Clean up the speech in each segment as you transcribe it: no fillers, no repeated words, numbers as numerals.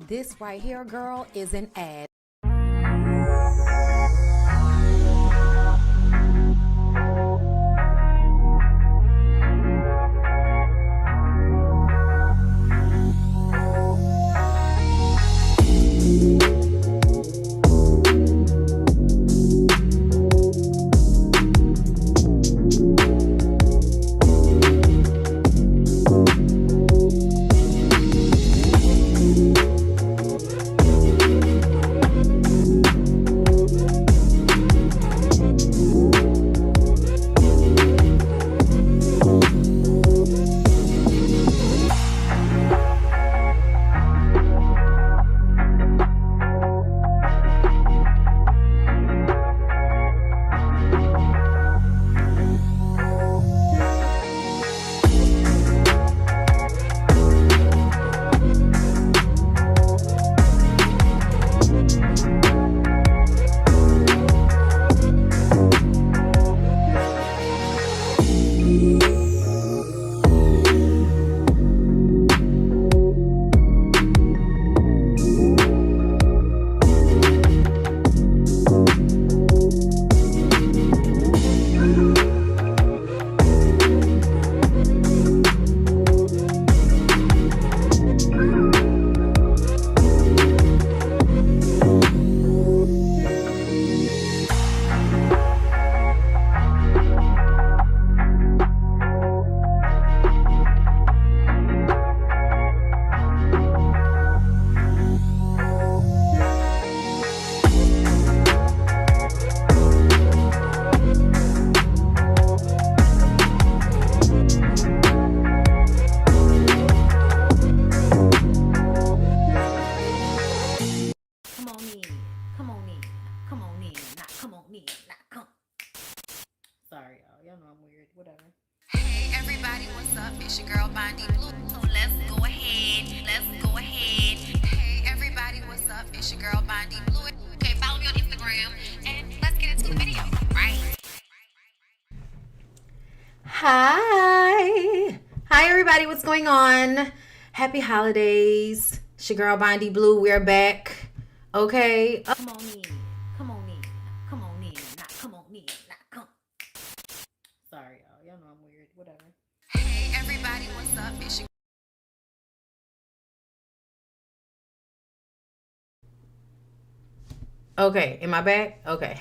This right here, girl, is an ad. Sorry, y'all know I'm weird. Whatever. Hey everybody, what's up? It's your girl BondyBlue. So let's go ahead. Hey everybody, what's up? It's your girl BondyBlue. Okay, follow me on Instagram and let's get into the video, right? Hi everybody, what's going on? Happy holidays. It's your girl BondyBlue. We're back. Okay. Come on in. Sorry, y'all know I'm weird. Whatever. Hey everybody, what's up? It's your Okay, am I back? Okay.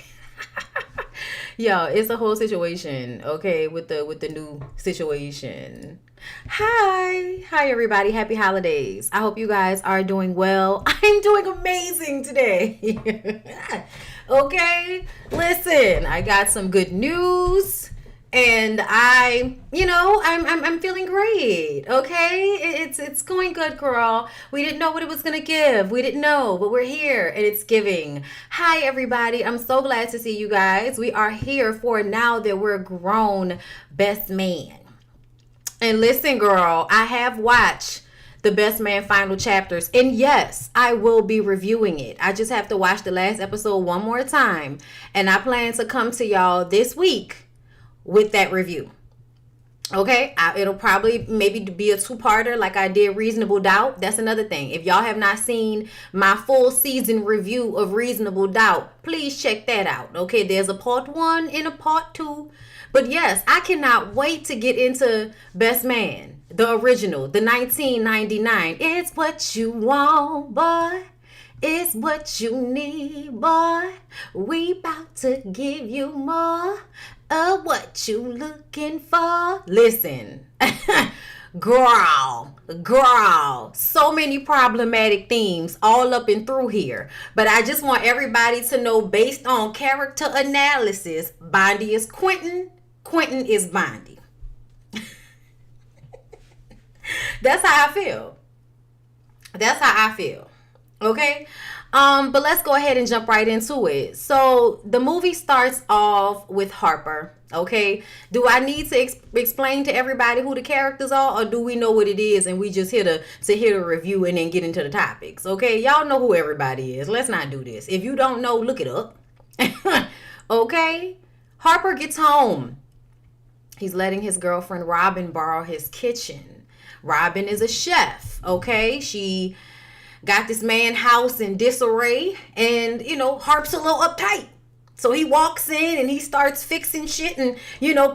Yo, it's a whole situation, okay, with the new situation. Hi everybody. Happy holidays. I hope you guys are doing well. I'm doing amazing today. Okay, listen, I got some good news. And I'm feeling great. Okay, it's going good, girl. We didn't know what it was gonna give. We didn't know, but we're here and it's giving. Hi, everybody. I'm so glad to see you guys. We are here for Now That We're Grown Best Man. And listen, girl, I have watched the Best Man final chapters, and yes, I will be reviewing it. I just have to watch the last episode one more time, and I plan to come to y'all this week with that review. Okay, it'll probably maybe be a two-parter like I did Reasonable Doubt. That's another thing. If y'all have not seen my full season review of Reasonable Doubt, please check that out. Okay, there's a part 1 and a part 2. But yes, I cannot wait to get into Best Man, the original, the 1999. It's what you want, boy. It's what you need, boy. We about to give you more of what you looking for. Listen, girl, so many problematic themes all up and through here. But I just want everybody to know, based on character analysis, Bondy is Quentin is Bondy. That's how I feel. Okay. But let's go ahead and jump right into it. So the movie starts off with Harper. Okay. Do I need to explain to everybody who the characters are, or do we know what it is and we just here to hear the review and then get into the topics? Okay. Y'all know who everybody is. Let's not do this. If you don't know, look it up. Okay. Harper gets home. He's letting his girlfriend Robin borrow his kitchen. Robin is a chef. Okay. She got this man house in disarray, and Harp's a little uptight. So he walks in and he starts fixing shit and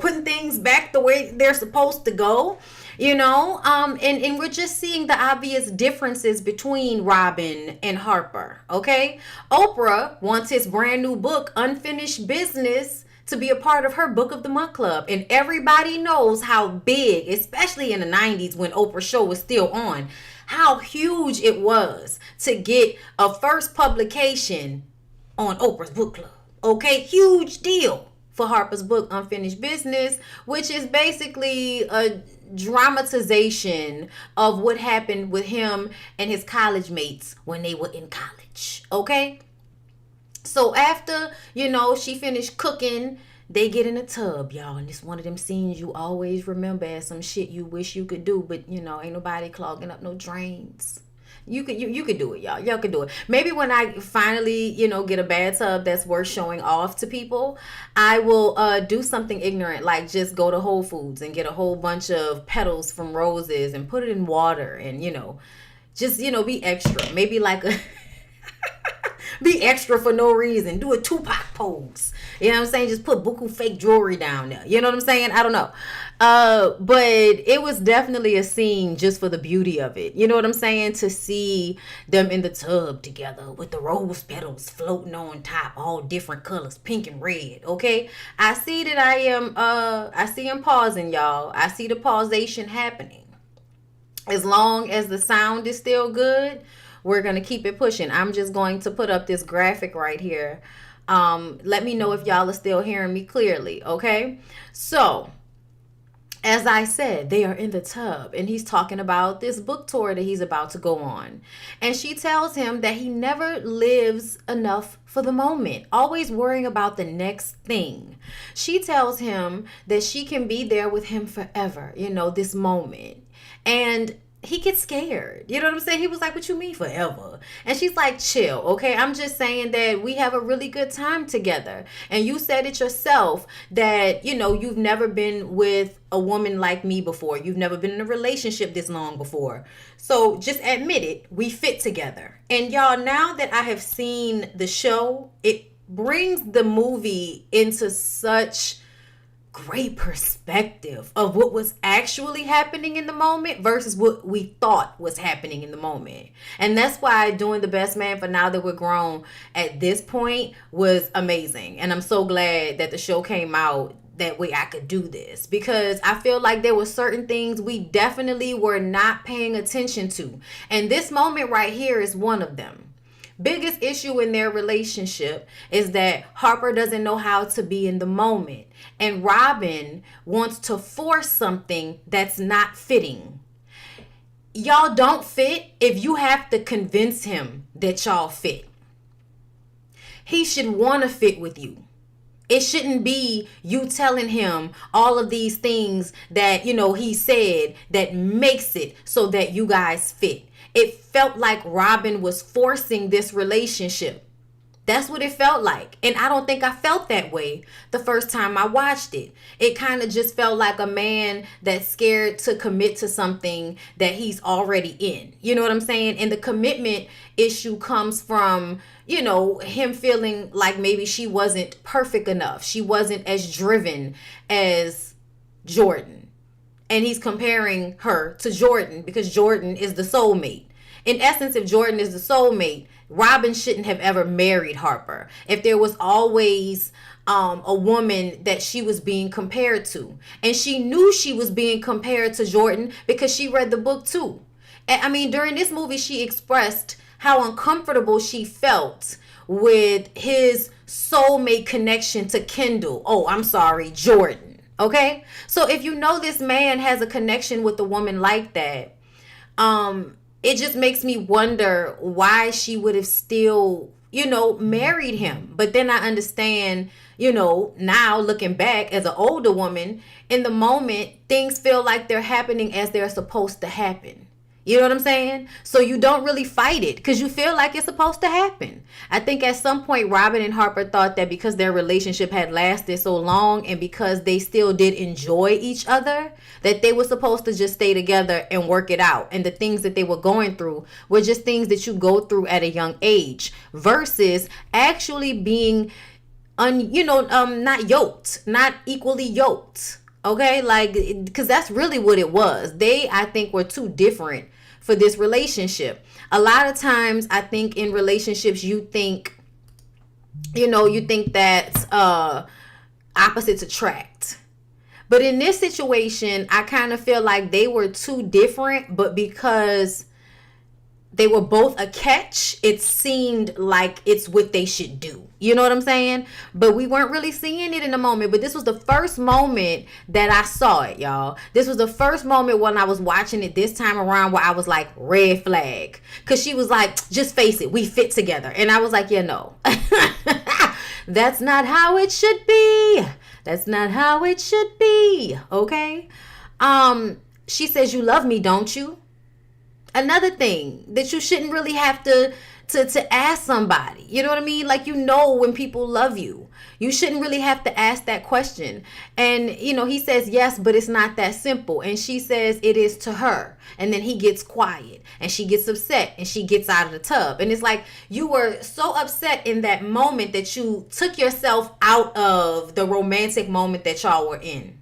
putting things back the way they're supposed to go. And we're just seeing the obvious differences between Robin and Harper. Okay, Oprah wants his brand new book, Unfinished Business, to be a part of her Book of the Month club, and everybody knows how big, especially in the 90s when Oprah's show was still on, how huge it was to get a first publication on Oprah's book club. Okay, huge deal for Harper's book, Unfinished Business, which is basically a dramatization of what happened with him and his college mates when they were in college. Okay, so after she finished cooking, they get in a tub, y'all, and it's one of them scenes you always remember as some shit you wish you could do, but ain't nobody clogging up no drains. You could do it, y'all. Y'all could do it. Maybe when I finally, get a bathtub that's worth showing off to people, I will do something ignorant, like just go to Whole Foods and get a whole bunch of petals from roses and put it in water and, just, be extra. Maybe like a be extra for no reason. Do a Tupac pose. You know what I'm saying? Just put buku fake jewelry down there. You know what I'm saying? I don't know. But it was definitely a scene just for the beauty of it. You know what I'm saying? To see them in the tub together with the rose petals floating on top, all different colors, pink and red. Okay. I see that I see him pausing, y'all. I see the pausation happening. As long as the sound is still good, we're going to keep it pushing. I'm just going to put up this graphic right here. Let me know if y'all are still hearing me clearly. Okay. So, as I said, they are in the tub and he's talking about this book tour that he's about to go on. And she tells him that he never lives enough for the moment, always worrying about the next thing. She tells him that she can be there with him forever, this moment. And he gets scared. You know what I'm saying? He was like, what you mean forever? And she's like, chill, okay? I'm just saying that we have a really good time together. And you said it yourself that, you've never been with a woman like me before. You've never been in a relationship this long before. So just admit it. We fit together. And y'all, now that I have seen the show, it brings the movie into such great perspective of what was actually happening in the moment versus what we thought was happening in the moment. And that's why doing The Best Man for Now That We're Grown at this point was amazing. And I'm so glad that the show came out that way I could do this, because I feel like there were certain things we definitely were not paying attention to. And this moment right here is one of them. Biggest issue in their relationship is that Harper doesn't know how to be in the moment. And Robin wants to force something that's not fitting. Y'all don't fit if you have to convince him that y'all fit. He should want to fit with you. It shouldn't be you telling him all of these things that, he said that makes it so that you guys fit. It felt like Robin was forcing this relationship. That's what it felt like. And I don't think I felt that way the first time I watched it. It kind of just felt like a man that's scared to commit to something that he's already in. You know what I'm saying? And the commitment issue comes from, him feeling like maybe she wasn't perfect enough. She wasn't as driven as Jordan. And he's comparing her to Jordan because Jordan is the soulmate. In essence, if Jordan is the soulmate, Robin shouldn't have ever married Harper. If there was always a woman that she was being compared to. And she knew she was being compared to Jordan because she read the book too. And I mean, during this movie, she expressed how uncomfortable she felt with his soulmate connection to Jordan. Okay, so if this man has a connection with a woman like that, it just makes me wonder why she would have still, married him. But then I understand, now looking back as an older woman, in the moment, things feel like they're happening as they're supposed to happen. You know what I'm saying? So you don't really fight it because you feel like it's supposed to happen. I think at some point Robin and Harper thought that because their relationship had lasted so long and because they still did enjoy each other, that they were supposed to just stay together and work it out. And the things that they were going through were just things that you go through at a young age versus actually being not yoked, not equally yoked. Okay, like, because that's really what it was. They, I think, were too different for this relationship. A lot of times, I think in relationships, you think that opposites attract. But in this situation, I kind of feel like they were too different, but because they were both a catch, it seemed like it's what they should do. You know what I'm saying? But we weren't really seeing it in the moment. But this was the first moment that I saw it, y'all. This was the first moment when I was watching it this time around where I was like, red flag. Because she was like, just face it, we fit together. And I was like, yeah, no. That's not how it should be. That's not how it should be. Okay? She says, you love me, don't you? Another thing that you shouldn't really have to ask somebody. You know what I mean? Like, when people love you. You shouldn't really have to ask that question. And, he says, yes, but it's not that simple. And she says it is to her. And then he gets quiet and she gets upset and she gets out of the tub. And it's like you were so upset in that moment that you took yourself out of the romantic moment that y'all were in.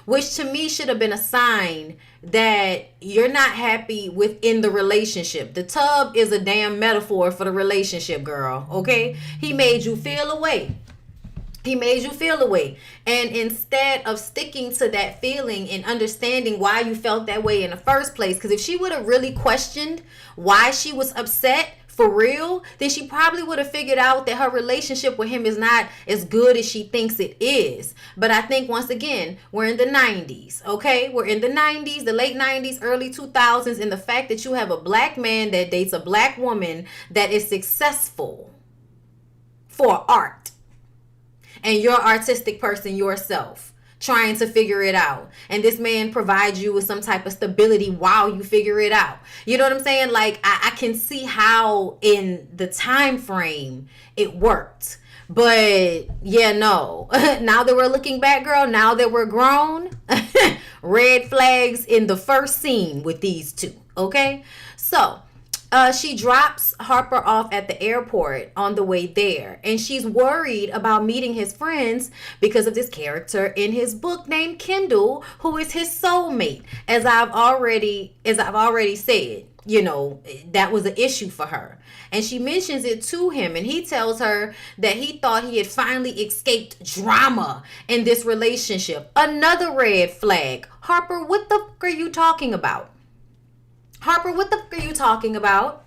Which to me should have been a sign that you're not happy within the relationship. The tub is a damn metaphor for the relationship, girl. Okay? He made you feel away. He made you feel away. And instead of sticking to that feeling and understanding why you felt that way in the first place, because if she would have really questioned why she was upset, for real, then she probably would have figured out that her relationship with him is not as good as she thinks it is. But I think, once again, we're in the 90s, okay? We're in the 90s, the late 90s, early 2000s, and the fact that you have a black man that dates a black woman that is successful for art, and you're an artistic person yourself, trying to figure it out, and this man provides you with some type of stability while you figure it out. You know what I'm saying? Like, I can see how in the time frame it worked. But yeah, no. Now that we're looking back, girl, now that we're grown, red flags in the first scene with these two. Okay, so she drops Harper off at the airport on the way there, and she's worried about meeting his friends because of this character in his book named Kendall, who is his soulmate. As I've already said, that was an issue for her. And she mentions it to him, and he tells her that he thought he had finally escaped drama in this relationship. Another red flag. Harper, what the fuck are you talking about? Harper, what the fuck are you talking about?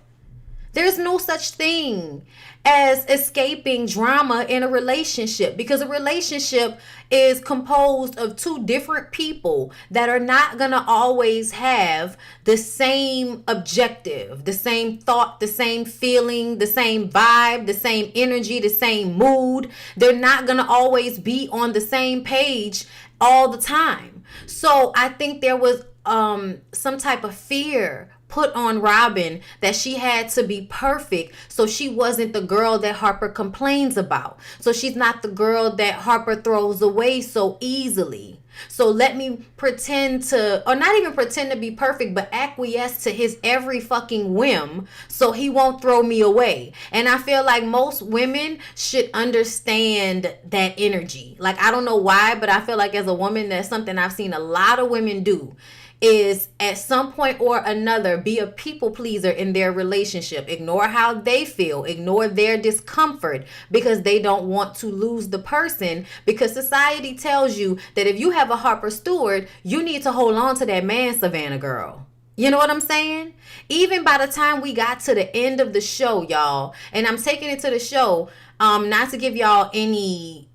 There's no such thing as escaping drama in a relationship, because a relationship is composed of two different people that are not going to always have the same objective, the same thought, the same feeling, the same vibe, the same energy, the same mood. They're not going to always be on the same page all the time. So I think there was some type of fear put on Robin that she had to be perfect, so she wasn't the girl that Harper complains about. So she's not the girl that Harper throws away so easily. So let me pretend to, or not even pretend to be perfect, but acquiesce to his every fucking whim so he won't throw me away. And I feel like most women should understand that energy. Like, I don't know why, but I feel like as a woman, that's something I've seen a lot of women do, is at some point or another be a people pleaser in their relationship. Ignore how they feel, ignore their discomfort, because they don't want to lose the person, because society tells you that if you have a Harper Stewart, you need to hold on to that man, Savannah girl. You know what I'm saying? Even by the time we got to the end of the show, y'all, and I'm taking it to the show, not to give y'all any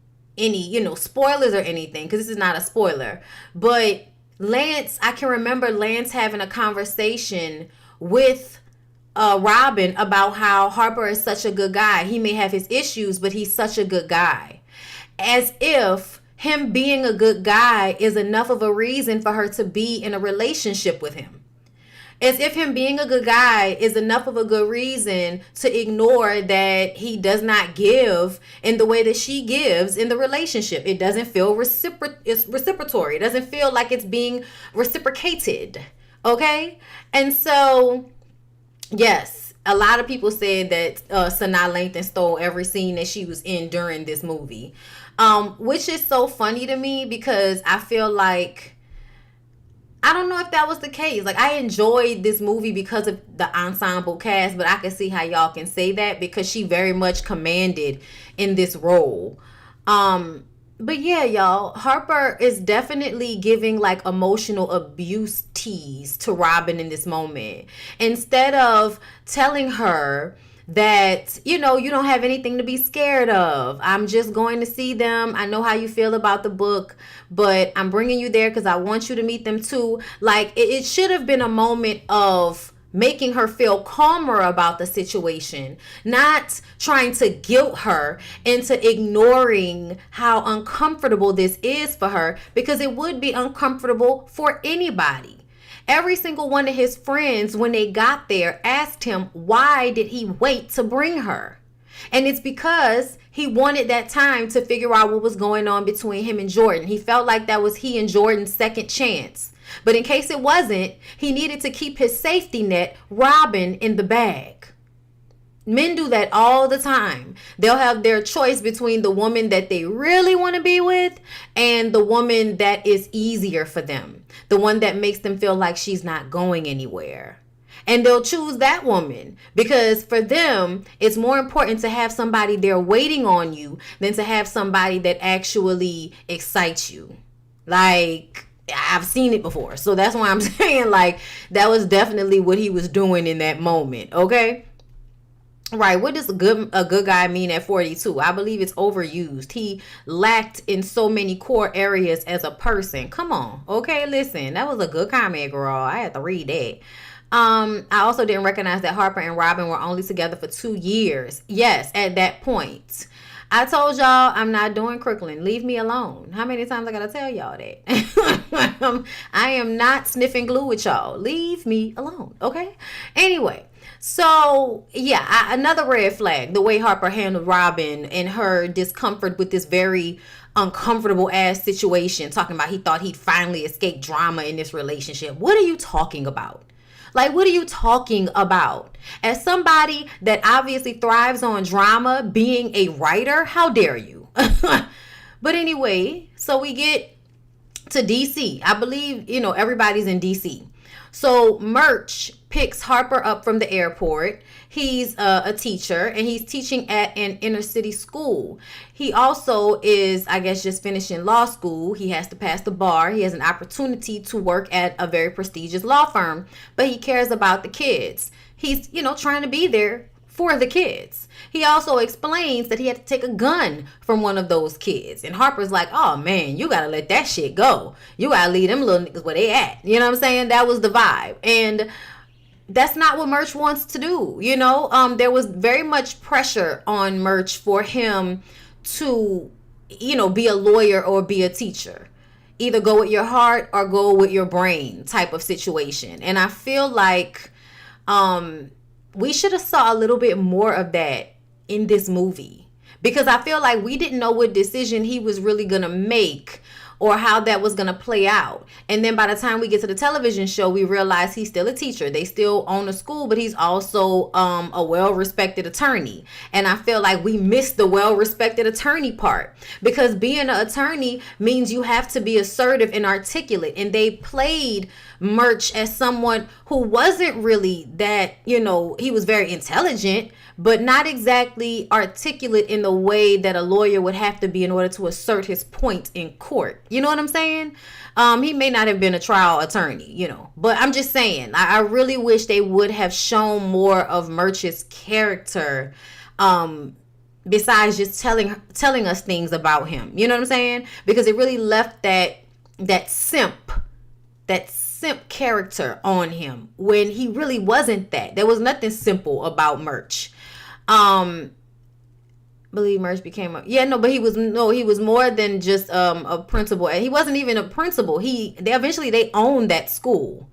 spoilers or anything, because this is not a spoiler, but Lance, I can remember Lance having a conversation with Robin about how Harper is such a good guy. He may have his issues, but he's such a good guy. As if him being a good guy is enough of a reason for her to be in a relationship with him. As if him being a good guy is enough of a good reason to ignore that he does not give in the way that she gives in the relationship. It doesn't feel it's reciprocatory. It doesn't feel like it's being reciprocated. Okay? And so, yes, a lot of people said that Sanaa Lathan stole every scene that she was in during this movie. Which is so funny to me because I feel like, I don't know if that was the case. Like, I enjoyed this movie because of the ensemble cast, but I can see how y'all can say that because she very much commanded in this role. But yeah, y'all, Harper is definitely giving like emotional abuse tease to Robin in this moment. Instead of telling her that, you know, you don't have anything to be scared of. I'm just going to see them. I know how you feel about the book, but I'm bringing you there because I want you to meet them too. Like, it should have been a moment of making her feel calmer about the situation, not trying to guilt her into ignoring how uncomfortable this is for her, because it would be uncomfortable for anybody. Every single one of his friends, when they got there, asked him, why did he wait to bring her? And it's because he wanted that time to figure out what was going on between him and Jordan. He felt like that was he and Jordan's second chance. But in case it wasn't, he needed to keep his safety net, Robin, in the bag. Men do that all the time. They'll have their choice between the woman that they really want to be with and the woman that is easier for them. The one that makes them feel like she's not going anywhere. And they'll choose that woman because for them, it's more important to have somebody there waiting on you than to have somebody that actually excites you. Like, I've seen it before. So that's why I'm saying, like, that was definitely what he was doing in that moment. Okay? Right, what does a good guy mean at 42? I believe it's overused. He lacked in so many core areas as a person. Come on. Okay, listen. That was a good comment, girl. I had to read that. I also didn't recognize that Harper and Robin were only together for 2 years. Yes, at that point. I told y'all I'm not doing Crooklyn. Leave me alone. How many times I gotta tell y'all that? I am not sniffing glue with y'all. Leave me alone, okay? Anyway. So, yeah, another red flag, the way Harper handled Robin and her discomfort with this very uncomfortable ass situation, talking about he thought he'd finally escape drama in this relationship. What are you talking about? Like, what are you talking about? As somebody that obviously thrives on drama, being a writer, how dare you? But anyway, so we get to DC. I believe, you know, everybody's in DC. So Murch picks Harper up from the airport. He's a teacher and he's teaching at an inner city school. He also is, I guess, just finishing law school. He has to pass the bar. He has an opportunity to work at a very prestigious law firm, but he cares about the kids. He's, you know, trying to be there for the kids. He also explains that he had to take a gun from one of those kids. And Harper's like, oh man, you gotta let that shit go. You gotta leave them little niggas where they at. You know what I'm saying? That was the vibe. And that's not what Murch wants to do. You know, there was very much pressure on Murch for him to, you know, be a lawyer or be a teacher. Either go with your heart or go with your brain type of situation. And I feel like, we should have saw a little bit more of that in this movie, because I feel like we didn't know what decision he was really going to make or how that was going to play out. And then by the time we get to the television show, we realize he's still a teacher. They still own a school, but he's also a well-respected attorney. And I feel like we missed the well-respected attorney part, because being an attorney means you have to be assertive and articulate. And they played Murch as someone who wasn't really that, you know, he was very intelligent, but not exactly articulate in the way that a lawyer would have to be in order to assert his point in court. You know what I'm saying? He may not have been a trial attorney, you know, but I'm just saying, I really wish they would have shown more of Murch's character, besides just telling us things about him. You know what I'm saying? Because it really left that simp character on him when he really wasn't that. There was nothing simple about Murch. Believe Murch became but he was more than just a principal. And he wasn't even a principal. They owned that school.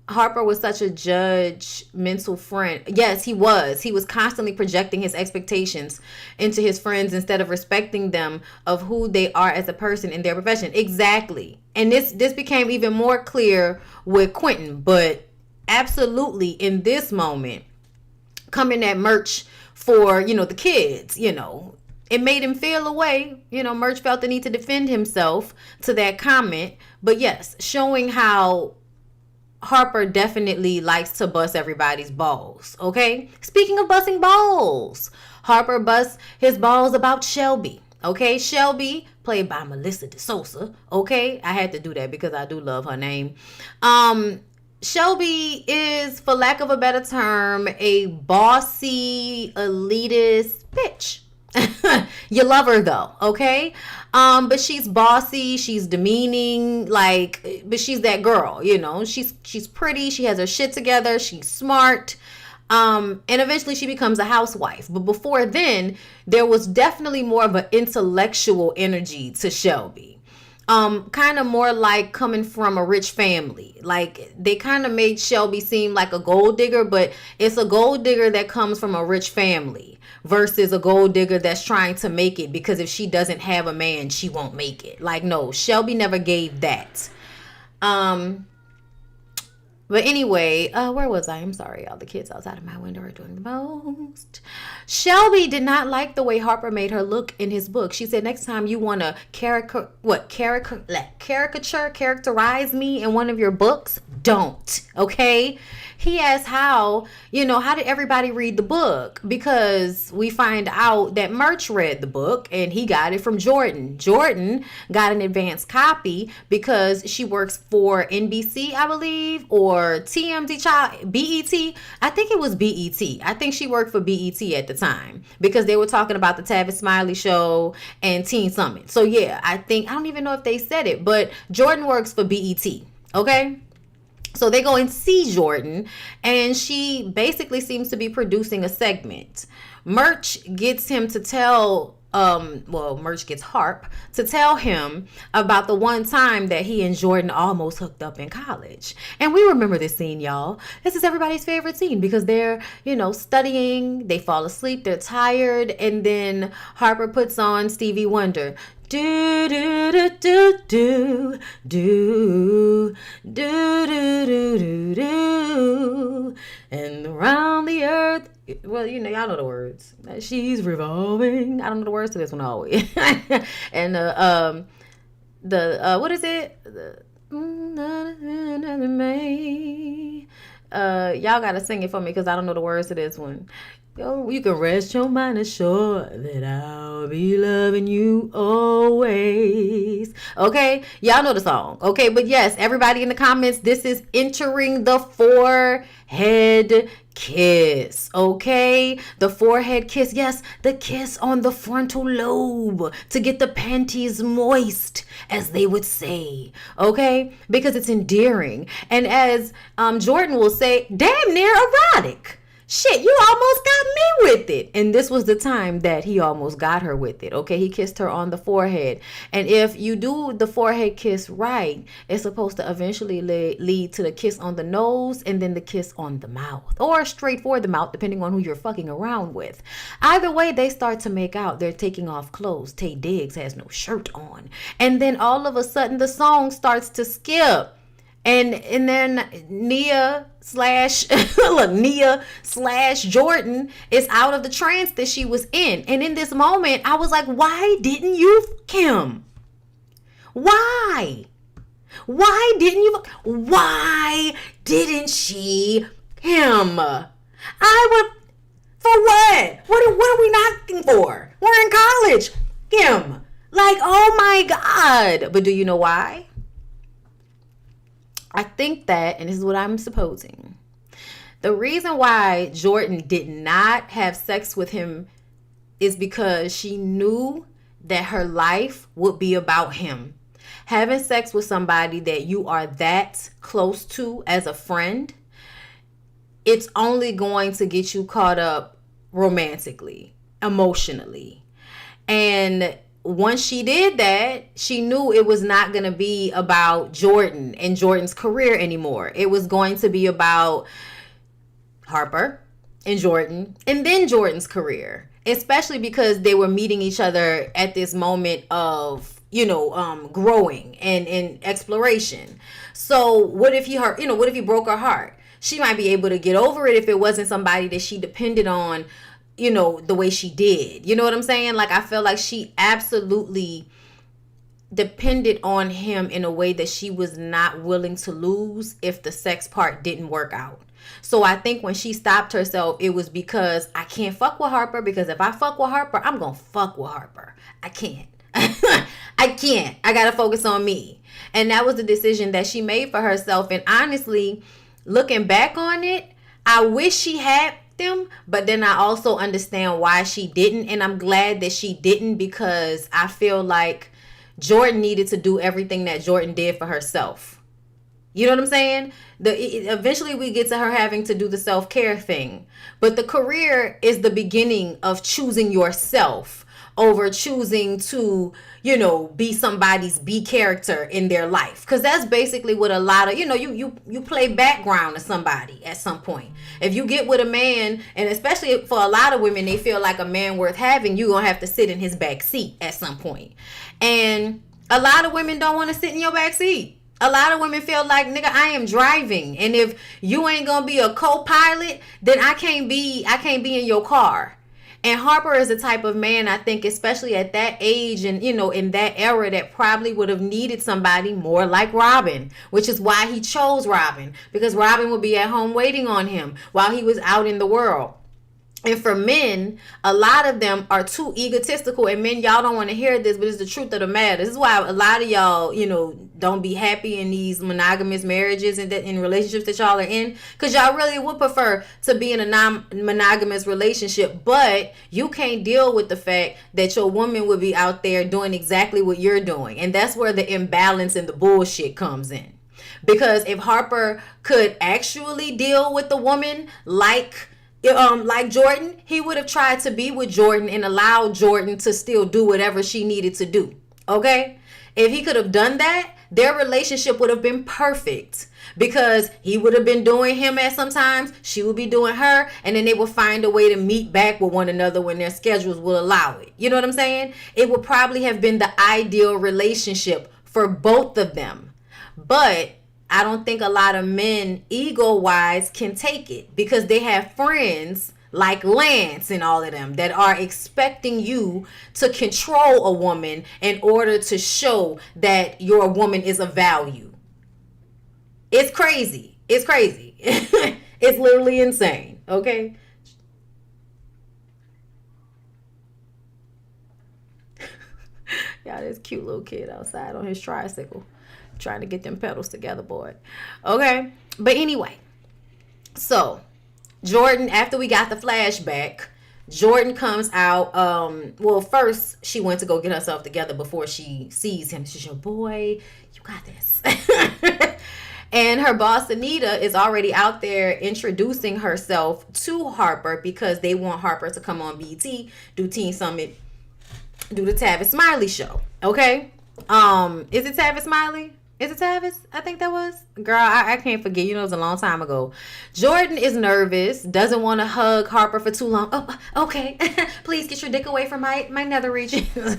Harper was such a judgmental friend. Yes, he was. He was constantly projecting his expectations into his friends instead of respecting them of who they are as a person in their profession. Exactly. And this became even more clear with Quentin, but absolutely in this moment, coming at Murch for, the kids, it made him feel a way. Murch felt the need to defend himself to that comment. But yes, showing how Harper definitely likes to bust everybody's balls, okay? Speaking of busting balls, Harper busts his balls about Shelby, okay? Shelby, played by Melissa DeSouza, okay? I had to do that because I do love her name. Shelby is, for lack of a better term, a bossy, elitist bitch. You love her though, okay? But she's bossy, she's demeaning, but she's that girl, she's pretty, she has her shit together, she's smart. And eventually she becomes a housewife. But before then, there was definitely more of an intellectual energy to Shelby. Kind of more like coming from a rich family. Like, they kind of made Shelby seem like a gold digger, but it's a gold digger that comes from a rich family versus a gold digger that's trying to make it because if she doesn't have a man, she won't make it. Like, no, Shelby never gave that. But anyway, where was I? I'm sorry, all the kids outside of my window are doing the most. Shelby did not like the way Harper made her look in his book. She said, next time you want to characterize me in one of your books, don't, okay? He asked how did everybody read the book? Because we find out that Murch read the book and he got it from Jordan. Jordan got an advanced copy because she works for NBC, I believe, or TMZ, BET. I think it was BET. I think she worked for BET at the time because they were talking about the Tavis Smiley show and Teen Summit. So yeah, I don't even know if they said it, but Jordan works for BET, okay? So they go and see Jordan, and she basically seems to be producing a segment. Murch gets him to tell, Murch gets Harp to tell him about the one time that he and Jordan almost hooked up in college. And we remember this scene, y'all. This is everybody's favorite scene because they're, studying, they fall asleep, they're tired, and then Harper puts on Stevie Wonder. Do do do do do do do do do do, and around the earth. Well, y'all know the words. She's revolving. I don't know the words to this one always. And what is it? Y'all gotta sing it for me because I don't know the words to this one. Yo, you can rest your mind assured that I'll be loving you always. Okay, y'all know the song. Okay, but yes, everybody in the comments, this is entering the forehead kiss. Okay, the forehead kiss. Yes, the kiss on the frontal lobe to get the panties moist, as they would say. Okay, because it's endearing, and as Jordan will say, damn near erotic. Shit, you almost got me with it. And this was the time that he almost got her with it. Okay, he kissed her on the forehead. And if you do the forehead kiss right, it's supposed to eventually lead to the kiss on the nose and then the kiss on the mouth. Or straight for the mouth, depending on who you're fucking around with. Either way, they start to make out. They're taking off clothes. Tay Diggs has no shirt on. And then all of a sudden, the song starts to skip. And then Nia slash Jordan is out of the trance that she was in. And in this moment, I was like, why didn't you fuck him? Why? Why didn't she him? I would, for what? What are we knocking for? We're in college. Him. Like, oh my God. But do you know why? I think that, and this is what I'm supposing, the reason why Jordan did not have sex with him is because she knew that her life would be about him. Having sex with somebody that you are that close to as a friend, it's only going to get you caught up romantically, emotionally. And once she did that, she knew it was not going to be about Jordan and Jordan's career anymore. It was going to be about Harper and Jordan and then Jordan's career, especially because they were meeting each other at this moment of, growing and exploration. So what if what if he broke her heart? She might be able to get over it if it wasn't somebody that she depended on, the way she did. You know what I'm saying? Like, I feel like she absolutely depended on him in a way that she was not willing to lose if the sex part didn't work out. So I think when she stopped herself, it was because I can't fuck with Harper, because if I fuck with Harper, I'm going to fuck with Harper. I can't. I can't. I got to focus on me. And that was the decision that she made for herself. And honestly, looking back on it, I wish she had them, but then I also understand why she didn't. And I'm glad that she didn't, because I feel like Jordan needed to do everything that Jordan did for herself. You know what I'm saying? Eventually we get to her having to do the self-care thing. But the career is the beginning of choosing yourself over choosing to, be somebody's B character in their life. Because that's basically what a lot of, you play background to somebody at some point. If you get with a man, and especially for a lot of women, they feel like a man worth having, you're going to have to sit in his back seat at some point. And a lot of women don't want to sit in your back seat. A lot of women feel like, nigga, I am driving, and if you ain't gonna be a co-pilot, then I can't be in your car. And Harper is the type of man, I think, especially at that age and, in that era, that probably would have needed somebody more like Robin, which is why he chose Robin, because Robin would be at home waiting on him while he was out in the world. And for men, a lot of them are too egotistical. And men, y'all don't want to hear this, but it's the truth of the matter. This is why a lot of y'all, don't be happy in these monogamous marriages and in relationships that y'all are in. Because y'all really would prefer to be in a non-monogamous relationship. But you can't deal with the fact that your woman would be out there doing exactly what you're doing. And that's where the imbalance and the bullshit comes in. Because if Harper could actually deal with the woman like Jordan, he would have tried to be with Jordan and allowed Jordan to still do whatever she needed to do. Okay? If he could have done that, their relationship would have been perfect, because he would have been doing him at sometimes, she would be doing her, and then they would find a way to meet back with one another when their schedules will allow it. You know what I'm saying? It would probably have been the ideal relationship for both of them. But I don't think a lot of men, ego-wise, can take it, because they have friends like Lance and all of them that are expecting you to control a woman in order to show that your woman is of value. It's crazy. It's crazy. It's literally insane. Okay? Y'all, this cute little kid outside on his tricycle, trying to get them pedals together, boy. Okay? But anyway, so Jordan, after we got the flashback, Jordan comes out. Well, first she went to go get herself together before she sees him. She's your boy, you got this. And her boss Anita is already out there introducing herself to Harper, because they want Harper to come on BT, do Teen Summit, do the Tavis Smiley show. Okay? Is it Tavis Smiley? Is it Tavis? I think that was. Girl, I can't forget. It was a long time ago. Jordan is nervous, doesn't want to hug Harper for too long. Oh, okay. Please get your dick away from my nether regions.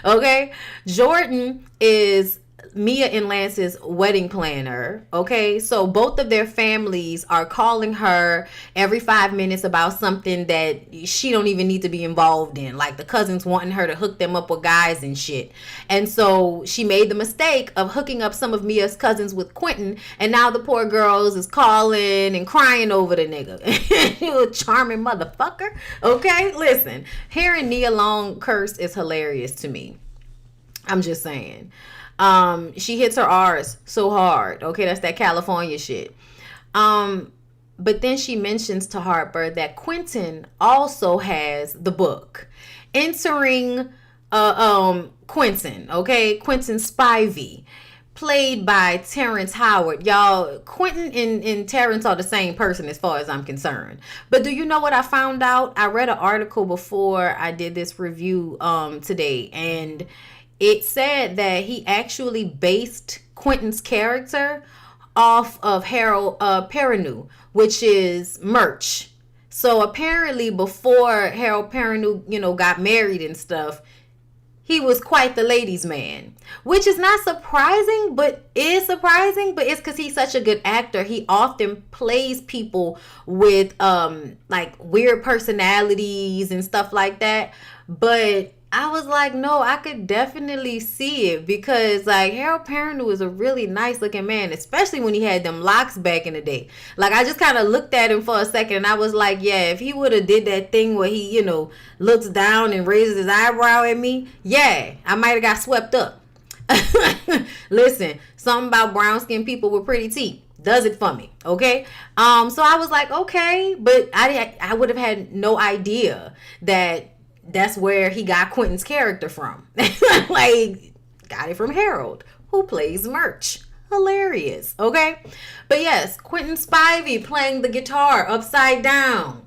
Okay? Jordan is Mia and Lance's wedding planner. Okay, so both of their families are calling her every 5 minutes about something that she don't even need to be involved in, like the cousins wanting her to hook them up with guys and shit. And so she made the mistake of hooking up some of Mia's cousins with Quentin, and now the poor girls is calling and crying over the nigga. You a charming motherfucker. Okay, listen, hearing Nia Long curse is hilarious to me. I'm just saying. She hits her R's so hard. Okay, that's that California shit. But then she mentions to Harper that Quentin also has the book. Entering Quentin, okay? Quentin Spivey. played by Terrence Howard. Y'all, Quentin and Terrence are the same person as far as I'm concerned. But do you know what I found out? I read an article before I did this review today, and it said that he actually based Quentin's character off of Harold Perrineau, which is Merch. So apparently before Harold Perrineau, got married and stuff, he was quite the ladies' man, which is not surprising, but is surprising. But it's because he's such a good actor. He often plays people with like weird personalities and stuff like that. But I was like, no, I could definitely see it, because like Harold Perrineau was a really nice looking man, especially when he had them locks back in the day. Like I just kind of looked at him for a second and I was like, yeah, if he would have did that thing where he, looks down and raises his eyebrow at me, yeah, I might have got swept up. Listen, something about brown skinned people with pretty teeth does it for me, okay? So I was like, okay, but I would have had no idea that that's where he got Quentin's character from. Like, got it from Harold, who plays Merch. Hilarious, okay? But yes, Quentin Spivey playing the guitar upside down.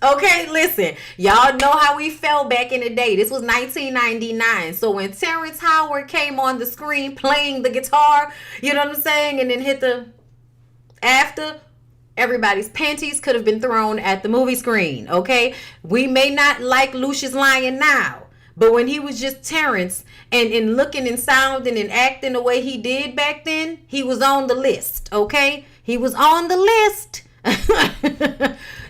Okay, listen, y'all know how we felt back in the day. This was 1999. So when Terrence Howard came on the screen playing the guitar, you know what I'm saying? And then hit the after, everybody's panties could have been thrown at the movie screen, okay? We may not like Lucius Lyon now, but when he was just Terrence and looking and sounding and acting the way he did back then, he was on the list, okay? He was on the list.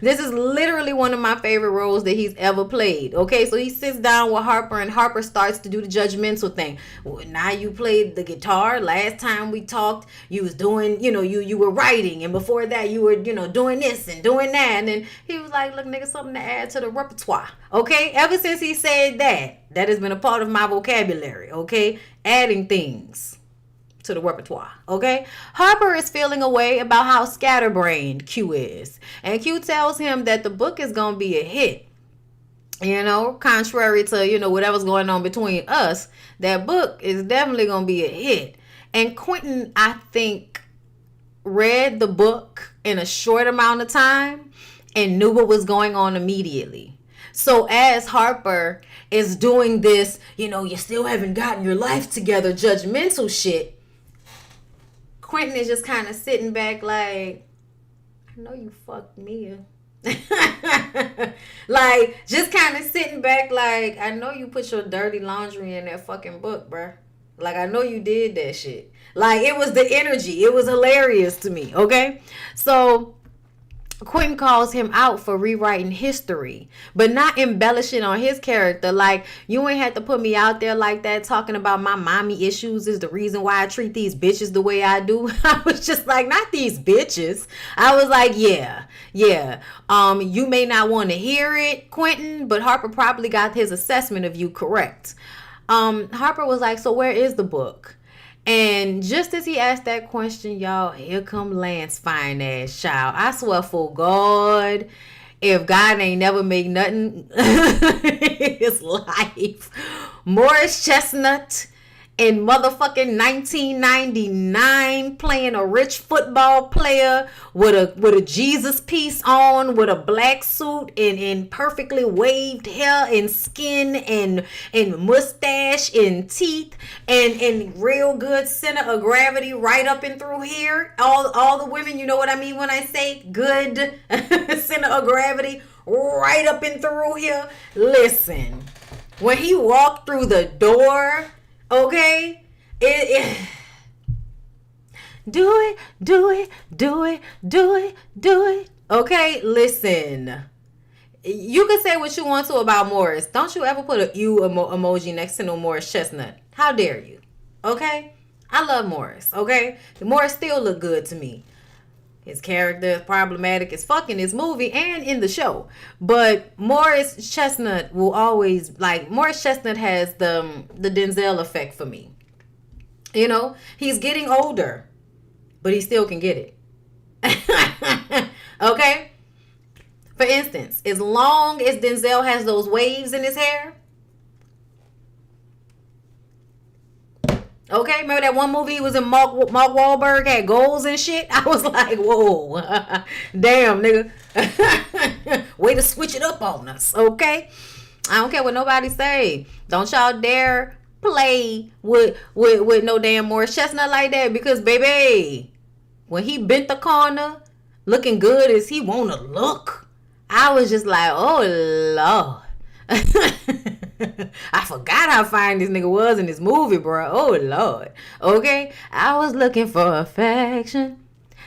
This is literally one of my favorite roles that he's ever played. Okay, so he sits down with Harper and Harper starts to do the judgmental thing. Well, now you played the guitar. Last time we talked, you was doing, you were writing, and before that you were, doing this and doing that. And then he was like, look, nigga, something to add to the repertoire. Okay, ever since he said that has been a part of my vocabulary. Okay, adding things to the repertoire, okay? Harper is feeling a way about how scatterbrained Q is. And Q tells him that the book is going to be a hit. Contrary to, whatever's going on between us, that book is definitely going to be a hit. And Quentin, I think, read the book in a short amount of time and knew what was going on immediately. So as Harper is doing this, you still haven't gotten your life together, judgmental shit, Quentin is just kind of sitting back like, I know you fucked Mia. Like, just kind of sitting back like, I know you put your dirty laundry in that fucking book, bruh. Like, I know you did that shit. Like, it was the energy. It was hilarious to me, okay? So Quentin calls him out for rewriting history, but not embellishing on his character. Like, you ain't had to put me out there like that, talking about my mommy issues is the reason why I treat these bitches the way I do. I was just like, not these bitches. I was like, yeah. You may not want to hear it, Quentin, but Harper probably got his assessment of you correct. Harper was like, so where is the book? And just as he asked that question, y'all, here come Lance fine ass child. I swear for God, if God ain't never made nothing in his life. Morris Chestnut in motherfucking 1999 playing a rich football player with a Jesus piece on, with a black suit and perfectly waved hair and skin and mustache and teeth and real good center of gravity right up and through here. All the women, you know what I mean when I say good center of gravity right up and through here. Listen, when he walked through the door, okay, do it. Okay, listen. You can say what you want to about Morris. Don't you ever put a you emoji next to no Morris Chestnut. How dare you? Okay? I love Morris, okay? Morris still look good to me. His character is problematic as fuck in this movie and in the show. But Morris Chestnut will always, like, Morris Chestnut has the Denzel effect for me. He's getting older, but he still can get it. Okay? For instance, as long as Denzel has those waves in his hair, Okay, remember that one movie he was in? Mark Wahlberg had goals and shit. I was like, whoa, damn, nigga, way to switch it up on us. Okay, I don't care what nobody say. Don't y'all dare play with no damn Morris Chestnut like that, because baby, when he bent the corner, looking good as he wanna look, I was just like, oh Lord. I forgot how fine this nigga was in this movie, bro. Oh Lord. Okay, I was looking for affection,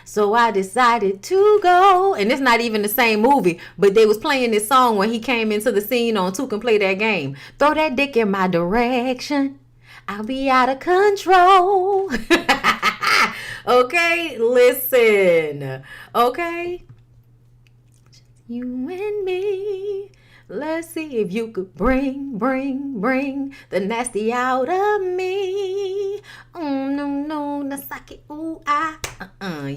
so I decided to go. And it's not even the same movie, but they was playing this song when he came into the scene on Two Can Play That Game. Throw that dick in my direction, I'll be out of control. Okay, listen. Okay, you and me. Let's see if you could bring the nasty out of me. Oh, no, Nasaki, ooh,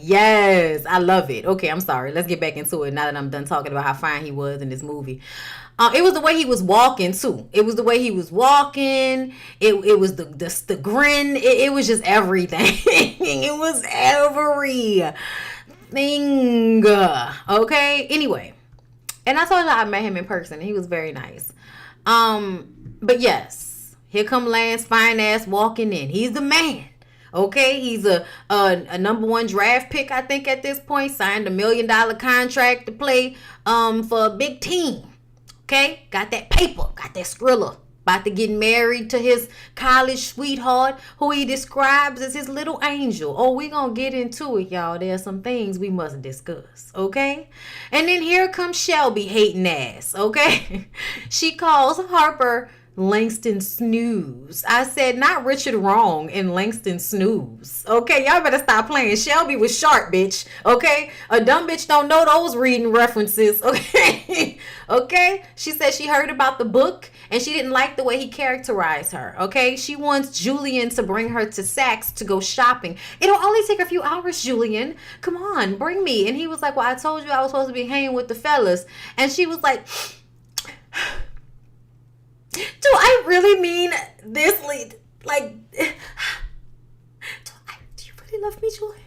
yes, I love it. Okay, I'm sorry. Let's get back into it now that I'm done talking about how fine he was in this movie. It was the way he was walking, too. It was the way he was walking. It was the grin. It was just everything. It was everything. Okay, anyway. And I told you I met him in person. He was very nice. But yes, here come Lance fine ass walking in. He's the man. Okay, he's a number one draft pick, I think, at this point. Signed $1 million contract to play for a big team. Okay, got that paper, got that Skrilla. About to get married to his college sweetheart, who he describes as his little angel. Oh, we gonna get into it, y'all. There's some things we must discuss, okay? And then here comes Shelby hating ass, okay? She calls Harper Langston Snooze. I said not Richard Wrong and Langston Snooze. Okay, y'all better stop playing. Shelby was sharp, bitch. Okay, a dumb bitch don't know those reading references. Okay, okay. She said she heard about the book and she didn't like the way he characterized her. Okay, she wants Julian to bring her to Saks to go shopping. It'll only take a few hours, Julian. Come on, bring me. And he was like, well, I told you I was supposed to be hanging with the fellas. And she was like, do I really mean this? Like, do you really love me, Julian?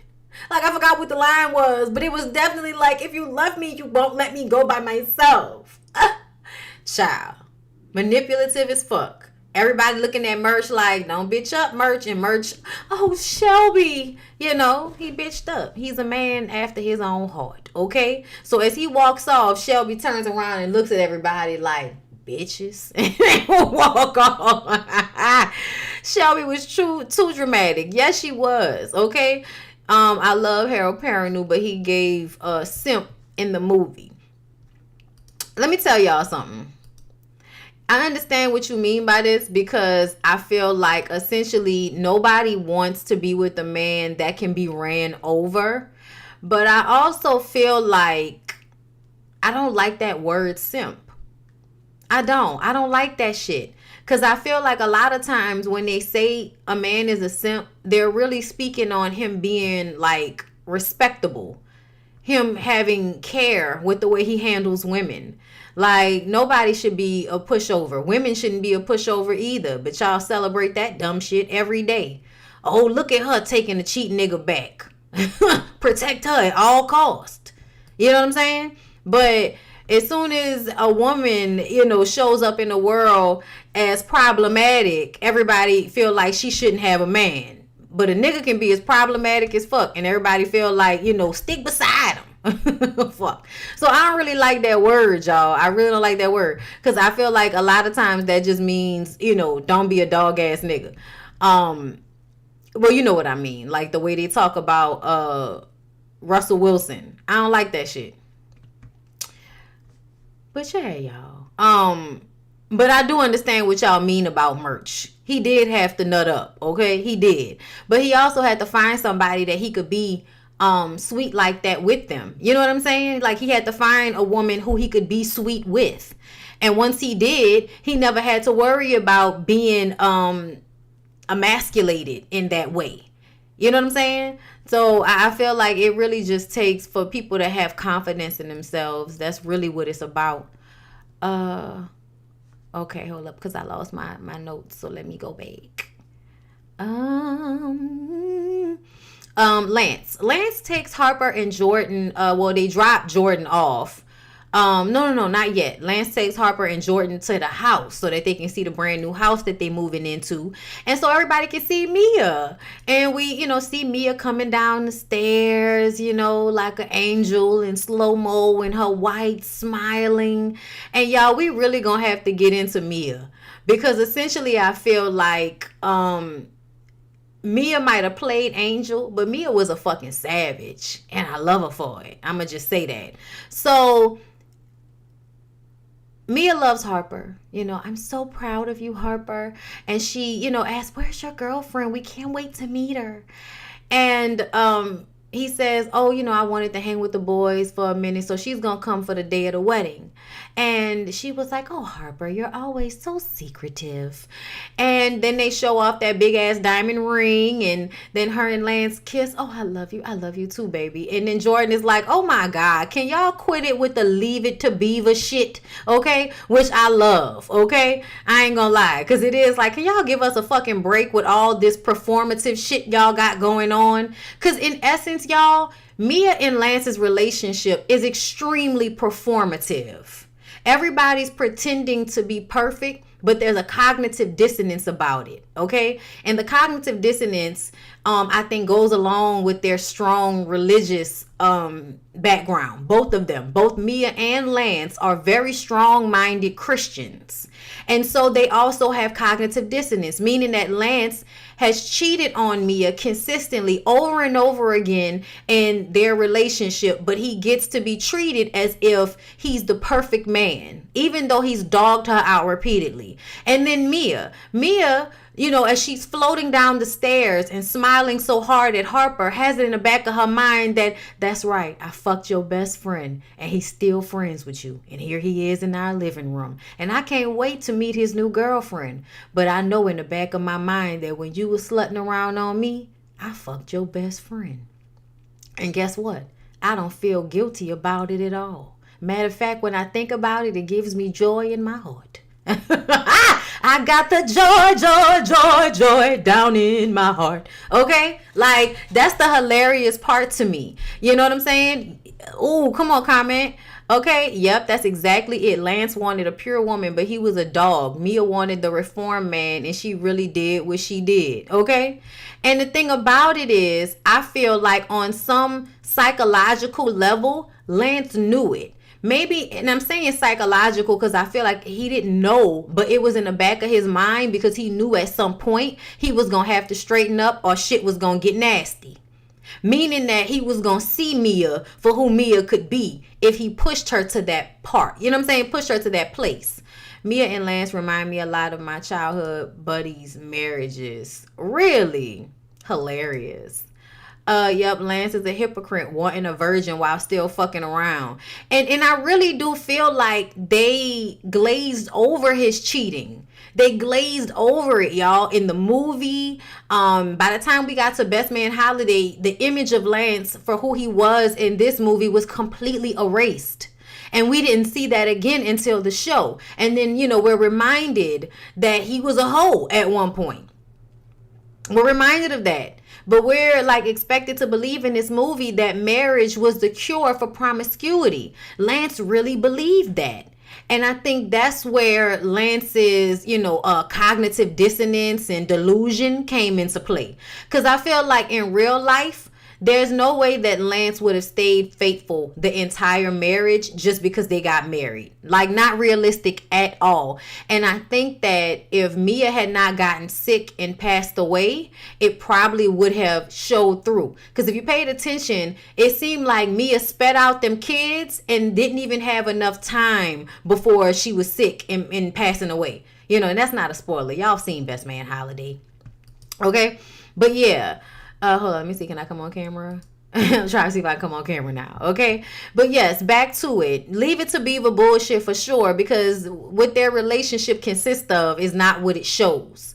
Like, I forgot what the line was, but it was definitely like, if you love me, you won't let me go by myself. Child. Manipulative as fuck. Everybody looking at Merch like, don't bitch up, Merch. And Merch, oh, Shelby. You know, he bitched up. He's a man after his own heart, okay? So as he walks off, Shelby turns around and looks at everybody like, bitches, and walk off. Shelby was too dramatic. Yes, she was. Okay. I love Harold Perrineau, but he gave a simp in the movie. Let me tell y'all something. I understand what you mean by this, because I feel like essentially nobody wants to be with a man that can be ran over. But I also feel like I don't like that word simp. I don't like that shit. Because I feel like a lot of times when they say a man is a simp, they're really speaking on him being like respectable. Him having care with the way he handles women. Like, nobody should be a pushover. Women shouldn't be a pushover either. But y'all celebrate that dumb shit every day. Oh, look at her taking the cheat nigga back. Protect her at all cost. You know what I'm saying? But as soon as a woman, you know, shows up in the world as problematic, everybody feel like she shouldn't have a man. But a nigga can be as problematic as fuck, and everybody feel like, you know, stick beside him. Fuck. So I don't really like that word, y'all. I really don't like that word, because I feel like a lot of times that just means, you know, don't be a dog ass nigga. Well, you know what I mean. Like the way they talk about Russell Wilson. I don't like that shit. But yeah, y'all. But I do understand what y'all mean about Merch. He did have to nut up, okay? He did. But he also had to find somebody that he could be sweet like that with them. You know what I'm saying? Like, he had to find a woman who he could be sweet with. And once he did, he never had to worry about being emasculated in that way. You know what I'm saying? So I feel like it really just takes for people to have confidence in themselves. That's really what it's about. Okay, hold up, because I lost my notes. So let me go back. Um, Lance takes Harper and Jordan. They drop Jordan off. No, not yet. Lance takes Harper and Jordan to the house so that they can see the brand new house that they moving into, and so everybody can see Mia. And we, see Mia coming down the stairs, like an angel in slow mo, and her white smiling. And y'all, we really gonna have to get into Mia because essentially, I feel like Mia might have played Angel, but Mia was a fucking savage, and I love her for it. I'ma just say that. So Mia loves Harper. I'm so proud of you, Harper. And she, asks, where's your girlfriend? We can't wait to meet her. And he says, oh, I wanted to hang with the boys for a minute, so she's going to come for the day of the wedding. And she was like, oh, Harper, you're always so secretive. And then they show off that big ass diamond ring, and then her and Lance kiss. Oh, I love you. I love you too, baby. And then Jordan is like, oh my God, can y'all quit it with the leave it to Beaver shit? Okay. Which I love. Okay. I ain't gonna lie. Cause it is like, can y'all give us a fucking break with all this performative shit y'all got going on? Cause in essence, y'all, Mia and Lance's relationship is extremely performative. Everybody's pretending to be perfect, but there's a cognitive dissonance about it, okay? And the cognitive dissonance, I think, goes along with their strong religious background. Both of them, both Mia and Lance, are very strong-minded Christians. And so they also have cognitive dissonance, meaning that Lance has cheated on Mia consistently over and over again in their relationship, but he gets to be treated as if he's the perfect man, even though he's dogged her out repeatedly. And then Mia, as she's floating down the stairs and smiling so hard at Harper, has it in the back of her mind that that's right, I fucked your best friend and he's still friends with you. And here he is in our living room. And I can't wait to meet his new girlfriend. But I know in the back of my mind that when you were slutting around on me, I fucked your best friend. And guess what? I don't feel guilty about it at all. Matter of fact, when I think about it, it gives me joy in my heart. I got the joy down in my heart. Okay? Like, that's the hilarious part to me. You know what I'm saying? Ooh, come on, comment. Okay, yep, that's exactly it. Lance wanted a pure woman, but he was a dog. Mia wanted the reformed man, and she really did what she did. Okay? And the thing about it is, I feel like on some psychological level, Lance knew it. Maybe, and I'm saying psychological because I feel like he didn't know, but it was in the back of his mind because he knew at some point he was going to have to straighten up or shit was going to get nasty. Meaning that he was going to see Mia for who Mia could be if he pushed her to that part. You know what I'm saying? Push her to that place. Mia and Lance remind me a lot of my childhood buddies' marriages. Really hilarious. Yep, Lance is a hypocrite wanting a virgin while still fucking around. And I really do feel like they glazed over his cheating. They glazed over it, y'all. In the movie, by the time we got to Best Man Holiday, the image of Lance for who he was in this movie was completely erased. And we didn't see that again until the show. And then, we're reminded that he was a hoe at one point. We're reminded of that. But we're like expected to believe in this movie that marriage was the cure for promiscuity. Lance really believed that. And I think that's where Lance's, cognitive dissonance and delusion came into play. Because I feel like in real life, there's no way that Lance would have stayed faithful the entire marriage just because they got married. Like, not realistic at all. And I think that if Mia had not gotten sick and passed away, it probably would have showed through. Because if you paid attention, it seemed like Mia sped out them kids and didn't even have enough time before she was sick and passing away. And that's not a spoiler. Y'all seen Best Man Holiday. Okay? But yeah. Hold on, let me see. Can I come on camera? I'm trying to see if I can come on camera now. Okay. But yes, back to it. Leave it to Beaver bullshit for sure, because what their relationship consists of is not what it shows.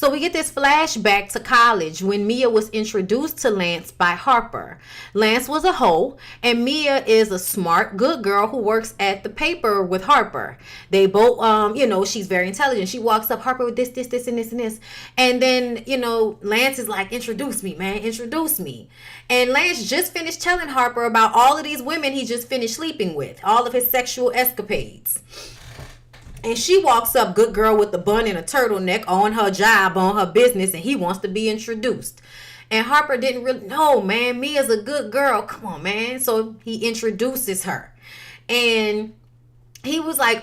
So we get this flashback to college when Mia was introduced to Lance by Harper. Lance was a hoe, and Mia is a smart, good girl who works at the paper with Harper. They both, she's very intelligent. She walks up, Harper with this, and this. And then, Lance is like, introduce me, man, introduce me. And Lance just finished telling Harper about all of these women he just finished sleeping with, all of his sexual escapades. And she walks up, good girl with the bun and a turtleneck, on her job, on her business, and he wants to be introduced. And Harper didn't really know, man, Mia's a good girl. Come on, man. So he introduces her. And he was like,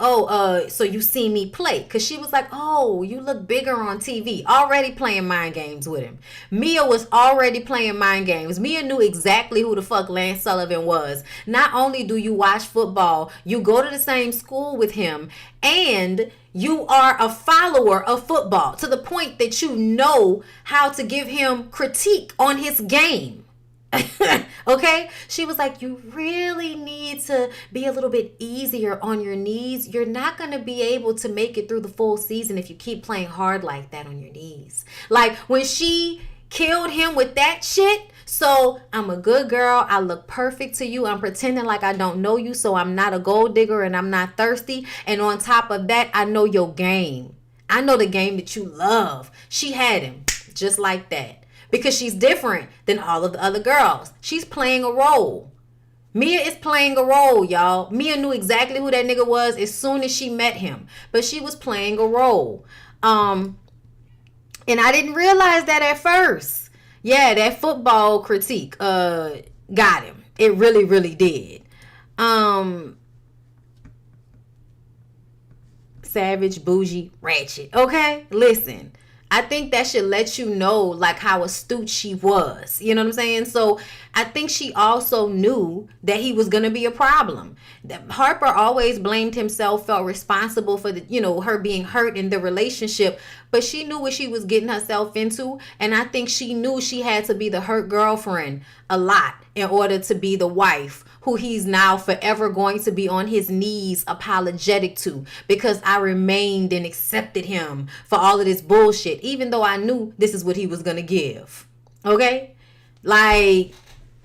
so you see me play? Because she was like, oh, you look bigger on TV. Already playing mind games with him. Mia was already playing mind games. Mia knew exactly who the fuck Lance Sullivan was. Not only do you watch football, you go to the same school with him, and you are a follower of football to the point that you know how to give him critique on his game. Okay, she was like, you really need to be a little bit easier on your knees. You're not going to be able to make it through the full season if you keep playing hard like that on your knees. Like when she killed him with that shit. So I'm a good girl. I look perfect to you. I'm pretending like I don't know you. So I'm not a gold digger and I'm not thirsty. And on top of that, I know your game. I know the game that you love. She had him just like that. Because she's different than all of the other girls. She's playing a role. Mia is playing a role, y'all. Mia knew exactly who that nigga was as soon as she met him. But she was playing a role. And I didn't realize that at first. Yeah, that football critique got him. It really, really did. Savage, bougie, ratchet. Okay? Listen. I think that should let you know like how astute she was. You know what I'm saying? So I think she also knew that he was going to be a problem. Harper always blamed himself, felt responsible for her being hurt in the relationship, but she knew what she was getting herself into. And I think she knew she had to be the hurt girlfriend a lot in order to be the wife who he's now forever going to be on his knees apologetic to, because I remained and accepted him for all of this bullshit, even though I knew this is what he was going to give. Okay? Like,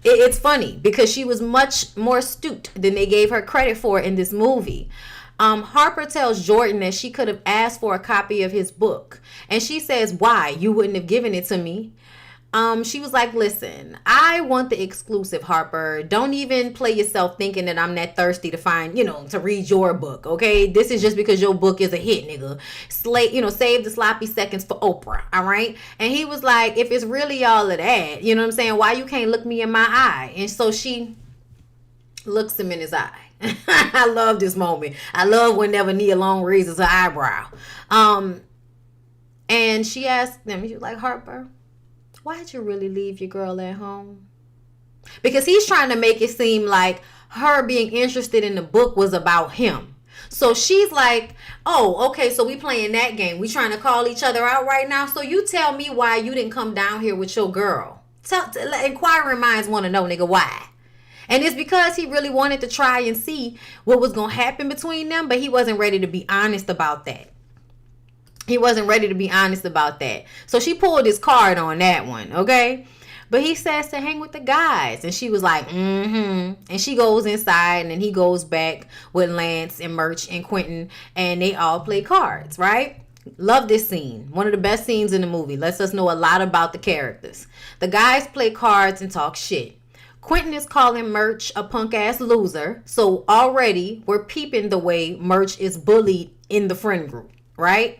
it's funny because she was much more astute than they gave her credit for in this movie. Harper tells Jordan that she could have asked for a copy of his book. And she says, why? You wouldn't have given it to me. She was like, listen, I want the exclusive, Harper. Don't even play yourself thinking that I'm that thirsty to find, to read your book, okay? This is just because your book is a hit, nigga. Save the sloppy seconds for Oprah, all right? And he was like, if it's really all of that, you know what I'm saying? Why you can't look me in my eye? And so she looks him in his eye. I love this moment. I love whenever Nia Long raises her eyebrow. And she asked him, she was like, Harper, why'd you really leave your girl at home? Because he's trying to make it seem like her being interested in the book was about him. So she's like, oh, okay, so we playing that game. We trying to call each other out right now. So you tell me why you didn't come down here with your girl. Inquiring minds want to know, nigga, why? And it's because he really wanted to try and see what was going to happen between them, but he wasn't ready to be honest about that. He wasn't ready to be honest about that. So she pulled his card on that one, okay? But he says to hang with the guys. And she was like, mm-hmm. And she goes inside, and then he goes back with Lance and Murch and Quentin, and they all play cards, right? Love this scene. One of the best scenes in the movie. Lets us know a lot about the characters. The guys play cards and talk shit. Quentin is calling Murch a punk-ass loser. So already we're peeping the way Murch is bullied in the friend group, right?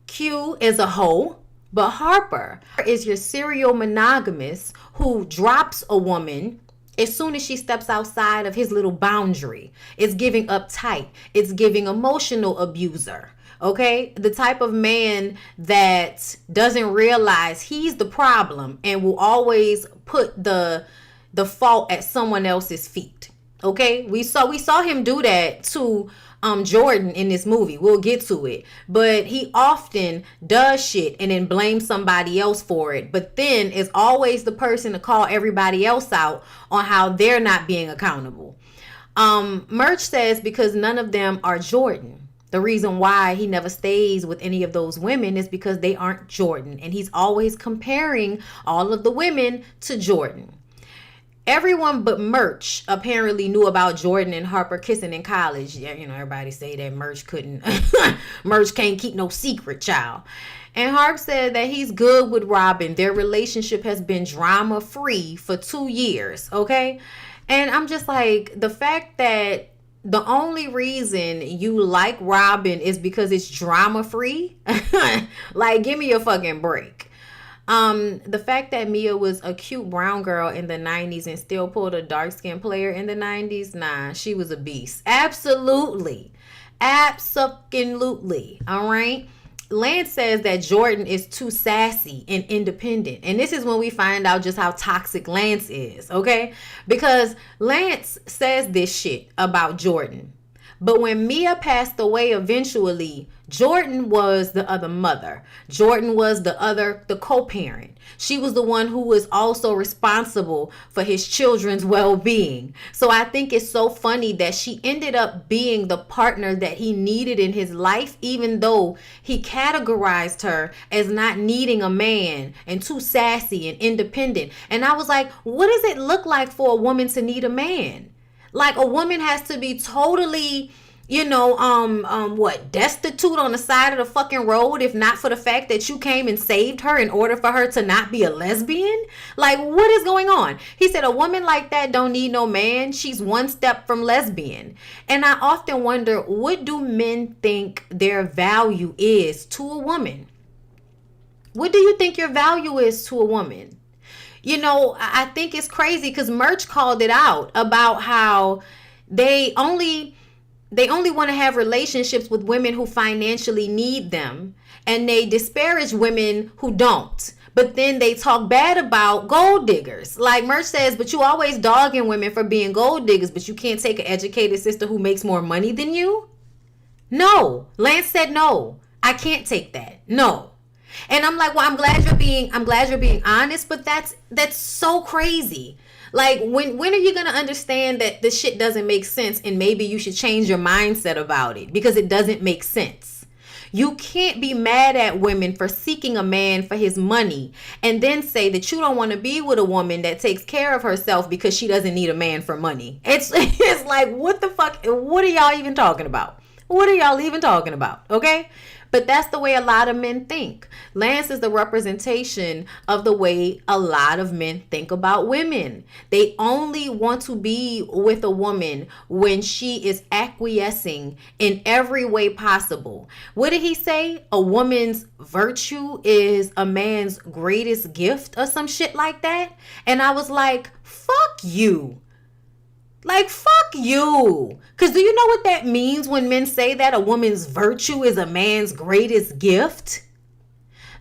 Q is a hoe, but Harper is your serial monogamist who drops a woman as soon as she steps outside of his little boundary. It's giving uptight. It's giving emotional abuser. Okay? The type of man that doesn't realize he's the problem and will always put the fault at someone else's feet. Okay? We saw him do that to Jordan in this movie. We'll get to it. But he often does shit and then blames somebody else for it. But then is always the person to call everybody else out on how they're not being accountable. Murch says because none of them are Jordan. The reason why he never stays with any of those women is because they aren't Jordan. And he's always comparing all of the women to Jordan. Everyone but Merch apparently knew about Jordan and Harper kissing in college. Yeah, everybody say that Merch couldn't. Merch can't keep no secret, child. And Harp said that he's good with Robin. Their relationship has been drama free for 2 years. Okay. And I'm just like, the fact that the only reason you like Robin is because it's drama free. Like, give me a fucking break. The fact that Mia was a cute brown girl in the 90s and still pulled a dark-skinned player in the 90s, nah, she was a beast. Absolutely. Absolutely. All right. Lance says that Jordan is too sassy and independent. And this is when we find out just how toxic Lance is, okay? Because Lance says this shit about Jordan. But when Mia passed away eventually, Jordan was the other mother. Jordan was the co-parent. She was the one who was also responsible for his children's well-being. So I think it's so funny that she ended up being the partner that he needed in his life, even though he categorized her as not needing a man and too sassy and independent. And I was like, what does it look like for a woman to need a man? Like, a woman has to be totally, destitute on the side of the fucking road, if not for the fact that you came and saved her in order for her to not be a lesbian? Like, what is going on? He said a woman like that don't need no man. She's one step from lesbian. And I often wonder, what do men think their value is to a woman? What do you think your value is to a woman? I think it's crazy because Merch called it out about how they only want to have relationships with women who financially need them, and they disparage women who don't. But then they talk bad about gold diggers. Like Merch says, but you always dogging women for being gold diggers, but you can't take an educated sister who makes more money than you? No. Lance said no. I can't take that. No. And I'm like, well, I'm glad you're being honest, but that's so crazy. Like, when are you going to understand that this shit doesn't make sense, and maybe you should change your mindset about it because it doesn't make sense? You can't be mad at women for seeking a man for his money and then say that you don't want to be with a woman that takes care of herself because she doesn't need a man for money. It's like, what the fuck? What are y'all even talking about? What are y'all even talking about? Okay? But that's the way a lot of men think. Lance is the representation of the way a lot of men think about women. They only want to be with a woman when she is acquiescing in every way possible. What did he say? A woman's virtue is a man's greatest gift or some shit like that. And I was like, fuck you. Like, fuck you. Because do you know what that means when men say that a woman's virtue is a man's greatest gift?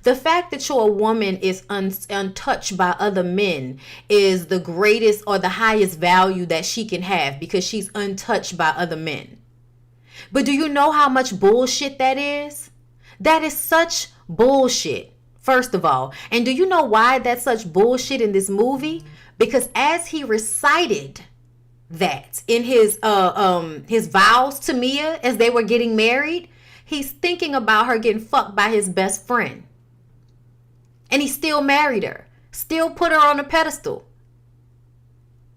The fact that you're a woman is untouched by other men is the greatest or the highest value that she can have because she's untouched by other men. But do you know how much bullshit that is? That is such bullshit, first of all. And do you know why that's such bullshit in this movie? Because as he recited that in his vows to Mia as they were getting married, he's thinking about her getting fucked by his best friend. And he still married her, still put her on a pedestal,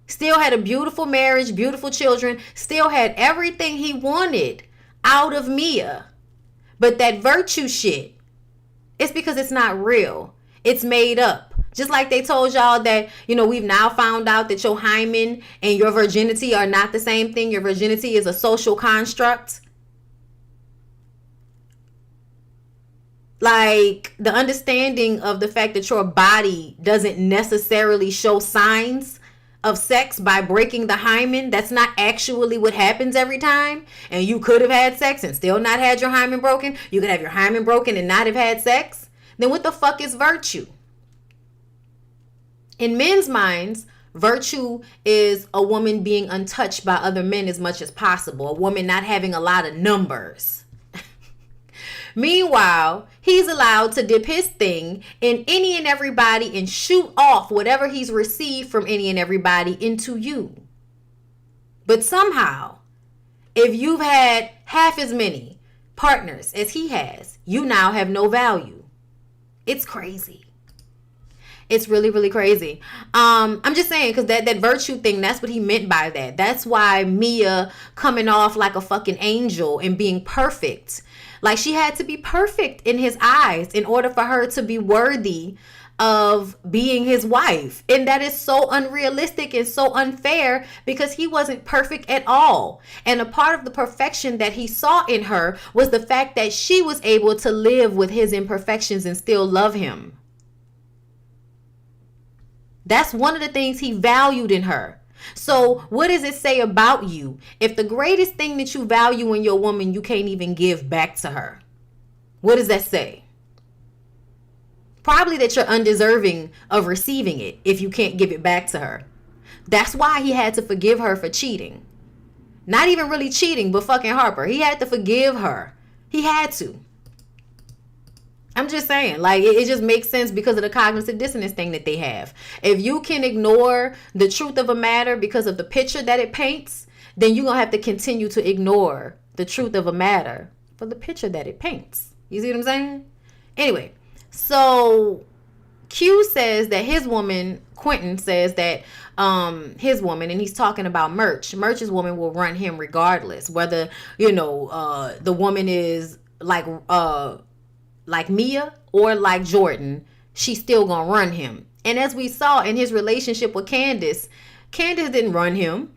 still had a beautiful marriage, beautiful children, still had everything he wanted out of Mia. But that virtue shit, it's because it's not real. It's made up. Just like they told y'all that, we've now found out that your hymen and your virginity are not the same thing. Your virginity is a social construct. Like, the understanding of the fact that your body doesn't necessarily show signs of sex by breaking the hymen. That's not actually what happens every time. And you could have had sex and still not had your hymen broken. You could have your hymen broken and not have had sex. Then what the fuck is virtue? In men's minds, virtue is a woman being untouched by other men as much as possible. A woman not having a lot of numbers. Meanwhile, he's allowed to dip his thing in any and everybody and shoot off whatever he's received from any and everybody into you. But somehow, if you've had half as many, partners as he has, you now have no value. It's crazy. It's really, really crazy. I'm just saying, because that virtue thing, that's what he meant by that. That's why Mia coming off like a fucking angel and being perfect. Like, she had to be perfect in his eyes in order for her to be worthy of being his wife. And that is so unrealistic and so unfair, because he wasn't perfect at all. And a part of the perfection that he saw in her was the fact that she was able to live with his imperfections and still love him. That's one of the things he valued in her. So what does it say about you if the greatest thing that you value in your woman, you can't even give back to her? What does that say? Probably that you're undeserving of receiving it if you can't give it back to her. That's why he had to forgive her for cheating. Not even really cheating, but fucking Harper. He had to forgive her. He had to. I'm just saying, like, it just makes sense because of the cognitive dissonance thing that they have. If you can ignore the truth of a matter because of the picture that it paints, then you're going to have to continue to ignore the truth of a matter for the picture that it paints. You see what I'm saying? Anyway, so Q says that his woman, Quentin says that his woman, and he's talking about Merch's woman will run him regardless, whether, the woman is like Mia or like Jordan, she's still gonna run him. And as we saw in his relationship with Candace didn't run him.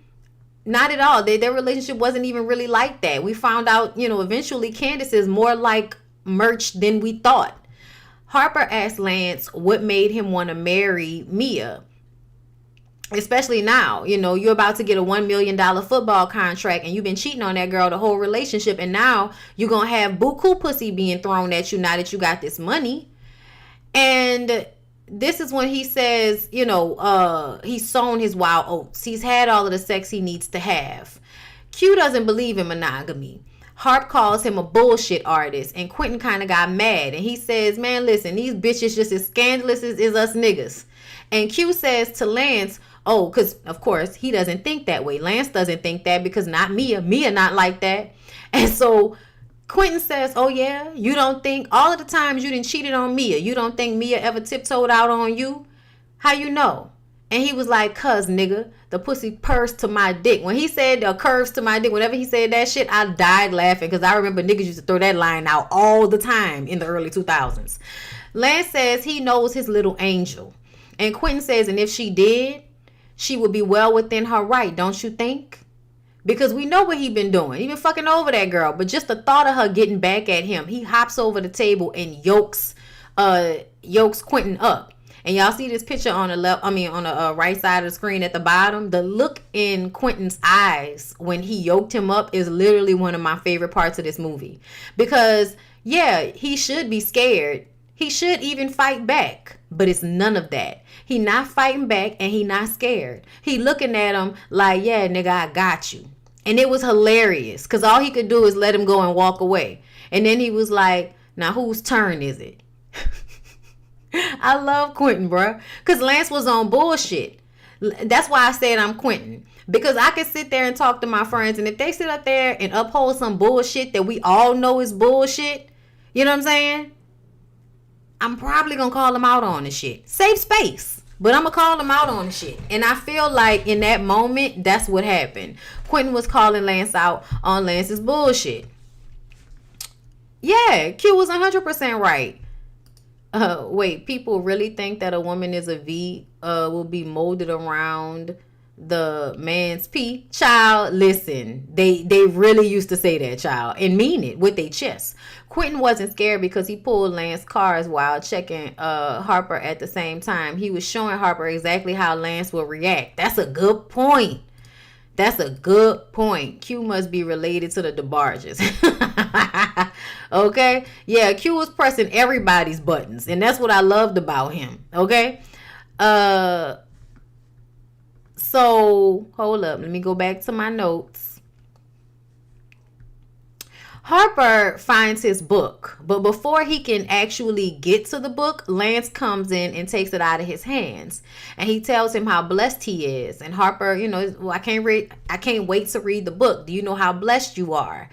Not at all. Their relationship wasn't even really like that. We found out, eventually Candace is more like Merch than we thought. Harper asked Lance what made him want to marry Mia. Especially now, you're about to get a $1 million football contract and you've been cheating on that girl the whole relationship. And now you're going to have buku pussy being thrown at you now that you got this money. And this is when he says, he's sown his wild oats. He's had all of the sex he needs to have. Q doesn't believe in monogamy. Harp calls him a bullshit artist. And Quentin kind of got mad. And he says, man, listen, these bitches just as scandalous as us niggas. And Q says to Lance, oh, because, of course, he doesn't think that way. Lance doesn't think that because not Mia. Mia not like that. And so Quentin says, oh, yeah, you don't think all of the times you done cheated on Mia, you don't think Mia ever tiptoed out on you? How you know? And he was like, cuz, nigga, the pussy purse to my dick. When he said the curves to my dick, whenever he said that shit, I died laughing because I remember niggas used to throw that line out all the time in the early 2000s. Lance says he knows his little angel. And Quentin says, and if she did, she would be well within her right, don't you think? Because we know what he been doing. He been fucking over that girl. But just the thought of her getting back at him, he hops over the table and yokes Quentin up. And y'all see this picture on the right side of the screen at the bottom. The look in Quentin's eyes when he yoked him up is literally one of my favorite parts of this movie. Because, yeah, he should be scared. He should even fight back. But it's none of that. He not fighting back and he not scared. He looking at him like, yeah, nigga, I got you. And it was hilarious because all he could do is let him go and walk away. And then he was like, now whose turn is it? I love Quentin, bro. Because Lance was on bullshit. That's why I said I'm Quentin. Because I can sit there and talk to my friends. And if they sit up there and uphold some bullshit that we all know is bullshit, you know what I'm saying? I'm probably going to call them out on the shit. Safe space. But I'm going to call them out on the shit. And I feel like in that moment, that's what happened. Quentin was calling Lance out on Lance's bullshit. Yeah, Q was 100% right. Wait, people really think that a woman is a V will be molded around the man's P? Child, listen, they really used to say that, child, and mean it with their chest. Quentin wasn't scared because he pulled Lance's cars while checking Harper at the same time. He was showing Harper exactly how Lance will react. That's a good point. That's a good point. Q must be related to the DeBarges. Okay? Yeah, Q was pressing everybody's buttons, and that's what I loved about him. Okay? So, hold up. Let me go back to my notes. Harper finds his book, but before he can actually get to the book, Lance comes in and takes it out of his hands, and he tells him how blessed he is. And Harper, well, I can't wait to read the book. Do you know how blessed you are?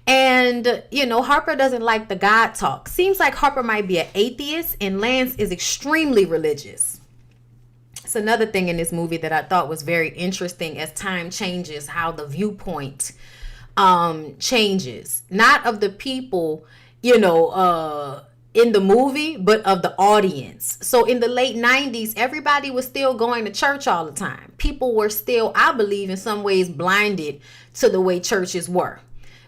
And, Harper doesn't like the God talk. Seems like Harper might be an atheist, and Lance is extremely religious. It's another thing in this movie that I thought was very interesting as time changes, how the viewpoint changes. Not of the people, in the movie, but of the audience. So in the late 90s, everybody was still going to church all the time. People were still, I believe, in some ways blinded to the way churches were.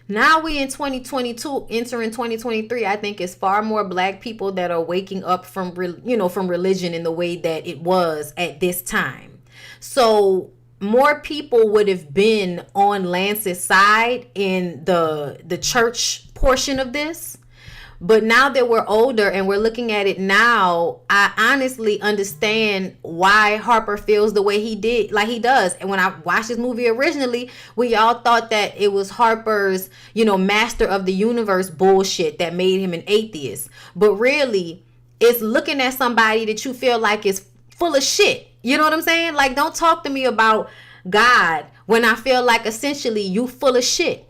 Now we in 2022, entering 2023, I think it's far more black people that are waking up from religion in the way that it was at this time. So more people would have been on Lance's side in the church portion of this. But now that we're older and we're looking at it now, I honestly understand why Harper feels the way he does. And when I watched this movie originally, we all thought that it was Harper's, master of the universe bullshit that made him an atheist. But really, it's looking at somebody that you feel like is full of shit. You know what I'm saying? Like, don't talk to me about God when I feel like essentially you full of shit.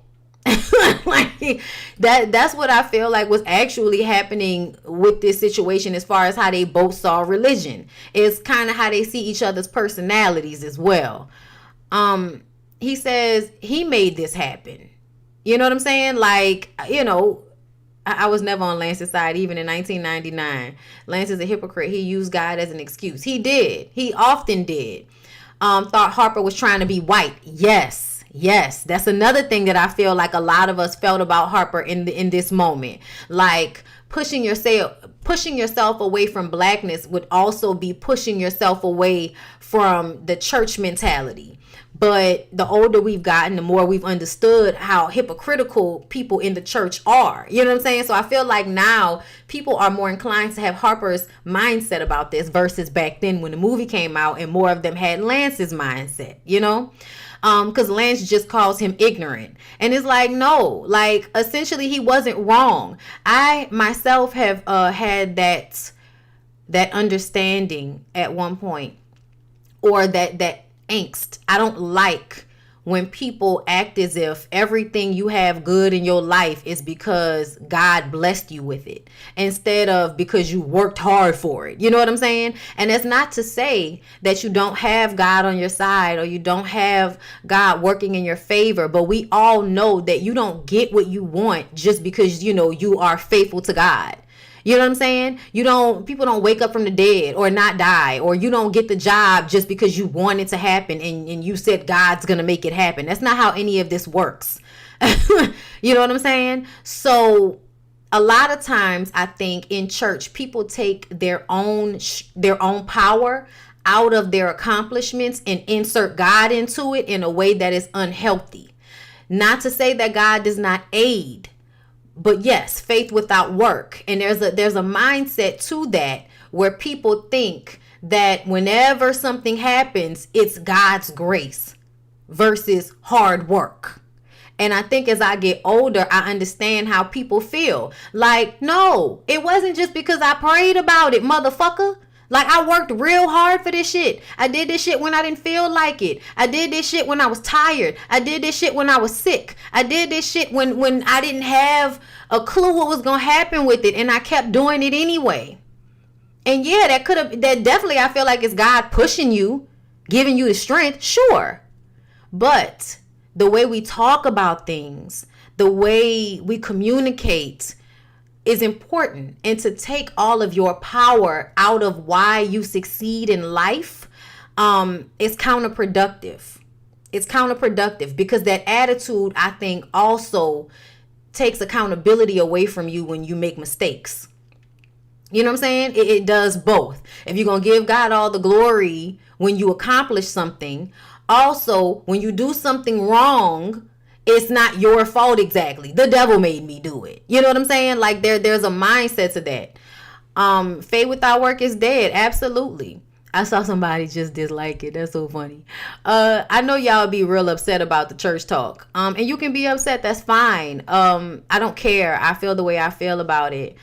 Like that's what I feel like was actually happening with this situation, as far as how they both saw religion. It's kind of how they see each other's personalities as well. He says he made this happen. You know what I'm saying? Like, I was never on Lance's side, even in 1999. Lance is a hypocrite. He used God as an excuse. He did. He often did. Thought Harper was trying to be white. Yes, that's another thing that I feel like a lot of us felt about Harper in this moment. Like, pushing yourself away from blackness would also be pushing yourself away from the church mentality. But the older we've gotten, the more we've understood how hypocritical people in the church are. You know what I'm saying? So I feel like now people are more inclined to have Harper's mindset about this versus back then when the movie came out and more of them had Lance's mindset, because Lance just calls him ignorant. And it's like, no, like, essentially he wasn't wrong. I myself have had that understanding at one point, or that angst. I don't like when people act as if everything you have good in your life is because God blessed you with it, instead of because you worked hard for it. You know what I'm saying? And that's not to say that you don't have God on your side or you don't have God working in your favor, but we all know that you don't get what you want just because, you are faithful to God. You know what I'm saying? People don't wake up from the dead or not die, or you don't get the job just because you want it to happen and you said God's going to make it happen. That's not how any of this works. You know what I'm saying? So a lot of times I think in church, people take their own power out of their accomplishments and insert God into it in a way that is unhealthy. Not to say that God does not aid, but yes, faith without work. And there's a mindset to that where people think that whenever something happens, it's God's grace versus hard work. And I think as I get older, I understand how people feel. Like, no, it wasn't just because I prayed about it, motherfucker. Like, I worked real hard for this shit. I did this shit when I didn't feel like it. I did this shit when I was tired. I did this shit when I was sick. I did this shit when I didn't have a clue what was going to happen with it. And I kept doing it anyway. And yeah, that definitely, I feel like it's God pushing you, giving you the strength. Sure. But the way we talk about things, the way we communicate is important. And to take all of your power out of why you succeed in life is counterproductive. It's counterproductive because that attitude, I think, also takes accountability away from you when you make mistakes. You know what I'm saying? It does both. If you're going to give God all the glory when you accomplish something, also when you do something wrong, it's not your fault exactly. The devil made me do it. You know what I'm saying? Like there's a mindset to that. Faith without work is dead. Absolutely. I saw somebody just dislike it. That's so funny. I know y'all be real upset about the church talk. And you can be upset. That's fine. I don't care. I feel the way I feel about it.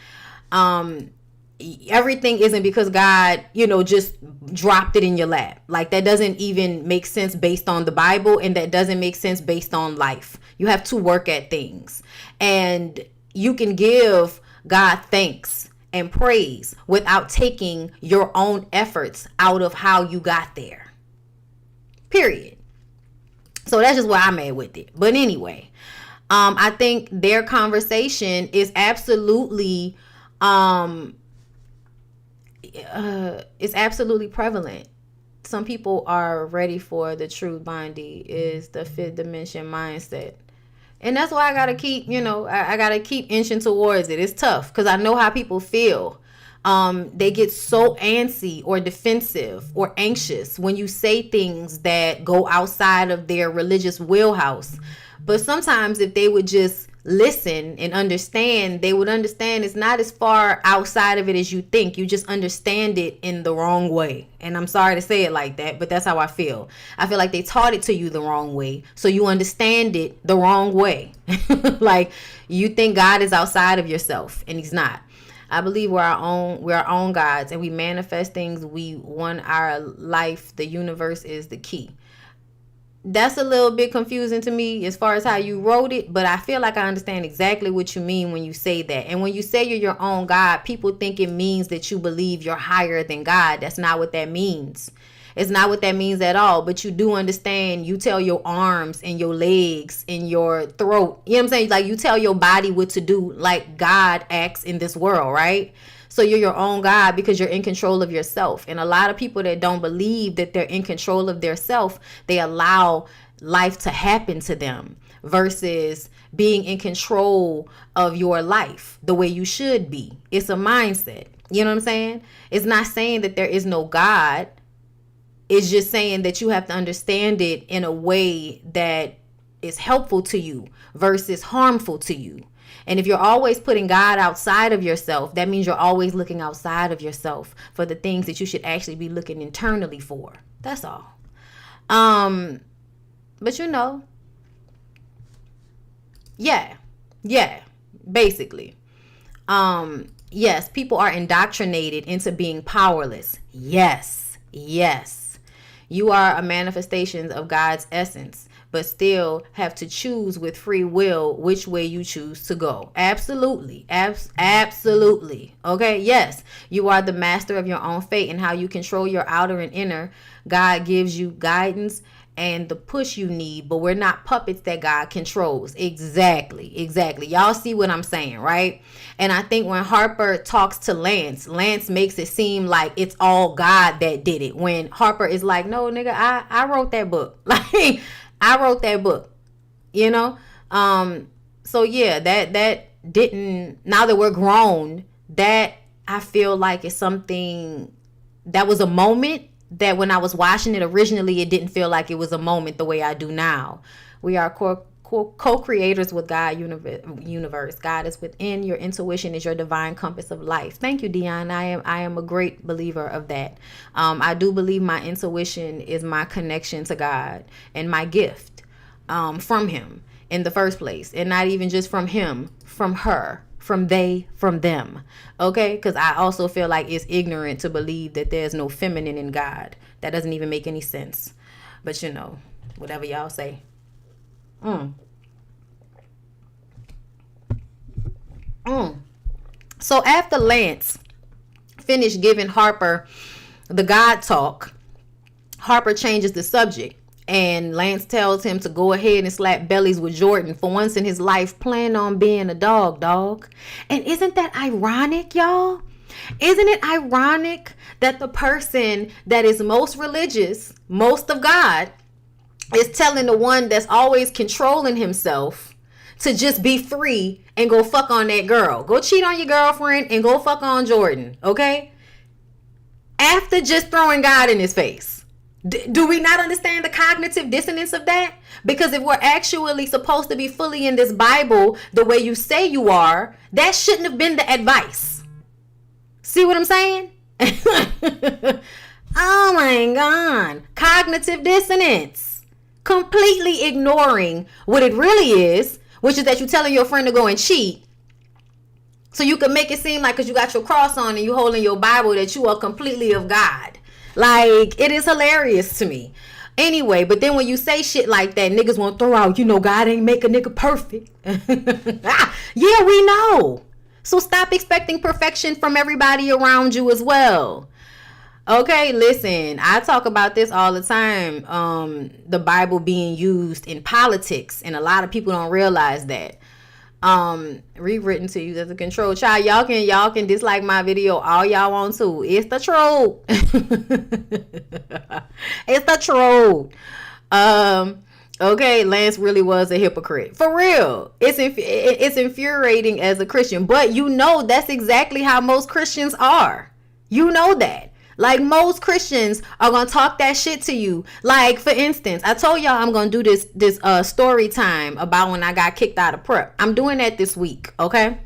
everything isn't because God, just dropped it in your lap. Like, that doesn't even make sense based on the Bible, and that doesn't make sense based on life. You have to work at things, and you can give God thanks and praise without taking your own efforts out of how you got there. Period. So that's just where I'm at with it. But anyway, I think their conversation is absolutely it's absolutely prevalent. Some people are ready for the true Bondy is the fifth dimension mindset. And that's why I gotta keep, I gotta keep inching towards it. It's tough because I know how people feel. They get so antsy or defensive or anxious when you say things that go outside of their religious wheelhouse. But sometimes if they would just listen and understand, they would understand it's not as far outside of it as you think. You just understand it in the wrong way. And I'm sorry to say it like that, but that's how I feel. I feel like they taught it to you the wrong way, so you understand it the wrong way. Like, you think God is outside of yourself, and he's not. I believe we're our own gods, and we manifest things we want our life. The universe is the key. That's a little bit confusing to me as far as how you wrote it, but I feel like I understand exactly what you mean when you say that. And when you say you're your own God, people think it means that you believe you're higher than God. That's not what that means. It's not what that means at all. But you do understand. You tell your arms and your legs and your throat. You know what I'm saying? Like, you tell your body what to do, like God acts in this world, right? So you're your own God because you're in control of yourself. And a lot of people that don't believe that they're in control of their self, they allow life to happen to them versus being in control of your life the way you should be. It's a mindset. You know what I'm saying? It's not saying that there is no God. It's just saying that you have to understand it in a way that is helpful to you versus harmful to you. And if you're always putting God outside of yourself, that means you're always looking outside of yourself for the things that you should actually be looking internally for. That's all. But basically. Yes, people are indoctrinated into being powerless. Yes. You are a manifestation of God's essence, but still have to choose with free will which way you choose to go. Absolutely. Absolutely. Okay. Yes. You are the master of your own fate and how you control your outer and inner. God gives you guidance and the push you need, but we're not puppets that God controls. Exactly. Y'all see what I'm saying, right? And I think when Harper talks to Lance makes it seem like it's all God that did it. When Harper is like, no, nigga, I wrote that book. Like, I wrote that book, So yeah, that didn't, now that we're grown, that I feel like is something that was a moment that when I was watching it originally, it didn't feel like it was a moment the way I do now. We are co-creators with God universe. God is within. Your intuition is your divine compass of life. Thank you, Dion. I am a great believer of that. I do believe my intuition is my connection to God and my gift from him in the first place. And not even just from him, from her, from they, from them. Okay? Because I also feel like it's ignorant to believe that there's no feminine in God. That doesn't even make any sense. But whatever y'all say. So after Lance finished giving Harper the God talk, Harper changes the subject. And Lance tells him to go ahead and slap bellies with Jordan for once in his life, plan on being a dog. And isn't that ironic, y'all? Isn't it ironic that the person that is most religious, most of God, is telling the one that's always controlling himself to just be free and go fuck on that girl. Go cheat on your girlfriend and go fuck on Jordan, okay? After just throwing God in his face. Do we not understand the cognitive dissonance of that? Because if we're actually supposed to be fully in this Bible the way you say you are, that shouldn't have been the advice. See what I'm saying? Oh my God. Cognitive dissonance. Completely ignoring what it really is, which is that you're telling your friend to go and cheat So you can make it seem like because you got your cross on and you holding your Bible that you are completely of God. Like, it is hilarious to me. Anyway, but then when you say shit like that, niggas won't throw out, God ain't make a nigga perfect. Yeah, we know. So stop expecting perfection from everybody around you as well. Okay, listen, I talk about this all the time. The Bible being used in politics, and a lot of people don't realize that. Rewritten to you as a control child. Y'all can dislike my video all y'all want to. It's the truth. It's the truth. Okay, Lance really was a hypocrite. For real. It's infuriating as a Christian, but that's exactly how most Christians are. You know that. Like, most Christians are going to talk that shit to you. Like, for instance, I told y'all I'm going to do this story time about when I got kicked out of prep. I'm doing that this week, okay?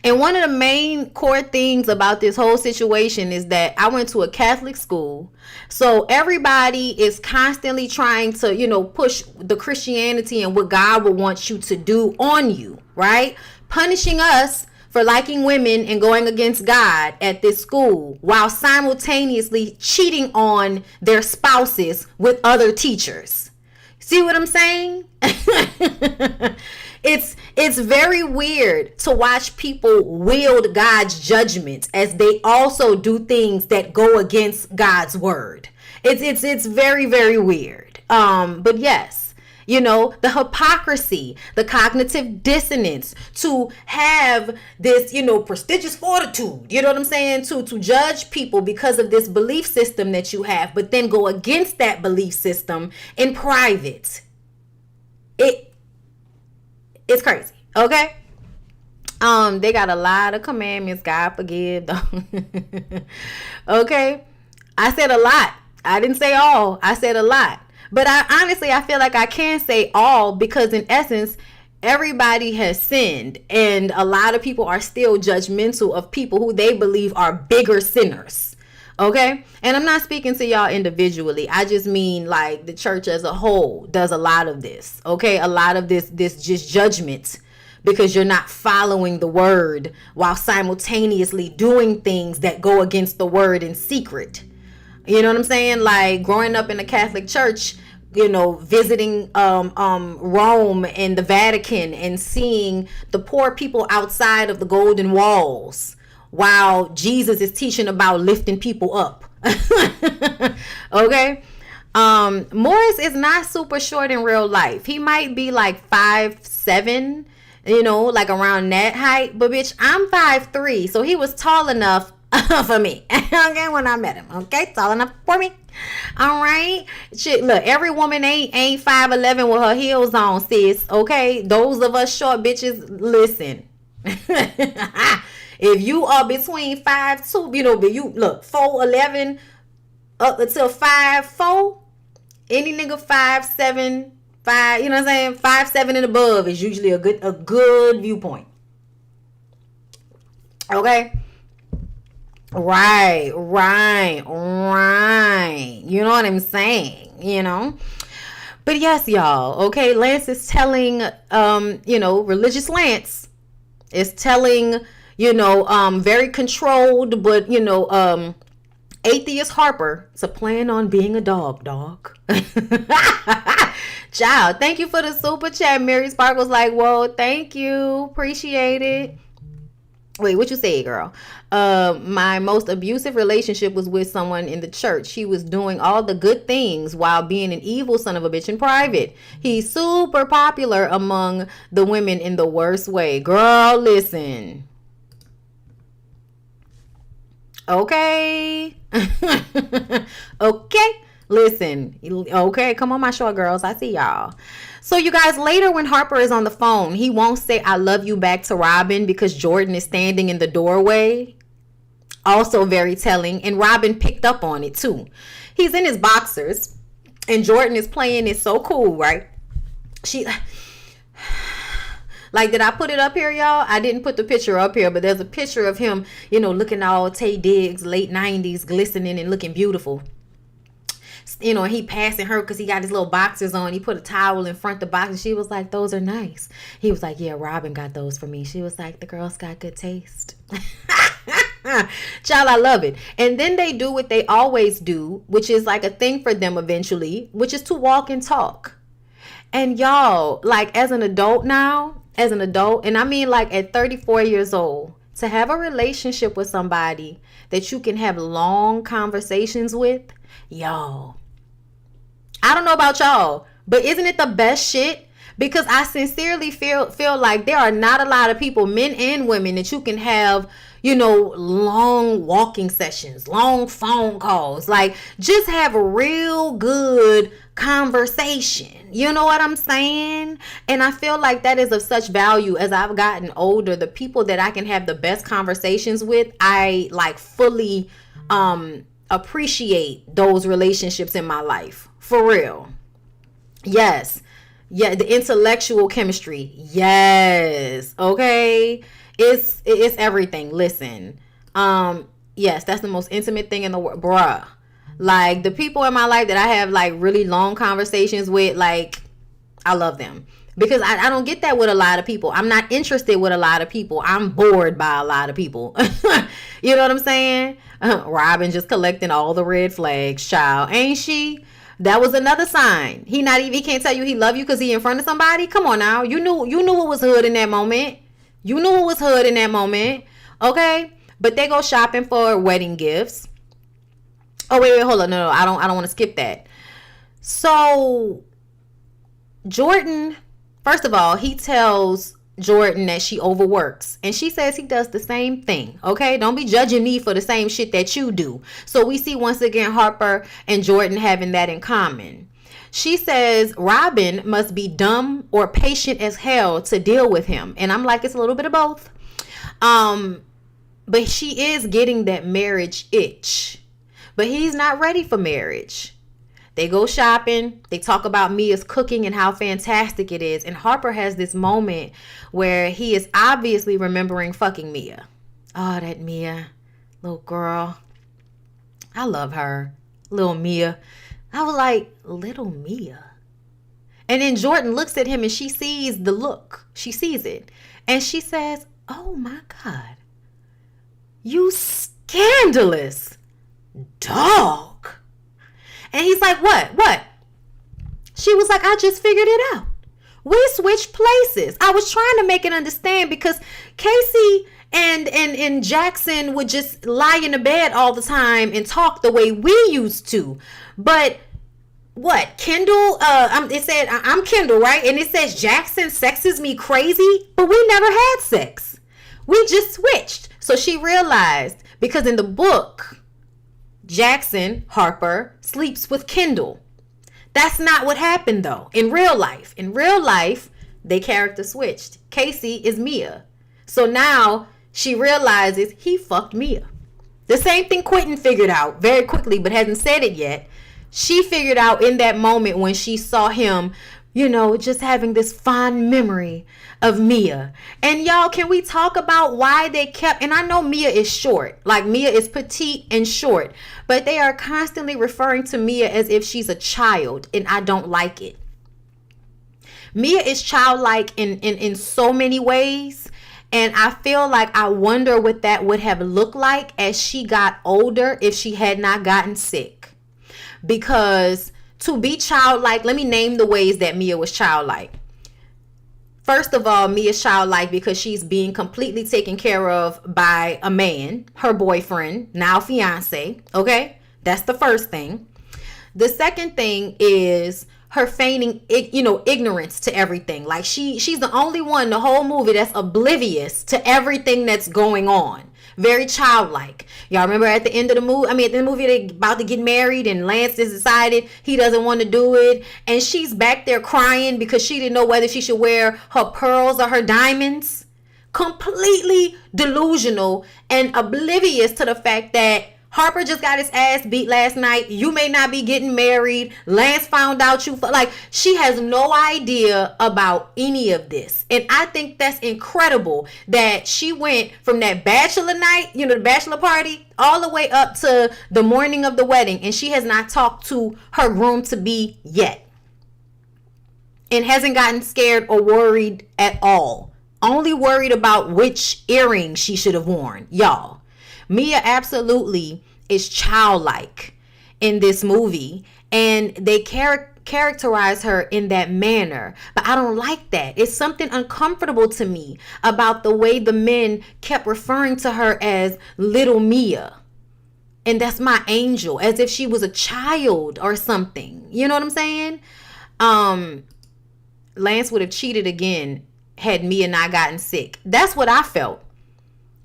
And one of the main core things about this whole situation is that I went to a Catholic school. So everybody is constantly trying to, push the Christianity and what God would want you to do on you, right? Punishing us for liking women and going against God at this school while simultaneously cheating on their spouses with other teachers. See what I'm saying? It's very weird to watch people wield God's judgment as they also do things that go against God's word. It's very, very weird. But yes. The hypocrisy, the cognitive dissonance to have this, prestigious fortitude, you know what I'm saying? To judge people because of this belief system that you have, but then go against that belief system in private. It's crazy. Okay. They got a lot of commandments. God forgive them. Okay. I said a lot. I didn't say all. I said a lot. But I feel like I can say all because in essence, everybody has sinned. And a lot of people are still judgmental of people who they believe are bigger sinners. Okay? And I'm not speaking to y'all individually. I just mean like the church as a whole does a lot of this. Okay? A lot of this just judgment because you're not following the word while simultaneously doing things that go against the word in secret. You know what I'm saying? Like growing up in the Catholic Church, visiting Rome and the Vatican and seeing the poor people outside of the golden walls while Jesus is teaching about lifting people up. Okay? Morris is not super short in real life. He might be like 5'7", like around that height. But bitch, I'm 5'3", so he was tall enough for me. Okay, when I met him. Okay, tall enough for me. All right. Shit, look, every woman ain't 5'11" with her heels on, sis. Okay, those of us short bitches, listen. If you are between 5'2", but you look 4'11" up until 5'4", any nigga 5'7", 5, you know what I'm saying? 5'7" and above is usually a good viewpoint. Okay. Right. You know what I'm saying, But yes, y'all, okay, Lance is telling, religious Lance is telling, very controlled, but, atheist Harper to plan on being a dog. Child, thank you for the super chat. Mary Sparkle's like, whoa, thank you. Appreciate it. Wait, what you say, girl? My most abusive relationship was with someone in the church. He was doing all the good things while being an evil son of a bitch in private. He's super popular among the women in the worst way. Girl, listen. Okay. Okay. Listen. Okay, come on, my short girls. I see y'all. So you guys, later when Harper is on the phone, he won't say I love you back to Robin because Jordan is standing in the doorway. Also very telling. And Robin picked up on it too. He's in his boxers and Jordan is playing it so cool, right? Like, did I put it up here, y'all? I didn't put the picture up here, but there's a picture of him, looking all Tay Diggs, late 90s, glistening and looking beautiful. you know, he passing her because he got his little boxers on. He put a towel in front of the box, and she was like, those are nice. He was like, yeah, Robin got those for me. She was like, the girl's got good taste. Child, I love it. And then they do what they always do, which is like a thing for them eventually, which is to walk and talk. And y'all, like as an adult now, and I mean like at 34 years old, to have a relationship with somebody that you can have long conversations with, y'all, I don't know about y'all, but isn't it the best shit? Because I sincerely feel like there are not a lot of people, men and women, that you can have, you know, long walking sessions, long phone calls, like just have a real good conversation. You know what I'm saying? And I feel like that is of such value as I've gotten older. The people that I can have the best conversations with, I like fully appreciate those relationships in my life. For real. Yes. Yeah, the intellectual chemistry. Yes. Okay. It's everything. Listen. Yes, that's the most intimate thing in the world, bruh. Like the people in my life that I have like really long conversations with, like I love them. Because I don't get that with a lot of people. I'm not interested with a lot of people. I'm bored by a lot of people. You know what I'm saying? Robin just collecting all the red flags, child. Ain't she? That was another sign. He can't tell you he love you because he in front of somebody. Come on now. You knew it was hood in that moment. You knew it was hood in that moment. Okay? But they go shopping for wedding gifts. Oh, wait, hold on. No, I don't want to skip that. So Jordan, first of all, he tells Jordan that she overworks, and she says he does the same thing. Okay, don't be judging me for the same shit that you do. So we see once again Harper and Jordan having that in common. She says Robin must be dumb or patient as hell to deal with him, and I'm like, it's a little bit of both. But she is getting that marriage itch, but he's not ready for marriage. They go shopping. They talk about Mia's cooking and how fantastic it is. And Harper has this moment where he is obviously remembering fucking Mia. Oh, that Mia, little girl. I love her. Little Mia. I was like, little Mia. And then Jordan looks at him and she sees the look. She sees it. And she says, oh my God, you scandalous dog. And he's like, what? She was like, I just figured it out. We switched places. I was trying to make it understand because Casey and Jackson would just lie in the bed all the time and talk the way we used to. But what? Kendall, it said, I'm Kendall, right? And it says Jackson sexes me crazy, but we never had sex. We just switched. So she realized, because in the book, Jackson, Harper, sleeps with Kendall. That's not what happened though. In real life, they character switched. Casey is Mia. So now she realizes he fucked Mia. The same thing Quentin figured out very quickly, but hasn't said it yet. She figured out in that moment when she saw him, you know, just having this fond memory of Mia. And y'all, can we talk about why they kept, and I know Mia is short, like Mia is petite and short, but they are constantly referring to Mia as if she's a child, and I don't like it. Mia is childlike in so many ways, and I feel like I wonder what that would have looked like as she got older if she had not gotten sick. Because to be childlike, let me name the ways that Mia was childlike. First of all, Mia's childlike because she's being completely taken care of by a man, her boyfriend, now fiance. Okay, that's the first thing. The second thing is her feigning, ignorance to everything. Like she's the only one in the whole movie that's oblivious to everything that's going on. Very childlike. Y'all remember at the end of the movie, they about to get married and Lance has decided he doesn't want to do it. And she's back there crying because she didn't know whether she should wear her pearls or her diamonds. Completely delusional and oblivious to the fact that Harper just got his ass beat last night. You may not be getting married. Lance found out you like, she has no idea about any of this. And I think that's incredible that she went from that bachelor night, the bachelor party, all the way up to the morning of the wedding, and she has not talked to her groom to be yet. And hasn't gotten scared or worried at all. Only worried about which earring she should have worn, y'all. Mia absolutely is childlike in this movie, and they characterize her in that manner. But I don't like that. It's something uncomfortable to me about the way the men kept referring to her as little Mia. And that's my angel, as if she was a child or something. You know what I'm saying? Lance would have cheated again had Mia not gotten sick. That's what I felt.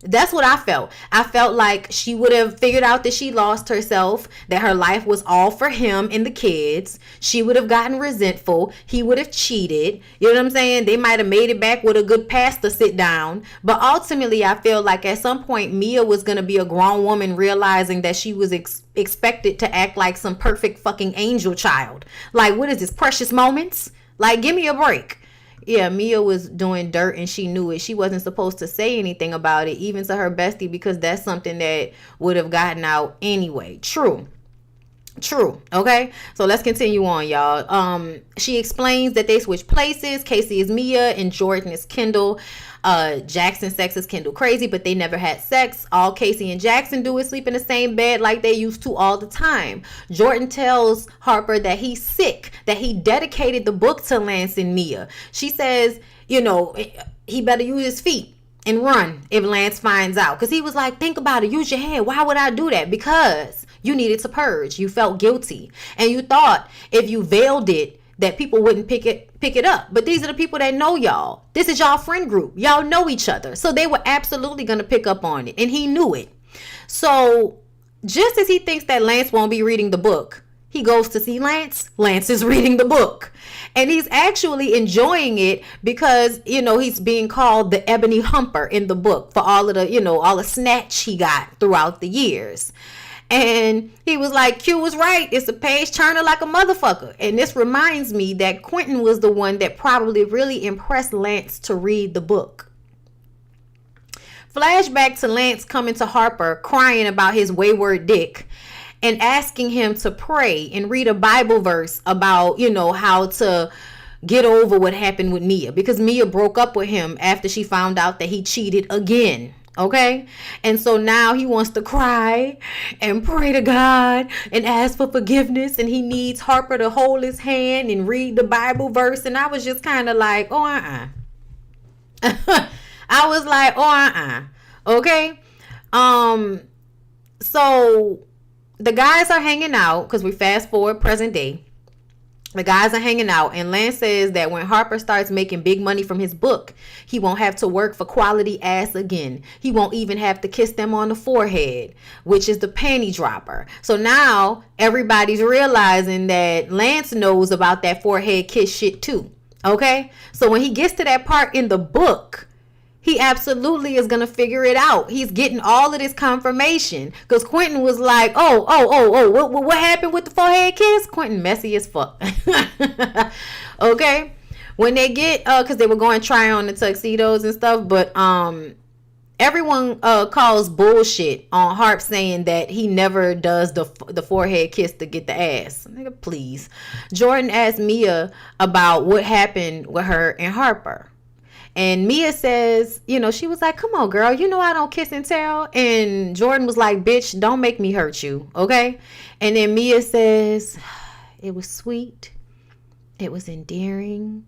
I felt like she would have figured out that she lost herself, that her life was all for him and the kids. She would have gotten resentful. He would have cheated. You know what I'm saying? They might have made it back with a good pastor sit down. But ultimately, I feel like at some point, Mia was going to be a grown woman realizing that she was expected to act like some perfect fucking angel child. Like, what is this? Precious moments? Like, give me a break. Yeah, Mia was doing dirt and she knew it. She wasn't supposed to say anything about it, even to her bestie, because that's something that would have gotten out anyway. True. Okay, so let's continue on, y'all. She explains that they switch places. Casey is Mia and Jordan is Kendall. Jackson sex is Kendall crazy, but they never had sex. All Casey and Jackson do is sleep in the same bed like they used to all the time. Jordan tells Harper that he's sick, that he dedicated the book to Lance and Mia. She says, he better use his feet and run if Lance finds out. Because he was like, think about it, use your head. Why would I do that? Because you needed to purge. You felt guilty. And you thought if you veiled it, that people wouldn't pick it up. But these are the people that know y'all. This is y'all friend group. Y'all know each other. So they were absolutely going to pick up on it. And he knew it. So just as he thinks that Lance won't be reading the book, he goes to see Lance. Lance is reading the book. And he's actually enjoying it because, he's being called the Ebony Humper in the book for all of the, all the snatch he got throughout the years. And he was like, Q was right. It's a page turner like a motherfucker. And this reminds me that Quentin was the one that probably really impressed Lance to read the book. Flashback to Lance coming to Harper crying about his wayward dick and asking him to pray and read a Bible verse about, how to get over what happened with Mia, because Mia broke up with him after she found out that he cheated again. Okay, and so now he wants to cry and pray to God and ask for forgiveness, and he needs Harper to hold his hand and read the Bible verse. And I was just kind of like, I was like, okay. So the guys are hanging out, because we fast forward present day. The guys are hanging out, and Lance says that when Harper starts making big money from his book, he won't have to work for quality ass again. He won't even have to kiss them on the forehead, which is the panty dropper. So now everybody's realizing that Lance knows about that forehead kiss shit too. Okay? So when he gets to that part in the book, he absolutely is going to figure it out. He's getting all of this confirmation. Because Quentin was like, what happened with the forehead kiss? Quentin messy as fuck. Okay? When they get, because they were going to try on the tuxedos and stuff, but everyone calls bullshit on Harp saying that he never does the forehead kiss to get the ass. Nigga, please. Jordan asked Mia about what happened with her and Harper. And Mia says, she was like, come on, girl, I don't kiss and tell. And Jordan was like, bitch, don't make me hurt you, okay? And then Mia says, it was sweet. It was endearing.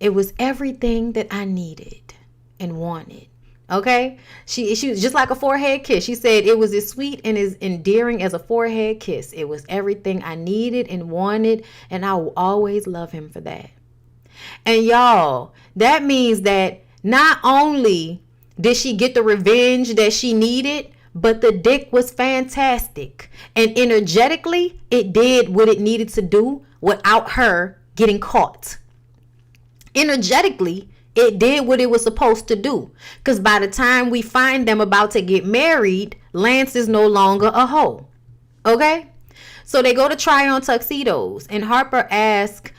It was everything that I needed and wanted, okay? She was just like a forehead kiss. She said it was as sweet and as endearing as a forehead kiss. It was everything I needed and wanted, and I will always love him for that. And y'all, that means that not only did she get the revenge that she needed, but the dick was fantastic. And energetically, it did what it needed to do without her getting caught. Energetically, It did what it was supposed to do. Because by the time we find them about to get married, Lance is no longer a hoe. Okay? So they go to try on tuxedos. And Harper asks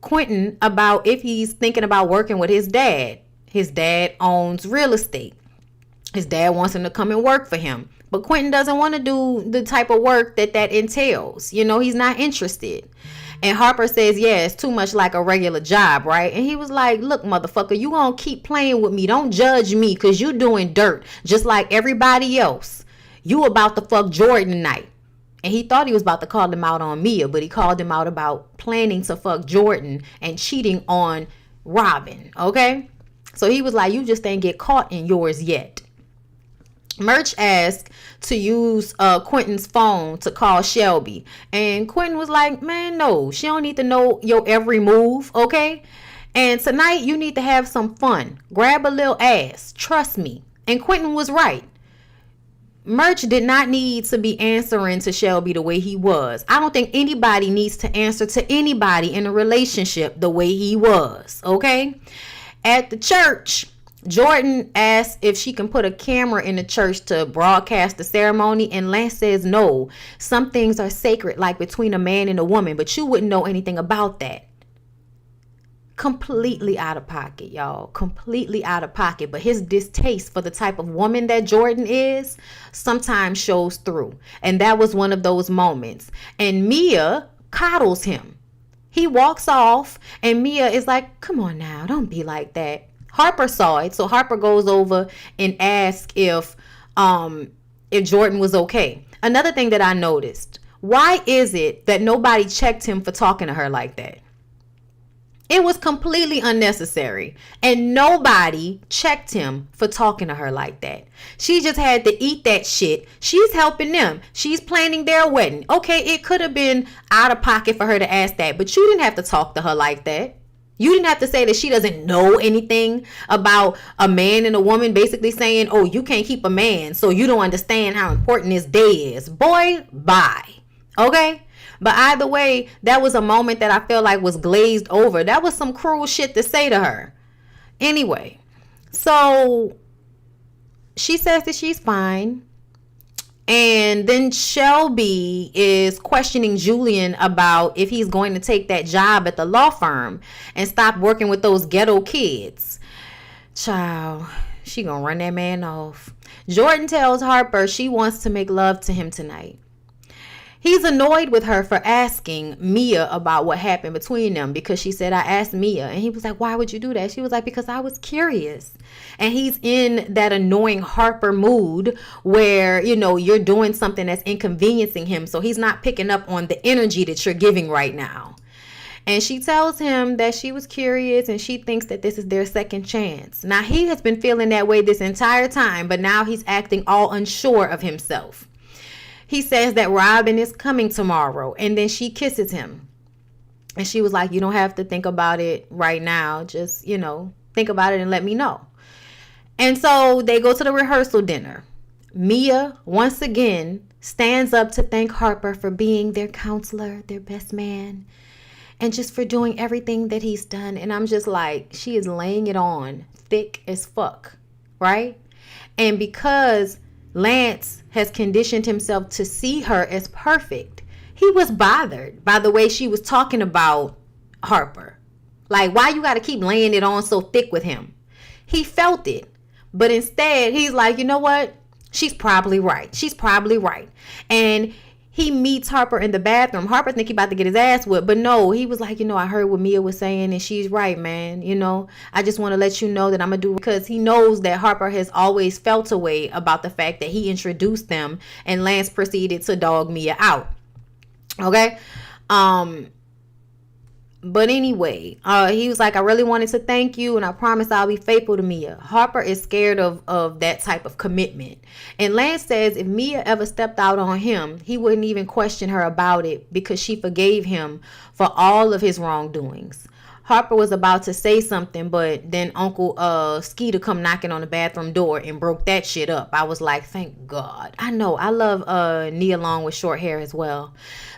Quentin about if he's thinking about working with his dad. His dad owns real estate. His dad wants him to come and work for him. But Quentin doesn't want to do the type of work that entails. You know, he's not interested. And Harper says, yeah, it's too much like a regular job, right? And he was like, look, motherfucker, you gonna keep playing with me. Don't judge me because you doing dirt just like everybody else. You about to fuck Jordan tonight. And he thought he was about to call him out on Mia, but he called him out about planning to fuck Jordan and cheating on Robin, okay? So he was like, you just ain't get caught in yours yet. Merch asked to use Quentin's phone to call Shelby. And Quentin was like, man, no, she don't need to know your every move, okay? And tonight you need to have some fun. Grab a little ass. Trust me. And Quentin was right. Merch did not need to be answering to Shelby the way he was. I don't think anybody needs to answer to anybody in a relationship the way he was, okay? At the church, Jordan asks if she can put a camera in the church to broadcast the ceremony, and Lance says no. Some things are sacred, like between a man and a woman, but you wouldn't know anything about that. Completely out of pocket, y'all. Completely out of pocket. But his distaste for the type of woman that Jordan is sometimes shows through. And that was one of those moments. And Mia coddles him. He walks off and Mia is like, come on now, don't be like that. Harper saw it, so Harper goes over and asks if Jordan was okay. Another thing that I noticed, why is it that nobody checked him for talking to her like that? It was completely unnecessary, and nobody checked him for talking to her like that. She just had to eat that shit. She's helping them. She's planning their wedding. Okay, it could have been out of pocket for her to ask that, but you didn't have to talk to her like that. You didn't have to say that she doesn't know anything about a man and a woman, basically saying, oh, you can't keep a man, so you don't understand how important this day is. Boy, bye. Okay? But either way, that was a moment that I feel like was glazed over. That was some cruel shit to say to her. Anyway, so she says that she's fine. And then Shelby is questioning Julian about if he's going to take that job at the law firm and stop working with those ghetto kids. Child, she gonna run that man off. Jordan tells Harper she wants to make love to him tonight. He's annoyed with her for asking Mia about what happened between them, because she said, I asked Mia. And he was like, why would you do that? She was like, because I was curious. And he's in that annoying Harper mood where, you know, you're doing something that's inconveniencing him. So he's not picking up on the energy that you're giving right now. And she tells him that she was curious and she thinks that this is their second chance. Now, he has been feeling that way this entire time, but now he's acting all unsure of himself. He says that Robin is coming tomorrow, and then she kisses him. And she was like, you don't have to think about it right now. Just, you know, think about it and let me know. And so they go to the rehearsal dinner. Mia, once again, stands up to thank Harper for being their counselor, their best man, and just for doing everything that he's done. And I'm just like, she is laying it on thick as fuck, right? And because Lance has conditioned himself to see her as perfect, he was bothered by the way she was talking about Harper. Like, why you got to keep laying it on so thick with him? He felt it, but instead he's like, you know what? She's probably right. She's probably right. And he meets Harper in the bathroom. Harper think he about to get his ass whipped, but no, he was like, you know, I heard what Mia was saying and she's right, man. You know, I just want to let you know that I'm going to do, because he knows that Harper has always felt a way about the fact that he introduced them and Lance proceeded to dog Mia out. Okay. But anyway, he was like, I really wanted to thank you and I promise I'll be faithful to Mia. Harper is scared of that type of commitment. And Lance says if Mia ever stepped out on him, he wouldn't even question her about it because she forgave him for all of his wrongdoings. Harper was about to say something, but then Uncle Skeeter come knocking on the bathroom door and broke that shit up. I was like, thank God. I know. I love Nia Long with short hair as well.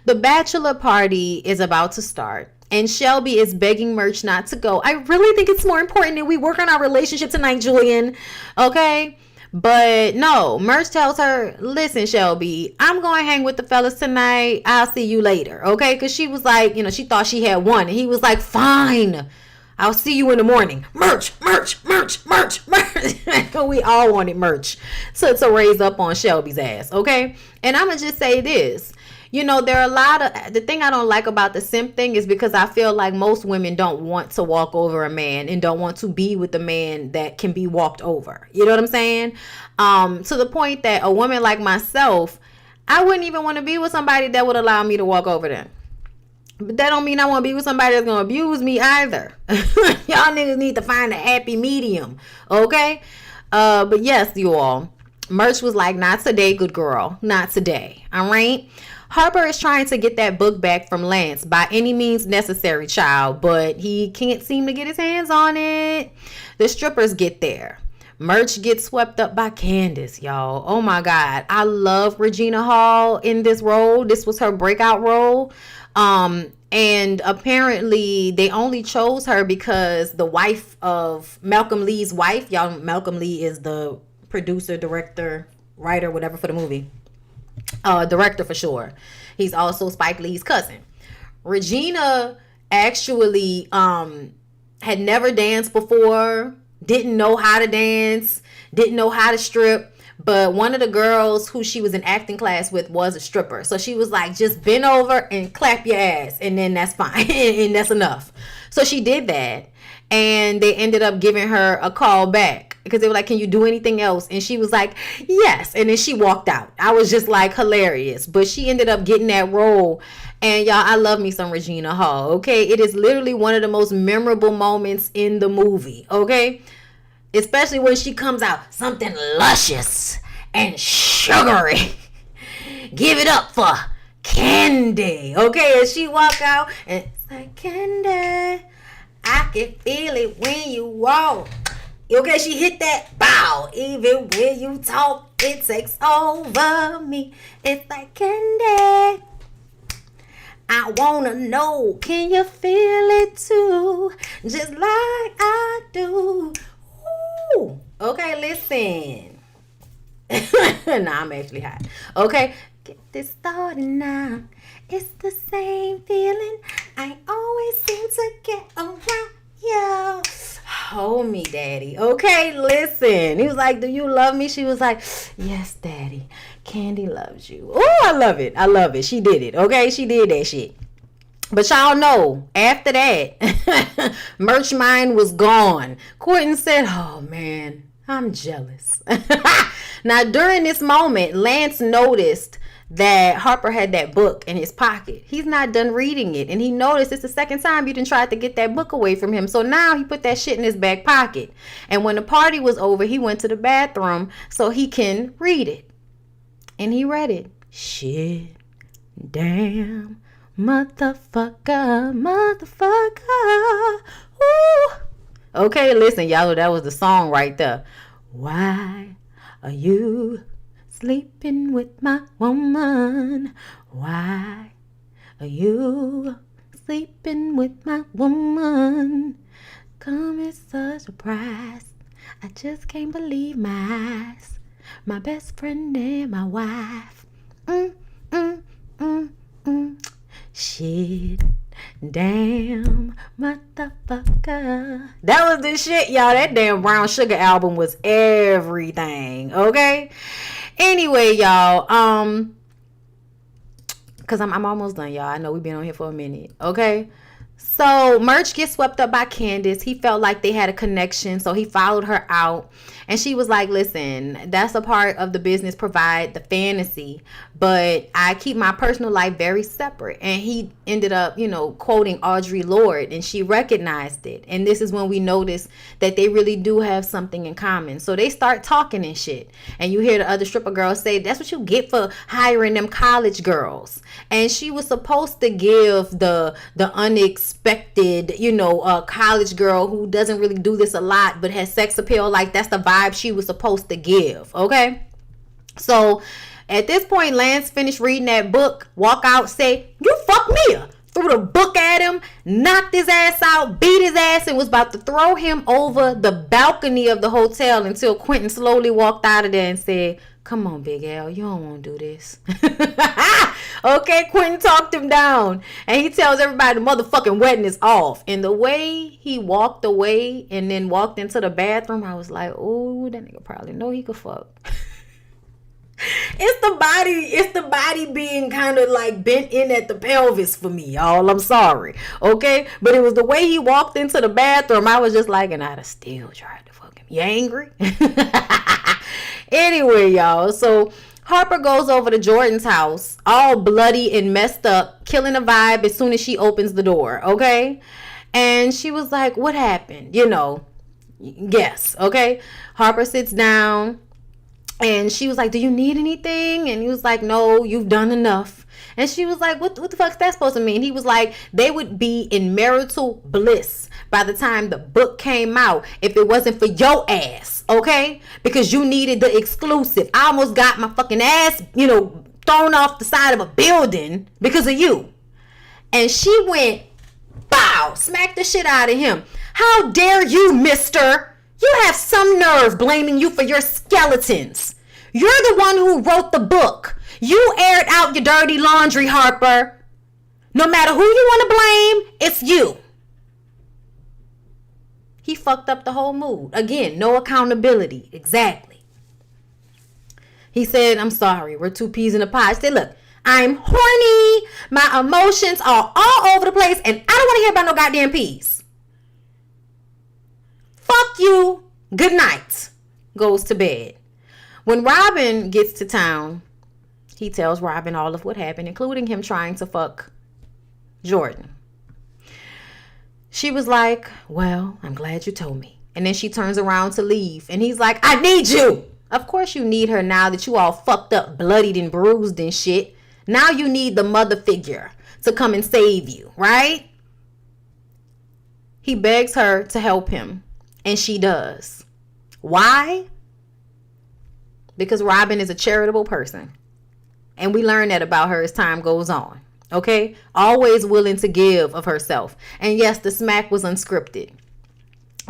The bachelor party is about to start. And Shelby is begging Merch not to go. I really think it's more important that we work on our relationship tonight, Julian. Okay? But no, Merch tells her, listen, Shelby, I'm going to hang with the fellas tonight. I'll see you later. Okay? Because she was like, she thought she had one. And he was like, fine. I'll see you in the morning. Merch. We all wanted Merch to raise up on Shelby's ass. Okay? And I'm going to just say this. There are a lot of, the thing I don't like about the simp thing is because I feel like most women don't want to walk over a man and don't want to be with a man that can be walked over. You know what I'm saying? To the point that a woman like myself, I wouldn't even want to be with somebody that would allow me to walk over them. But that don't mean I want to be with somebody that's going to abuse me either. Y'all niggas need to find a happy medium. Okay? But yes, you all. Merch was like, not today, good girl. Not today. All right? Harper is trying to get that book back from Lance by any means necessary, child, but he can't seem to get his hands on it. The strippers get there. Merch gets swept up by Candace, y'all. Oh my God. I love Regina Hall in this role. This was her breakout role. And apparently they only chose her because the wife of Malcolm Lee's wife, y'all, Malcolm Lee is the producer, director, writer, whatever for the movie. Director for sure. He's also Spike Lee's cousin. Regina actually had never danced before, didn't know how to dance, didn't know how to strip, but one of the girls who she was in acting class with was a stripper. So she was like, just bend over and clap your ass, and then that's fine. And that's enough. So she did that, and they ended up giving her a call back because they were like, can you do anything else? And she was like, yes. And then she walked out. I was just like, hilarious. But she ended up getting that role. And y'all, I love me some Regina Hall. Okay. It is literally one of the most memorable moments in the movie. Okay. Especially when she comes out, something luscious and sugary. Give it up for Candy. Okay. And she walk out and it's like, Candy, I can feel it when you walk. Okay, she hit that bow. Even when you talk, it takes over me. It's like Candy. I wanna know, can you feel it too? Just like I do. Ooh. Okay, listen. Nah, I'm actually hot. Okay, get this started now. It's the same feeling I always seem to get around you. Hold me, daddy. Okay, listen. He was like, do you love me? She was like, yes, daddy. Candy loves you. Oh, I love it. I love it. She did it. Okay, she did that shit. But y'all know, after that, Merch Mind was gone. Quentin said, oh, man, I'm jealous. Now, during this moment, Lance noticed that Harper had that book in his pocket. He's not done reading it. And he noticed it's the second time you done tried to get that book away from him. So now he put that shit in his back pocket. And when the party was over, he went to the bathroom so he can read it. And he read it. Shit. Damn. Motherfucker. Ooh. Okay, listen, y'all. That was the song right there. Why are you sleeping with my woman? Why are you sleeping with my woman? Come as a surprise. I just can't believe my eyes. My best friend and my wife. Shit. Damn. Motherfucker. That was the shit, y'all. That damn Brown Sugar album was everything. Okay? Anyway, y'all, because I'm almost done, y'all. I know we've been on here for a minute. Okay? So Merch gets swept up by Candace. He felt like they had a connection, so he followed her out. And she was like, listen, that's a part of the business, provide the fantasy, but I keep my personal life very separate. And he ended up, quoting Audre Lorde, and she recognized it. And this is when we notice that they really do have something in common. So they start talking and shit. And you hear the other stripper girls say, that's what you get for hiring them college girls. And she was supposed to give the unexpected respected, college girl who doesn't really do this a lot but has sex appeal. Like, that's the vibe she was supposed to give. Okay, so at this point, Lance finished reading that book, walk out, say, "You fuck me up." Threw the book at him, knocked his ass out, beat his ass, and was about to throw him over the balcony of the hotel until Quentin slowly walked out of there and said, "Come on, Big Al, you don't want to do this." Okay, Quentin talked him down, and he tells everybody the motherfucking wedding is off. And the way he walked away and then walked into the bathroom, I was like, "Oh, that nigga probably know he could fuck." It's the body being kind of like bent in at the pelvis for me, y'all. I'm sorry. Okay? But it was the way he walked into the bathroom. I was just like, and I'd have still tried to fuck him. You angry? Anyway, y'all. So Harper goes over to Jordan's house, all bloody and messed up, killing the vibe as soon as she opens the door. Okay? And she was like, "What happened?" Guess. Okay? Harper sits down. And she was like, "Do you need anything?" And he was like, "No, you've done enough." And she was like, what the fuck's that supposed to mean? He was like, they would be in marital bliss by the time the book came out if it wasn't for your ass, okay? Because you needed the exclusive. I almost got my fucking ass, thrown off the side of a building because of you. And she went, bow, smacked the shit out of him. "How dare you, mister? You have some nerve blaming you for your skeletons. You're the one who wrote the book. You aired out your dirty laundry, Harper. No matter who you want to blame, it's you." He fucked up the whole mood. Again, no accountability. Exactly. He said, "I'm sorry. We're two peas in a pod." She said, "Look, I'm horny. My emotions are all over the place, and I don't want to hear about no goddamn peas. Fuck you. Good night." Goes to bed. When Robin gets to town, he tells Robin all of what happened, including him trying to fuck Jordan. She was like, "Well, I'm glad you told me." And then she turns around to leave. And he's like, "I need you." Of course you need her now that you all fucked up, bloodied and bruised and shit. Now you need the mother figure to come and save you, right? He begs her to help him. And she does. Why? Because Robin is a charitable person. And we learn that about her as time goes on. Okay? Always willing to give of herself. And yes, the smack was unscripted.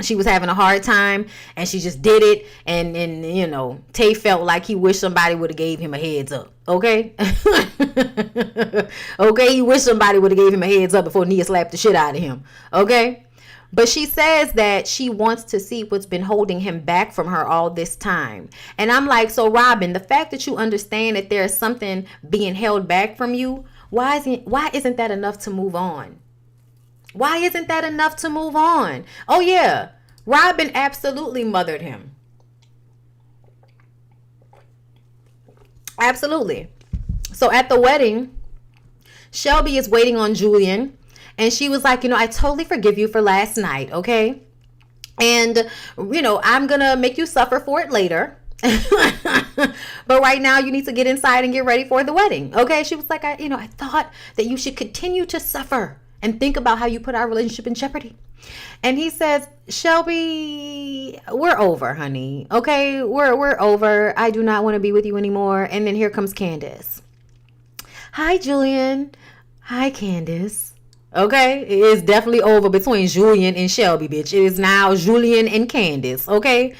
She was having a hard time and she just did it. And Tay felt like he wished somebody would have gave him a heads up. Okay? Okay? He wished somebody would have gave him a heads up before Nia slapped the shit out of him. Okay? But she says that she wants to see what's been holding him back from her all this time. And I'm like, so Robin, the fact that you understand that there's something being held back from you, why isn't that enough to move on? Why isn't that enough to move on? Oh yeah, Robin absolutely mothered him. Absolutely. So at the wedding, Shelby is waiting on Julian. And she was like, I totally forgive you for last night, okay? And, I'm going to make you suffer for it later. But right now you need to get inside and get ready for the wedding, okay? She was like, I thought that you should continue to suffer and think about how you put our relationship in jeopardy. And he says, Shelby, we're over, honey, okay? We're over. I do not want to be with you anymore. And then here comes Candace. Hi, Julian. Hi, Candace. Okay, it is definitely over between Julian and Shelby, bitch. It is now Julian and Candace, okay?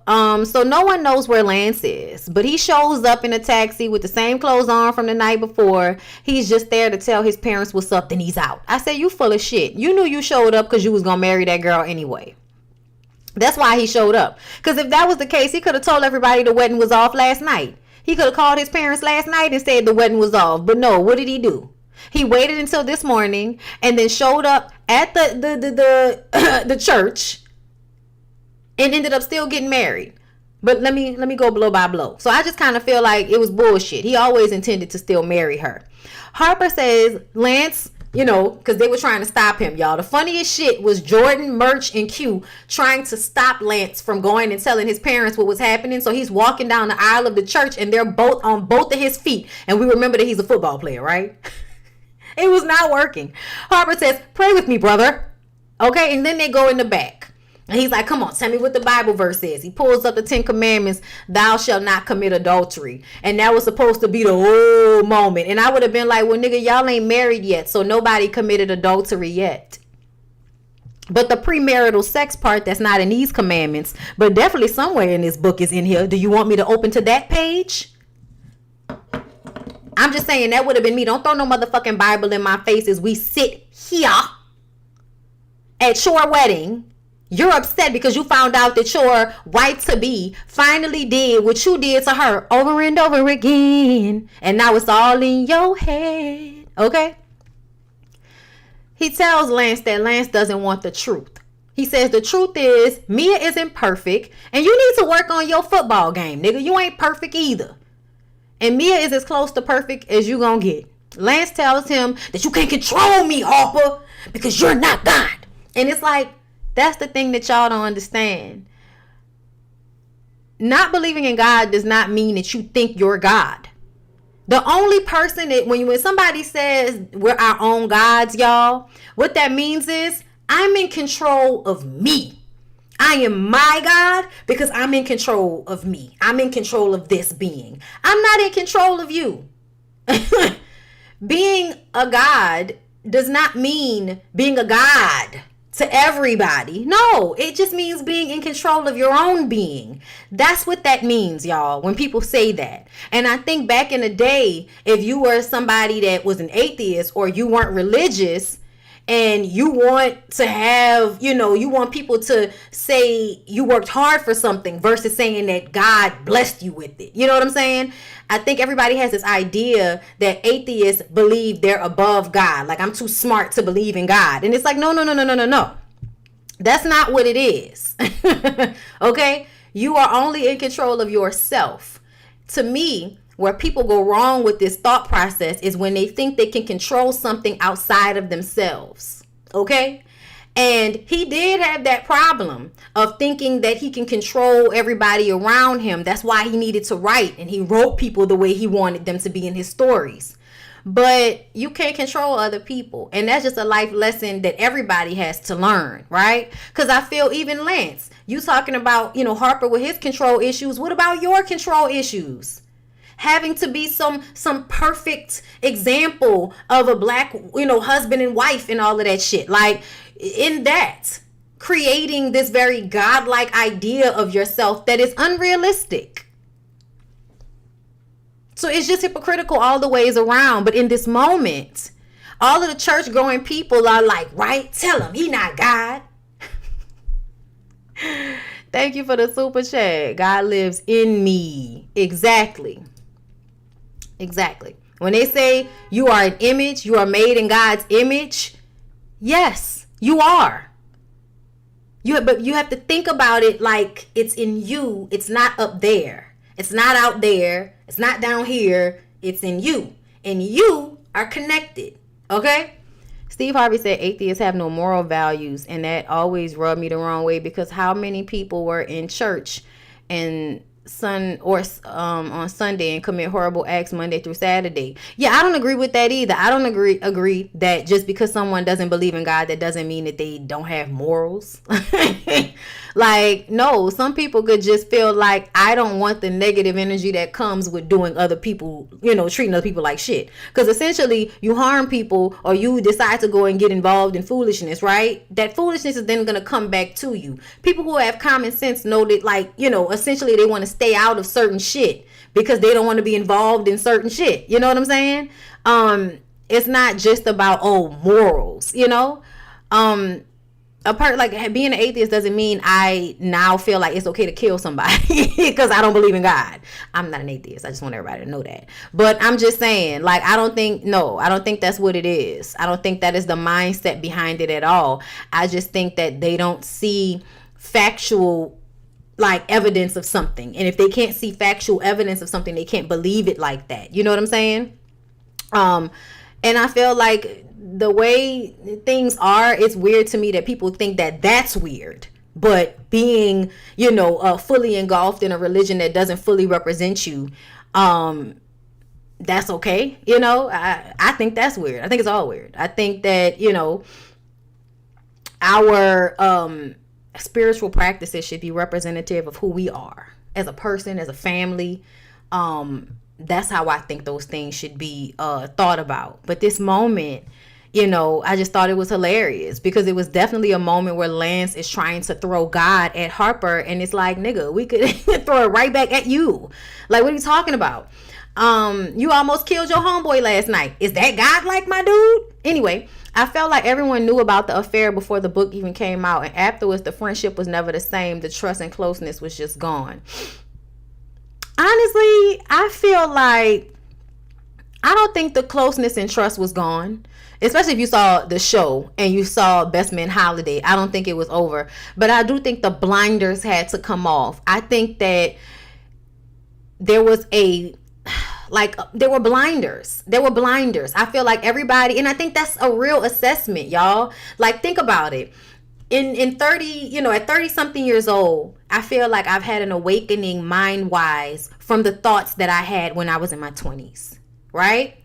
So no one knows where Lance is, but he shows up in a taxi with the same clothes on from the night before. He's just there to tell his parents what's up, then he's out. I said, you full of shit. You knew you showed up because you was going to marry that girl anyway. That's why he showed up. Because if that was the case, he could have told everybody the wedding was off last night. He could have called his parents last night and said the wedding was off. But no, what did he do? He waited until this morning and then showed up at the church and ended up still getting married. But let me go blow by blow. So I just kind of feel like it was bullshit. He always intended to still marry her. Harper says Lance, because they were trying to stop him, y'all. The funniest shit was Jordan, Murch, and Q trying to stop Lance from going and telling his parents what was happening. So he's walking down the aisle of the church and they're both on both of his feet. And we remember that he's a football player, right? It was not working. Harper says, pray with me, brother. Okay, and then they go in the back. And he's like, come on, tell me what the Bible verse is. He pulls up the 10 Commandments, thou shalt not commit adultery. And that was supposed to be the whole moment. And I would have been like, well, nigga, y'all ain't married yet, so nobody committed adultery yet. But the premarital sex part, that's not in these commandments, but definitely somewhere in this book is in here. Do you want me to open to that page? I'm just saying that would have been me. Don't throw no motherfucking Bible in my face as we sit here at your wedding. You're upset because you found out that your wife-to-be finally did what you did to her over and over again. And now it's all in your head. Okay? He tells Lance that Lance doesn't want the truth. He says the truth is Mia isn't perfect and you need to work on your football game, nigga. You ain't perfect either. And Mia is as close to perfect as you gonna get. Lance tells him that you can't control me, Harper, because you're not God. And it's like, that's the thing that y'all don't understand. Not believing in God does not mean that you think you're God. The only person that when somebody says we're our own gods, y'all, what that means is I'm in control of me. I am my God because I'm in control of me. I'm in control of this being. I'm not in control of you. Being a God does not mean being a God to everybody. No, it just means being in control of your own being. That's what that means, y'all, when people say that. And I think back in the day, if you were somebody that was an atheist or you weren't religious and you want to have, you want people to say you worked hard for something versus saying that God blessed you with it. You know what I'm saying? I think everybody has this idea that atheists believe they're above God. Like, I'm too smart to believe in God. And it's like, no. That's not what it is. Okay? You are only in control of yourself. To me, where people go wrong with this thought process is when they think they can control something outside of themselves. Okay? And he did have that problem of thinking that he can control everybody around him. That's why he needed to write. And he wrote people the way he wanted them to be in his stories. But you can't control other people. And that's just a life lesson that everybody has to learn, right? Because I feel even Lance, you talking about, Harper with his control issues. What about your control issues? Having to be some perfect example of a black, husband and wife and all of that shit. Like, in that, creating this very godlike idea of yourself that is unrealistic. So it's just hypocritical all the ways around. But in this moment, all of the church going people are like, right? Tell him he not God. Thank you for the super chat. God lives in me. Exactly. When they say you are an image, you are made in God's image. Yes, you are. But you have to think about it like it's in you. It's not up there. It's not out there. It's not down here. It's in you. And you are connected. Okay? Steve Harvey said atheists have no moral values. And that always rubbed me the wrong way, because how many people were in church and on Sunday and commit horrible acts Monday through Saturday? Yeah, I don't agree with that either. I don't agree that just because someone doesn't believe in God, that doesn't mean that they don't have morals. Like, no, some people could just feel like, I don't want the negative energy that comes with doing other people, treating other people like shit. Because essentially you harm people, or you decide to go and get involved in foolishness, right? That foolishness is then going to come back to you. People who have common sense know that, like, essentially they want to stay out of certain shit because they don't want to be involved in certain shit. You know what I'm saying? It's not just about, morals, like being an atheist doesn't mean I now feel like it's okay to kill somebody because I don't believe in God. I'm not an atheist. I just want everybody to know that. But I'm just saying, like, I don't think that's what it is. I don't think that is the mindset behind it at all. I just think that they don't see factual, like, evidence of something. And if they can't see factual evidence of something, they can't believe it like that. You know what I'm saying? And I feel like the way things are, it's weird to me that people think that that's weird. But being, fully engulfed in a religion that doesn't fully represent you, that's okay. You know, I think that's weird. I think it's all weird. I think that, you know, our spiritual practices should be representative of who we are as a person, as a family. That's how I think those things should be thought about. But this moment, you know, I just thought it was hilarious because it was definitely a moment where Lance is trying to throw God at Harper, and it's like, nigga, we could throw it right back at you. Like, what are you talking about? You almost killed your homeboy last night. Is that God like, my dude? Anyway, I felt like everyone knew about the affair before the book even came out, and afterwards the friendship was never the same. The trust and closeness was just gone. Honestly, I feel like I don't think the closeness and trust was gone. Especially if you saw the show and you saw Best Man Holiday. I don't think it was over. But I do think the blinders had to come off. I think that there were blinders. There were blinders. I feel like everybody, and I think that's a real assessment, y'all. Like, think about it. In 30, you know, at 30 something years old, I feel like I've had an awakening mind wise from the thoughts that I had when I was in my 20s, right?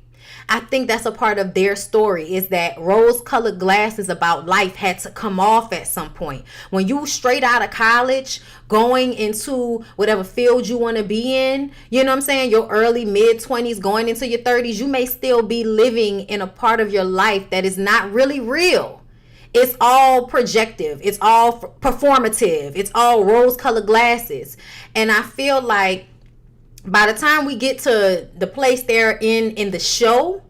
I think that's a part of their story, is that rose-colored glasses about life had to come off at some point. When you straight out of college, going into whatever field you want to be in, you know what I'm saying, your early, mid-20s, going into your 30s, you may still be living in a part of your life that is not really real. It's all projective. It's all performative. It's all rose-colored glasses. And I feel like by the time we get to the place they're in the show,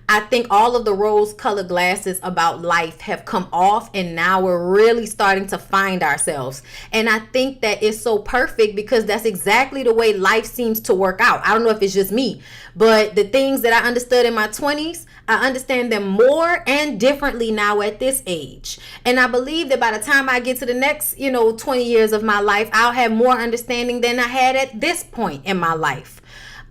I think all of the rose-colored glasses about life have come off, and now we're really starting to find ourselves. And I think that it's so perfect because that's exactly the way life seems to work out. I don't know if it's just me, but the things that I understood in my 20s, I understand them more and differently now at this age. And I believe that by the time I get to the next, 20 years of my life, I'll have more understanding than I had at this point in my life.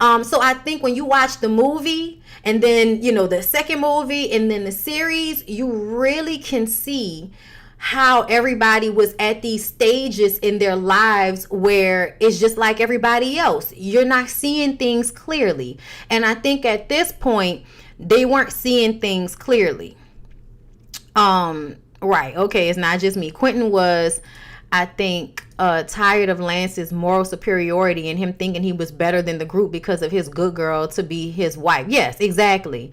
So I think when you watch the movie and then, the second movie and then the series, you really can see how everybody was at these stages in their lives where it's just like everybody else. You're not seeing things clearly. And I think at this point, they weren't seeing things clearly. Right. Okay. It's not just me. Quentin was, I think, tired of Lance's moral superiority and him thinking he was better than the group because of his good girl to be his wife. Yes, exactly.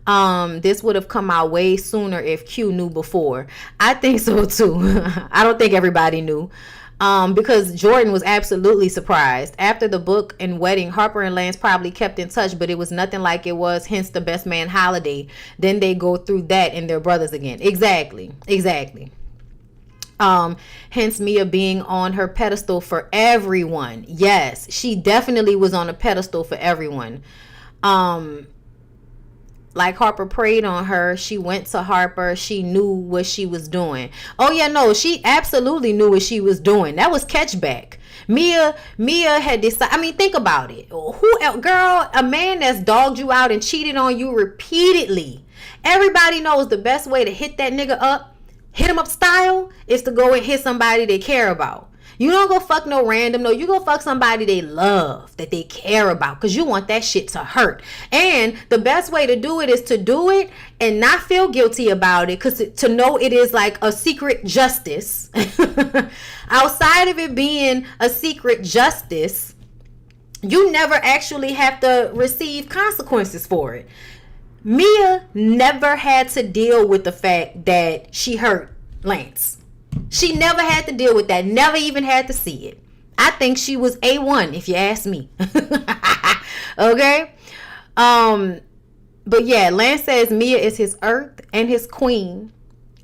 This would have come out way sooner if Q knew before. I think so too. I don't think everybody knew. Because Jordan was absolutely surprised. After the book and wedding, Harper and Lance probably kept in touch, but it was nothing like it was, hence the Best Man Holiday. Then they go through that and they're brothers again. Exactly. Hence Mia being on her pedestal for everyone. Yes, she definitely was on a pedestal for everyone. Like Harper preyed on her. She went to Harper. She knew what she was doing. Oh yeah, no, she absolutely knew what she was doing. That was catchback. Mia had decided. I mean, think about it. Girl, a man that's dogged you out and cheated on you repeatedly. Everybody knows the best way to hit that nigga up, hit him up style, is to go and hit somebody they care about. You don't go fuck no random. No, you go fuck somebody they love, that they care about, because you want that shit to hurt. And the best way to do it is to do it and not feel guilty about it, because to know it is like a secret justice. Outside of it being a secret justice, you never actually have to receive consequences for it. Mia never had to deal with the fact that she hurt Lance. She never had to deal with that. Never even had to see it. I think she was A1, if you ask me. Okay? But yeah, Lance says Mia is his earth and his queen.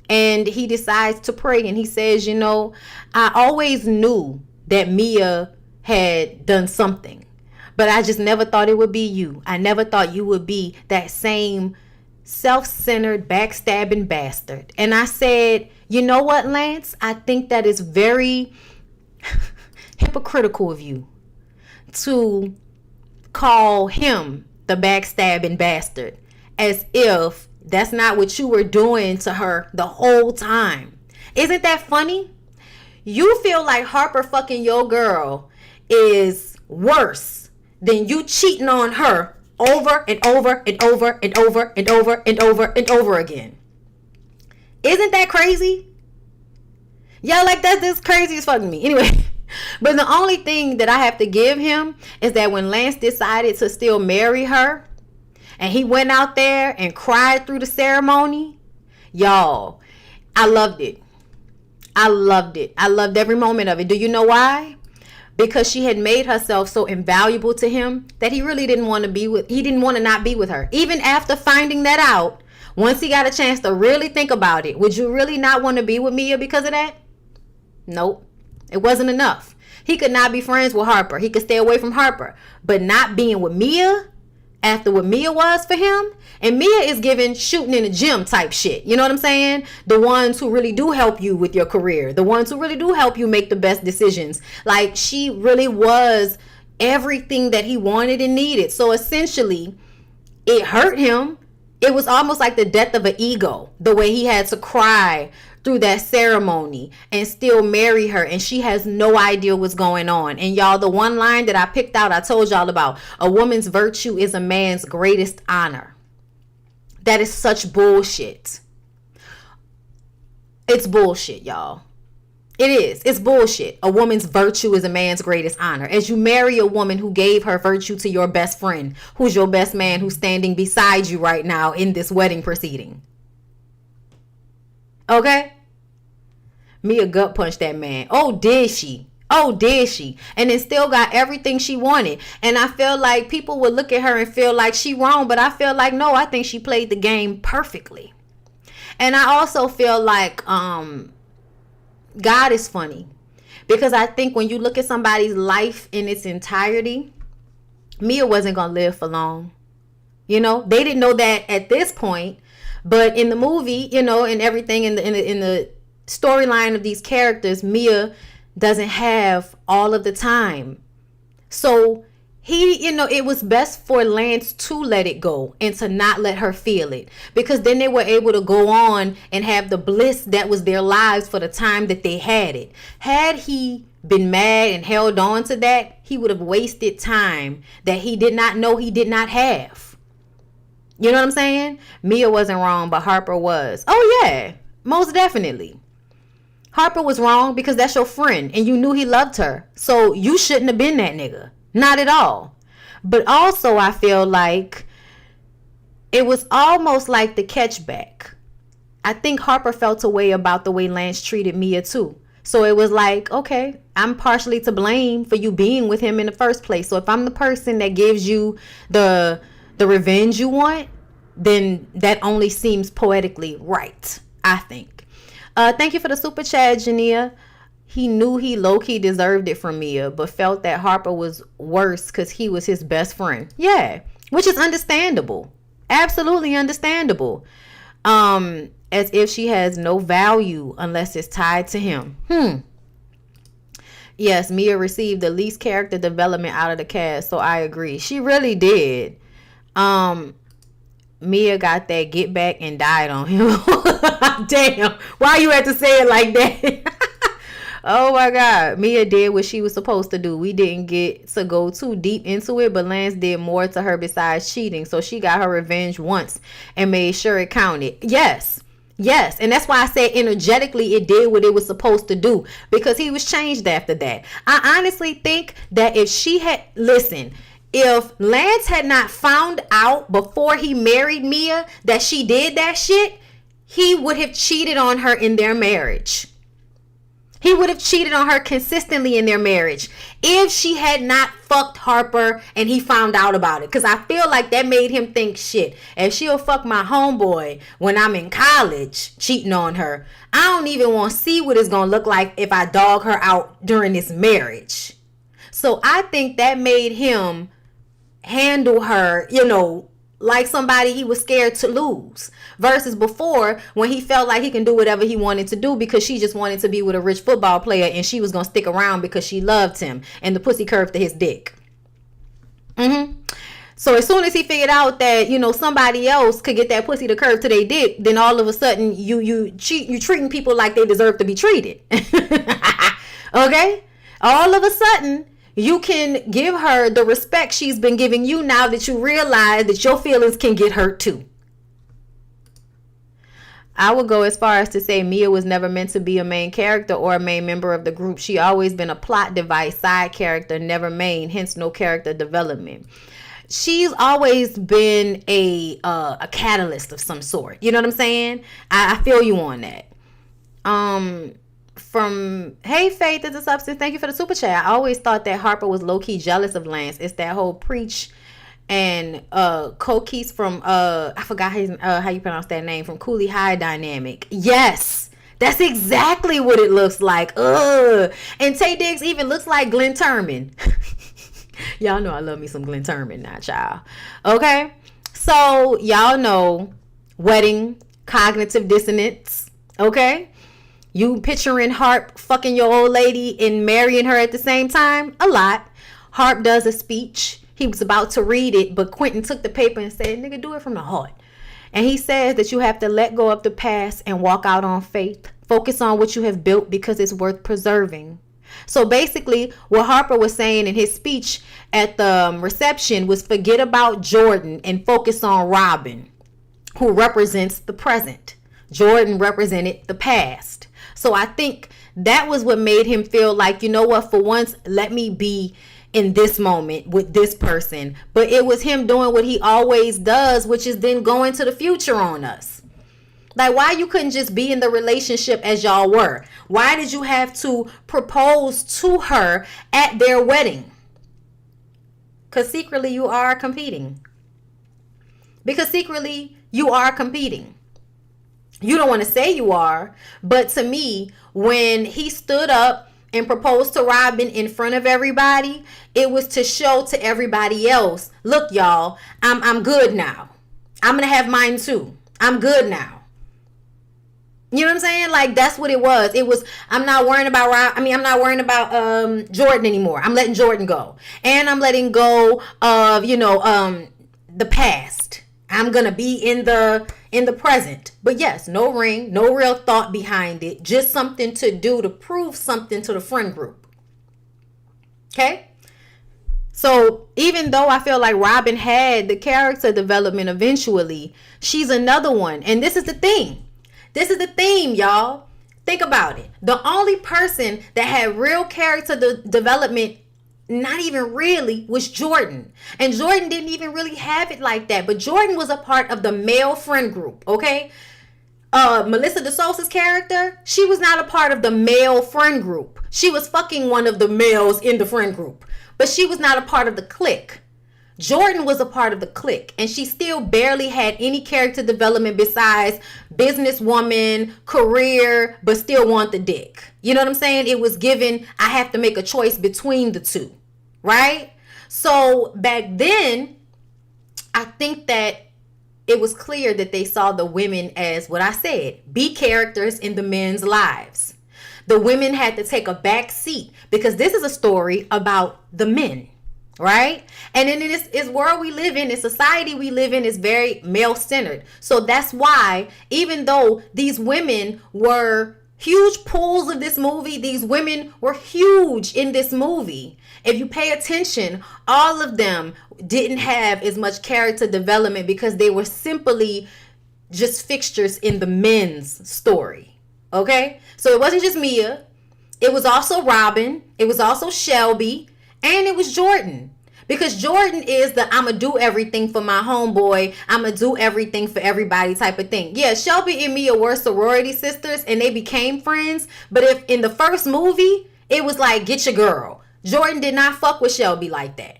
And he decides to pray. And he says, I always knew that Mia had done something. But I just never thought it would be you. I never thought you would be that same self-centered, backstabbing bastard. And I said, you know what, Lance? I think that is very hypocritical of you to call him the backstabbing bastard, as if that's not what you were doing to her the whole time. Isn't that funny? You feel like Harper fucking your girl is worse than you cheating on her over and over and over and over and over and over and over again. Isn't that crazy? Yeah, like that's crazy as fuck to me. Anyway, but the only thing that I have to give him is that when Lance decided to still marry her and he went out there and cried through the ceremony, y'all, I loved it. I loved it. I loved every moment of it. Do you know why? Because she had made herself so invaluable to him that he really didn't want to not be with her. Even after finding that out, once he got a chance to really think about it, would you really not want to be with Mia because of that? Nope. It wasn't enough. He could not be friends with Harper. He could stay away from Harper. But not being with Mia after what Mia was for him. And Mia is giving shooting in the gym type shit. You know what I'm saying? The ones who really do help you with your career. The ones who really do help you make the best decisions. Like, she really was everything that he wanted and needed. So essentially, it hurt him. It was almost like the death of an ego. The way he had to cry through that ceremony and still marry her, and she has no idea what's going on. And y'all, the one line that I picked out, I told y'all about, a woman's virtue is a man's greatest honor. That is such bullshit. It's bullshit, y'all. It is. It's bullshit. A woman's virtue is a man's greatest honor. As you marry a woman who gave her virtue to your best friend, who's your best man, who's standing beside you right now in this wedding proceeding. Okay? Mia gut punched that man. Oh, did she? Oh, did she? And then still got everything she wanted. And I feel like people would look at her and feel like she wrong. But I feel like, no, I think she played the game perfectly. And I also feel like God is funny. Because I think when you look at somebody's life in its entirety, Mia wasn't going to live for long. You know, they didn't know that at this point. But in the movie, you know, and everything in the storyline of these characters, Mia doesn't have all of the time. So he, you know, it was best for Lance to let it go and to not let her feel it, because then they were able to go on and have the bliss that was their lives for the time that they had it. Had he been mad and held on to that, he would have wasted time that he did not know he did not have. You know what I'm saying? Mia wasn't wrong, but Harper was. Oh yeah, most definitely. Harper was wrong because that's your friend and you knew he loved her. So you shouldn't have been that nigga. Not at all. But also I feel like it was almost like the catchback. I think Harper felt a way about the way Lance treated Mia too. So it was like, okay, I'm partially to blame for you being with him in the first place. So if I'm the person that gives you the revenge you want, then that only seems poetically right, I think. Thank you for the super chat, Jania. He knew he low-key deserved it from Mia, but felt that Harper was worse because he was his best friend. Yeah, which is understandable. Absolutely understandable. As if she has no value unless it's tied to him. Yes, Mia received the least character development out of the cast, so I agree. She really did. Mia got that get back and died on him. Damn. Why you had to say it like that? Oh my God. Mia did what she was supposed to do. We didn't get to go too deep into it, but Lance did more to her besides cheating. So she got her revenge once and made sure it counted. Yes. Yes. And that's why I said energetically it did what it was supposed to do, because he was changed after that. I honestly think that if Lance had not found out before he married Mia that she did that shit, he would have cheated on her in their marriage. He would have cheated on her consistently in their marriage if she had not fucked Harper and he found out about it. Because I feel like that made him think, shit, if she'll fuck my homeboy when I'm in college cheating on her, I don't even want to see what it's going to look like if I dog her out during this marriage. So I think that made him handle her, you know, like somebody he was scared to lose, versus before when he felt like he can do whatever he wanted to do because she just wanted to be with a rich football player and she was going to stick around because she loved him and the pussy curved to his dick. So as soon as he figured out that, you know, somebody else could get that pussy to curve to their dick, then all of a sudden you treating people like they deserve to be treated. Okay? All of a sudden you can give her the respect she's been giving you now that you realize that your feelings can get hurt too. I would go as far as to say Mia was never meant to be a main character or a main member of the group. She always been a plot device, side character, never main, hence no character development. She's always been a catalyst of some sort. You know what I'm saying? I feel you on that. From Hey Faith is a substance. Thank you for the super chat. I always thought that Harper was low key jealous of Lance. It's that whole preach and Kokis from I forgot his how you pronounce that name, from Cooley High dynamic. Yes, that's exactly what it looks like. And Tay Diggs even looks like Glenn Turman. Y'all know I love me some Glenn Turman now, child. Okay, so y'all know wedding, cognitive dissonance. Okay, you picturing Harp fucking your old lady and marrying her at the same time? A lot. Harp does a speech. He was about to read it, but Quentin took the paper and said, nigga, do it from the heart. And he says that you have to let go of the past and walk out on faith. Focus on what you have built because it's worth preserving. So basically, what Harper was saying in his speech at the reception was forget about Jordan and focus on Robin, who represents the present. Jordan represented the past. So I think that was what made him feel like, you know what, for once, let me be in this moment with this person. But it was him doing what he always does, which is then going to the future on us. Like, why you couldn't just be in the relationship as y'all were? Why did you have to propose to her at their wedding? Because secretly you are competing. Because secretly you are competing. You don't want to say you are, but to me, when he stood up and proposed to Robin in front of everybody, it was to show to everybody else, look, y'all, I'm good now. I'm going to have mine too. I'm good now. You know what I'm saying? Like, that's what it was. It was, I'm not worrying about Jordan anymore. I'm letting Jordan go. And I'm letting go of, the past. I'm going to be in the present. But yes, no ring, no real thought behind it. Just something to do to prove something to the friend group. Okay? So even though I feel like Robin had the character development eventually, she's another one. And this is the thing. This is the theme, y'all. Think about it. The only person that had real character development, not even really, was Jordan. And Jordan didn't even really have it like that. But Jordan was a part of the male friend group, okay? Melissa DeSouza's character, she was not a part of the male friend group. She was fucking one of the males in the friend group. But she was not a part of the clique. Jordan was a part of the clique, and she still barely had any character development besides businesswoman, career, but still want the dick. You know what I'm saying? It was given, I have to make a choice between the two, right? So back then, I think that it was clear that they saw the women as, what I said, be characters in the men's lives. The women had to take a back seat because this is a story about the men. Right? And in this world we live in, this society we live in is very male-centered. So that's why, even though these women were huge pools of this movie, these women were huge in this movie. If you pay attention, all of them didn't have as much character development because they were simply just fixtures in the men's story. Okay? So it wasn't just Mia. It was also Robin. It was also Shelby. And it was Jordan. Because Jordan is the I'ma do everything for my homeboy, I'ma do everything for everybody type of thing. Yeah, Shelby and Mia were sorority sisters and they became friends. But if in the first movie, it was like, get your girl. Jordan did not fuck with Shelby like that.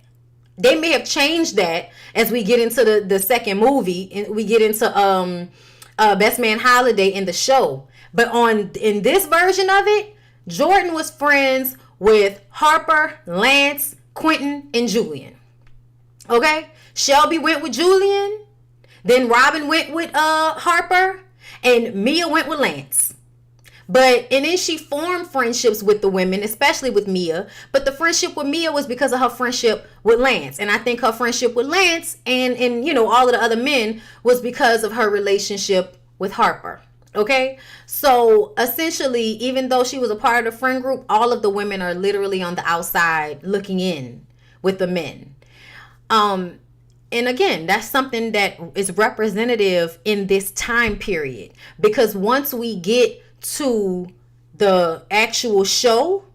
They may have changed that as we get into the second movie. And we get into Best Man Holiday in the show. But in this version of it, Jordan was friends with Harper, Lance, Quentin, and Julian. Okay? Shelby went with Julian. Then Robin went with Harper. And Mia went with Lance. And then she formed friendships with the women, especially with Mia. But the friendship with Mia was because of her friendship with Lance. And I think her friendship with Lance and all of the other men was because of her relationship with Harper. Okay, so essentially, even though she was a part of the friend group, all of the women are literally on the outside looking in with the men. Um, and again, that's something that is representative in this time period, because once we get to the actual show,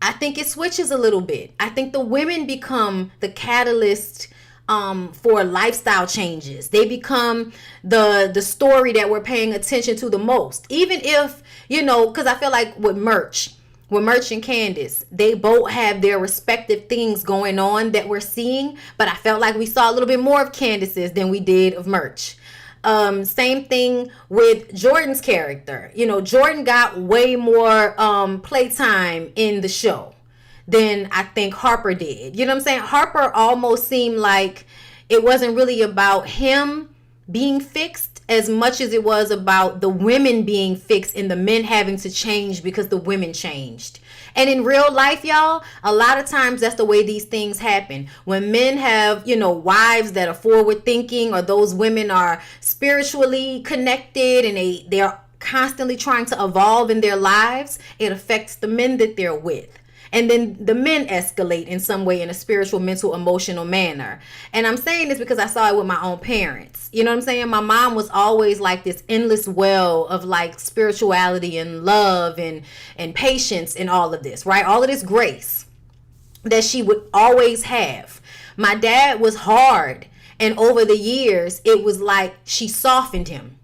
I think it switches a little bit. I think the women become the catalyst for lifestyle changes. They become the story that we're paying attention to the most. Even if, because I feel like with Merch and Candace, they both have their respective things going on that we're seeing, but I felt like we saw a little bit more of Candace's than we did of Merch. Same thing with Jordan's character. Jordan got way more playtime in the show than I think Harper did. You know what I'm saying? Harper almost seemed like it wasn't really about him being fixed as much as it was about the women being fixed and the men having to change because the women changed. And in real life, y'all, a lot of times that's the way these things happen. When men have, wives that are forward thinking, or those women are spiritually connected and they're constantly trying to evolve in their lives, it affects the men that they're with. And then the men escalate in some way in a spiritual, mental, emotional manner. And I'm saying this because I saw it with my own parents. You know what I'm saying? My mom was always like this endless well of like spirituality and love and patience and all of this, right? All of this grace that she would always have. My dad was hard. And over the years, it was like she softened him.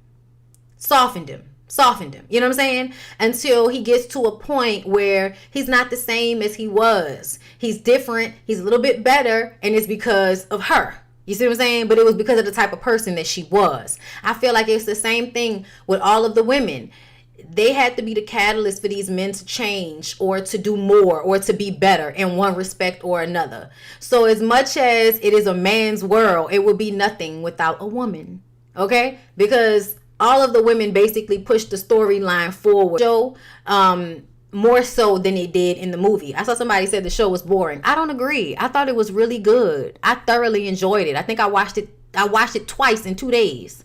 You know what I'm saying? Until he gets to a point where he's not the same as he was. He's different. He's a little bit better. And it's because of her. You see what I'm saying? But it was because of the type of person that she was. I feel like it's the same thing with all of the women. They had to be the catalyst for these men to change or to do more or to be better in one respect or another. So as much as it is a man's world, it would be nothing without a woman. Okay? Because all of the women basically pushed the storyline forward. Show, more so than it did in the movie. I saw somebody said the show was boring. I don't agree. I thought it was really good. I thoroughly enjoyed it. I think I watched it twice in 2 days.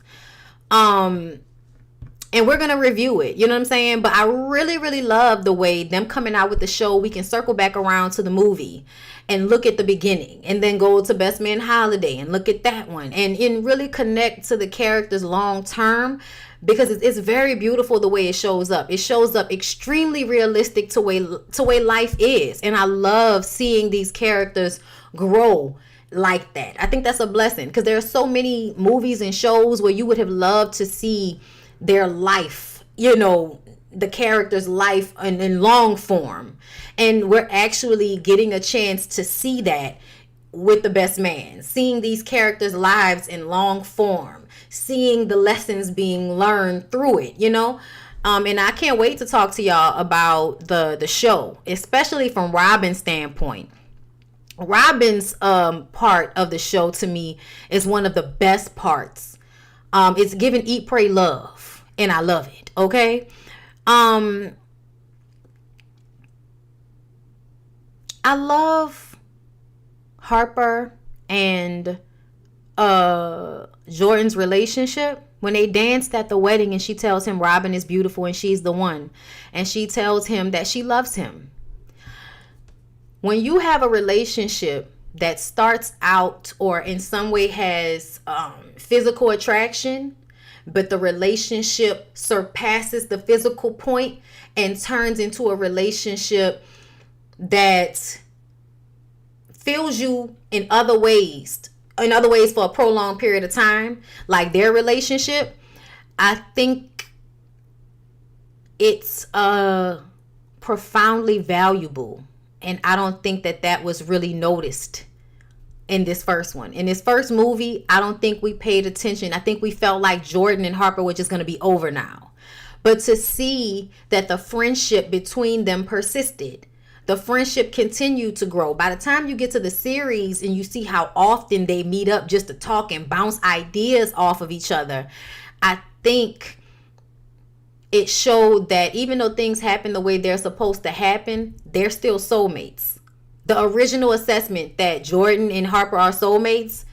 And we're going to review it. You know what I'm saying? But I really, really love the way them coming out with the show. We can circle back around to the movie and look at the beginning and then go to Best Man Holiday and look at that one and really connect to the characters long term, because it's very beautiful the way it shows up. It shows up extremely realistic to way life is. And I love seeing these characters grow like that. I think that's a blessing, because there are so many movies and shows where you would have loved to see their life, the character's life in long form. And we're actually getting a chance to see that with The Best Man, seeing these characters' lives in long form, seeing the lessons being learned through it, and I can't wait to talk to y'all about the show, especially from Robin's standpoint. Robin's part of the show to me is one of the best parts. It's given Eat, Pray, Love, and I love it. Okay. I love Harper and Jordan's relationship. When they danced at the wedding and she tells him Robin is beautiful and she's the one, and she tells him that she loves him. When you have a relationship that starts out or in some way has physical attraction, but the relationship surpasses the physical point and turns into a relationship that fills you in other ways for a prolonged period of time, like their relationship, I think it's profoundly valuable. And I don't think that was really noticed in this first one. In this first movie, I don't think we paid attention. I think we felt like Jordan and Harper were just going to be over now. But to see that the friendship between them persisted, the friendship continued to grow. By the time you get to the series and you see how often they meet up just to talk and bounce ideas off of each other, I think it showed that even though things happen the way they're supposed to happen, they're still soulmates. The original assessment that Jordan and Harper are soulmates,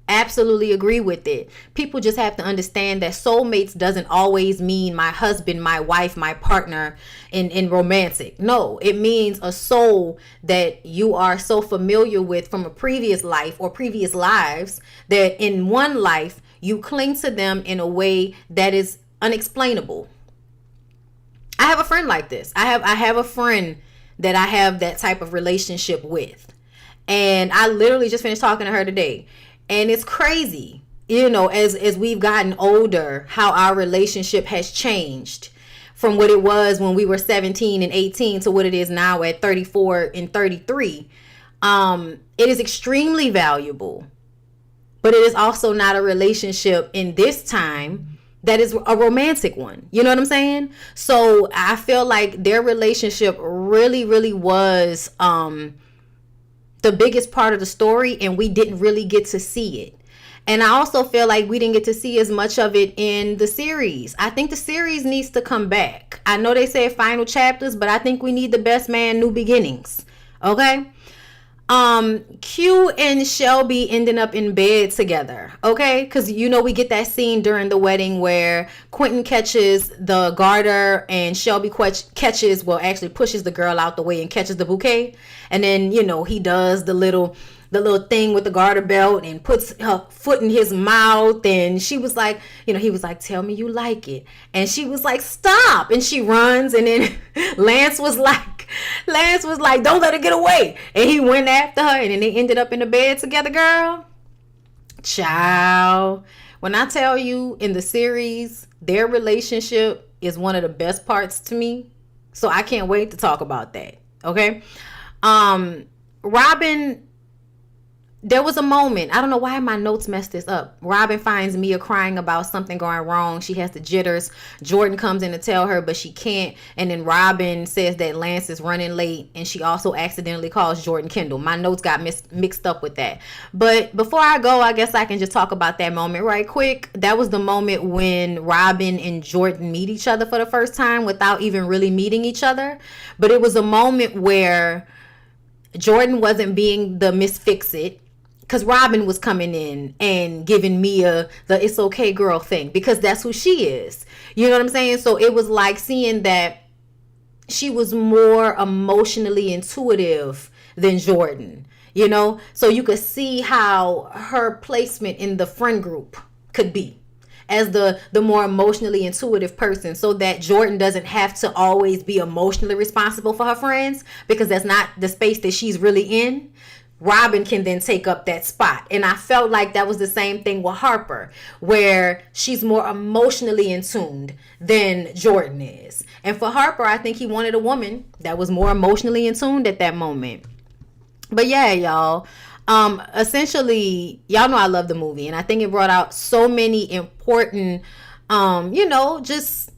Absolutely agree with it. People just have to understand that soulmates doesn't always mean my husband, my wife, my partner in romantic. No, it means a soul that you are so familiar with from a previous life or previous lives that in one life you cling to them in a way that is unexplainable. I have a friend like this. I have a friend that I have that type of relationship with. And I literally just finished talking to her today. And it's crazy, as we've gotten older, how our relationship has changed from what it was when we were 17 and 18 to what it is now at 34 and 33. It is extremely valuable, but it is also not a relationship in this time that is a romantic one. You know what I'm saying? So I feel like their relationship really, really was the biggest part of the story, and we didn't really get to see it. And I also feel like we didn't get to see as much of it in the series. I think the series needs to come back. I know they said final chapters, but I think we need the best man new beginnings. Okay? Q and Shelby ending up in bed together, okay? Because we get that scene during the wedding where Quentin catches the garter and Shelby actually pushes the girl out the way and catches the bouquet, and then he does the little thing with the garter belt and puts her foot in his mouth, and she was like, he was like, tell me you like it, and she was like, stop, and she runs, and then Lance was like, don't let her get away, and he went after her, and then they ended up in the bed together, girl. Ciao. When I tell you, in the series, their relationship is one of the best parts to me, so I can't wait to talk about that. Okay. Robin, there was a moment, I don't know why my notes messed this up. Robin finds Mia crying about something going wrong. She has the jitters. Jordan comes in to tell her, but she can't. And then Robin says that Lance is running late, and she also accidentally calls Jordan Kendall. My notes got mixed up with that. But before I go, I guess I can just talk about that moment right quick. That was the moment when Robin and Jordan meet each other for the first time without even really meeting each other. But it was a moment where Jordan wasn't being the Miss Fix-It, because Robin was coming in and giving Mia the it's okay girl thing, because that's who she is. You know what I'm saying? So it was like seeing that she was more emotionally intuitive than Jordan, so you could see how her placement in the friend group could be as the more emotionally intuitive person, so that Jordan doesn't have to always be emotionally responsible for her friends, because that's not the space that she's really in. Robin can then take up that spot. And I felt like that was the same thing with Harper, where she's more emotionally in tuned than Jordan is. And for Harper, I think he wanted a woman that was more emotionally in tuned at that moment. But yeah, y'all, essentially, y'all know I love the movie, and I think it brought out so many important, just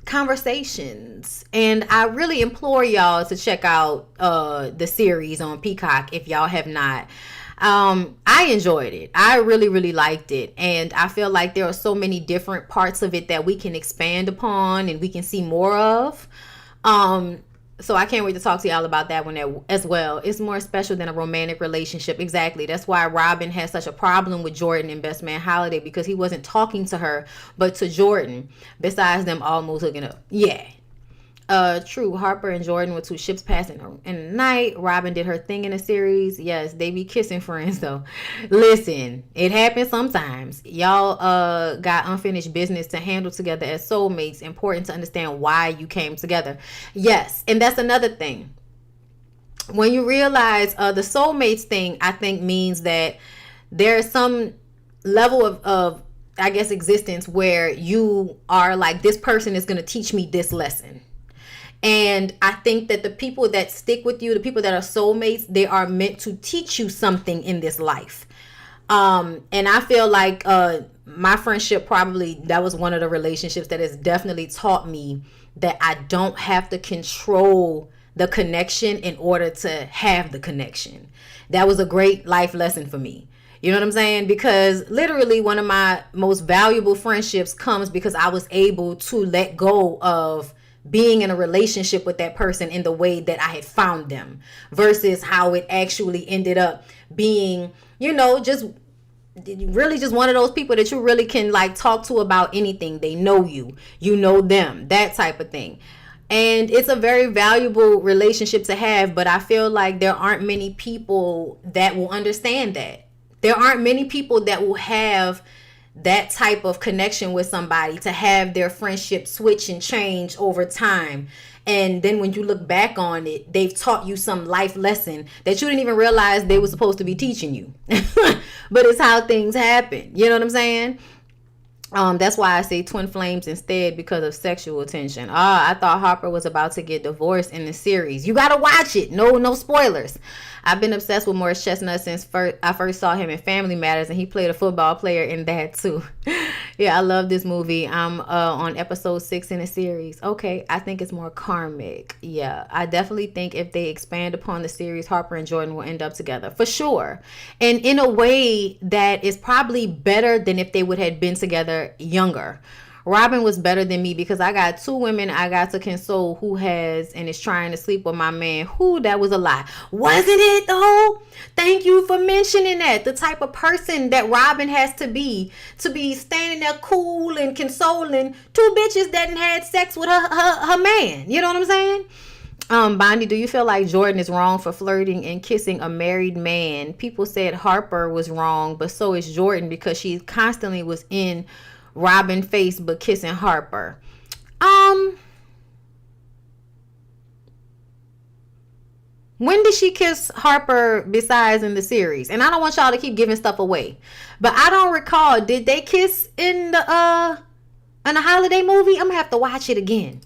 conversations. And I really implore y'all to check out the series on Peacock if y'all have not. I enjoyed it. I really, really liked it. And I feel like there are so many different parts of it that we can expand upon and we can see more of. So I can't wait to talk to y'all about that one as well. It's more special than a romantic relationship. Exactly. That's why Robin has such a problem with Jordan and Best Man Holiday, because he wasn't talking to her, but to Jordan, besides them almost hooking up. Yeah. True. Harper and Jordan were two ships passing in the night. Robin did her thing in the series. Yes, they be kissing friends though. Listen, it happens sometimes. Y'all got unfinished business to handle together as soulmates. Important to understand why you came together. Yes, and that's another thing. When you realize the soulmates thing, I think means that there's some level of I guess existence where you are like, this person is going to teach me this lesson. And I think that the people that stick with you, the people that are soulmates, they are meant to teach you something in this life. And I feel like my friendship, probably that was one of the relationships that has definitely taught me that I don't have to control the connection in order to have the connection. That was a great life lesson for me. You know what I'm saying? Because literally one of my most valuable friendships comes because I was able to let go of being in a relationship with that person in the way that I had found them, versus how it actually ended up being, just really just one of those people that you really can like talk to about anything. They know you, you know them, that type of thing. And it's a very valuable relationship to have, but I feel like there aren't many people that will understand that. There aren't many people that will have that type of connection with somebody, to have their friendship switch and change over time. And then when you look back on it, they've taught you some life lesson that you didn't even realize they were supposed to be teaching you. But it's how things happen. You know what I'm saying? That's why I say twin flames instead, because of sexual tension. I thought Harper was about to get divorced in the series. You gotta watch it. No spoilers. I've been obsessed with Morris Chestnut since I first saw him in Family Matters, and he played a football player in that too. Yeah, I love this movie. I'm on episode 6 in the series. Okay, I think it's more karmic. Yeah, I definitely think if they expand upon the series, Harper and Jordan will end up together for sure, and in a way that is probably better than if they would have been together younger. Robin was better than me because I got 2 women I got to console who has and is trying to sleep with my man. Who, that was a lie. Wasn't it though? Thank you for mentioning that. The type of person that Robin has to be standing there cool and consoling 2 bitches that had sex with her man. You know what I'm saying? Bondy, do you feel like Jordan is wrong for flirting and kissing a married man? People said Harper was wrong, but so is Jordan because she constantly was in Robin face but kissing Harper. When did she kiss Harper besides in the series? And I don't want y'all to keep giving stuff away, but I don't recall. Did they kiss in the holiday movie? I'm gonna have to watch it again.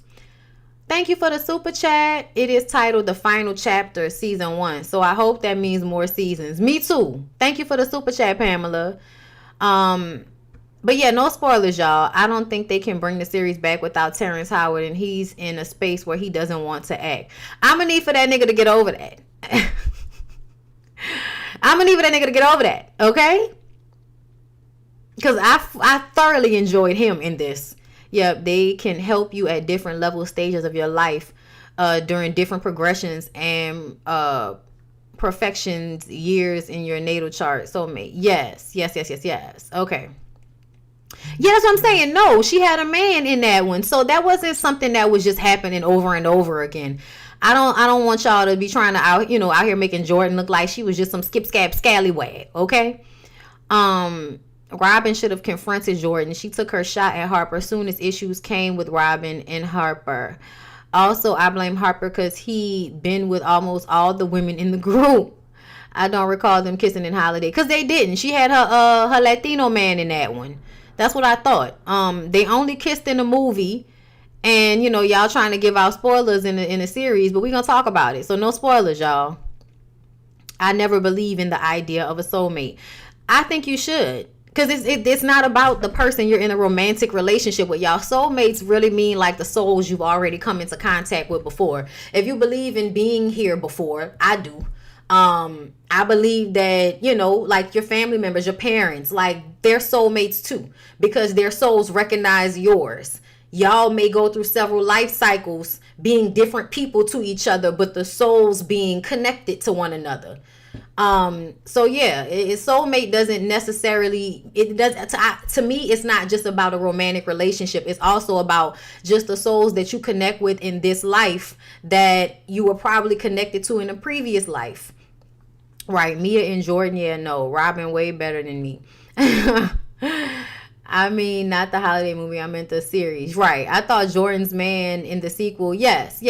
Thank you for the super chat. It is titled The Final Chapter, Season 1. So I hope that means more seasons. Me too. Thank you for the super chat, Pamela. But yeah, no spoilers, y'all. I don't think they can bring the series back without Terrence Howard, and he's in a space where he doesn't want to act. I'm gonna need for that nigga to get over that. I'm gonna need for that nigga to get over that, okay? Because I thoroughly enjoyed him in this. Yeah, they can help you at different level stages of your life during different progressions and perfections years in your natal chart. Soulmate. Yes. Okay. Yeah, that's what I'm saying. No, she had a man in that one. So that wasn't something that was just happening over and over again. I don't want y'all to be trying to out here making Jordan look like she was just some skip scab scallywag, okay? Robin should have confronted Jordan. She took her shot at Harper as soon as issues came with Robin and Harper. Also, I blame Harper because he been with almost all the women in the group. I don't recall them kissing in Holiday because they didn't. She had her Latino man in that one. That's what I thought. They only kissed in the movie, and y'all trying to give out spoilers in the series, but we're gonna talk about it. So no spoilers, y'all. I never believe in the idea of a soulmate. I think you should. Because it's not about the person you're in a romantic relationship with, y'all. Soulmates really mean like the souls you've already come into contact with before. If you believe in being here before, I do. I believe that, like your family members, your parents, like they're soulmates too. Because their souls recognize yours. Y'all may go through several life cycles being different people to each other, but the souls being connected to one another. So yeah, soulmate doesn't necessarily, to me, it's not just about a romantic relationship. It's also about just the souls that you connect with in this life that you were probably connected to in a previous life. Right. Mia and Jordan. Yeah, no, Robin way better than me. I mean, not the holiday movie. I meant the series. Right. I thought Jordan's man in the sequel. Yes.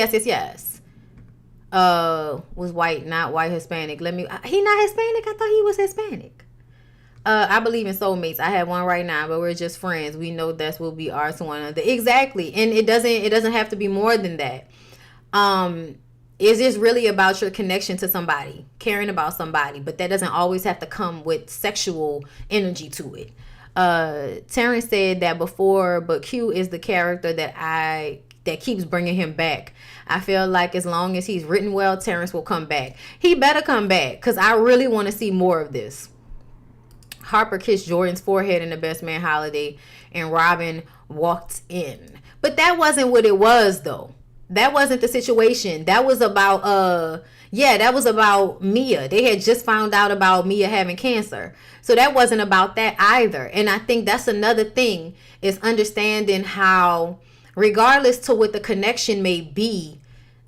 Was white, not white Hispanic. He not Hispanic? I thought he was Hispanic. I believe in soulmates. I have one right now, but we're just friends. We know that will be ours to one another. Exactly. And it doesn't have to be more than that. It's just really about your connection to somebody, caring about somebody, but that doesn't always have to come with sexual energy to it. Terrence said that before, but Q is the character that keeps bringing him back. I feel like as long as he's written well, Terrence will come back. He better come back because I really want to see more of this. Harper kissed Jordan's forehead in the Best Man Holiday and Robin walked in. But that wasn't what it was though. That wasn't the situation. That was about that was about Mia. They had just found out about Mia having cancer. So that wasn't about that either. And I think that's another thing, is understanding how, regardless to what the connection may be,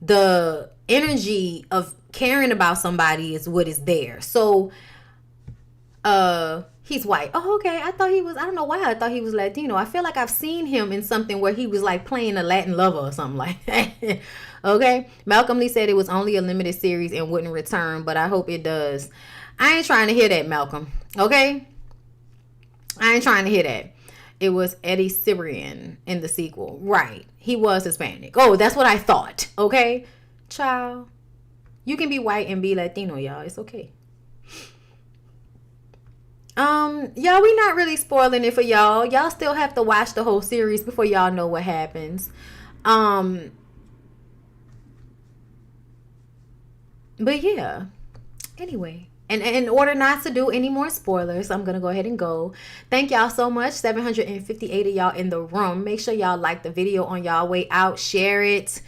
the energy of caring about somebody is what is there. So he's white. Oh, okay. I don't know why I thought he was Latino. I feel like I've seen him in something where he was like playing a Latin lover or something like that. Okay. Malcolm Lee said it was only a limited series and wouldn't return, but I hope it does. I ain't trying to hear that, Malcolm. Okay. I ain't trying to hear that. It was Eddie Cibrian in the sequel. Right. He was Hispanic. Oh, that's what I thought. Okay. Child. You can be white and be Latino, y'all. It's okay. Y'all, we not really spoiling it for y'all. Y'all still have to watch the whole series before y'all know what happens. But yeah. Anyway. And in order not to do any more spoilers, I'm going to go ahead and go. Thank y'all so much. 758 of y'all in the room. Make sure y'all like the video on y'all way out. Share it.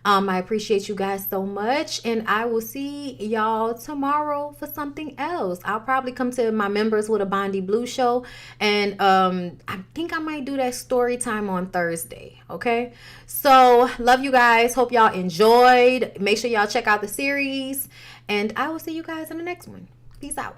I appreciate you guys so much. And I will see y'all tomorrow for something else. I'll probably come to my members with a BondyBlue show. And I think I might do that story time on Thursday. Okay. So love you guys. Hope y'all enjoyed. Make sure y'all check out the series. And I will see you guys in the next one. Peace out.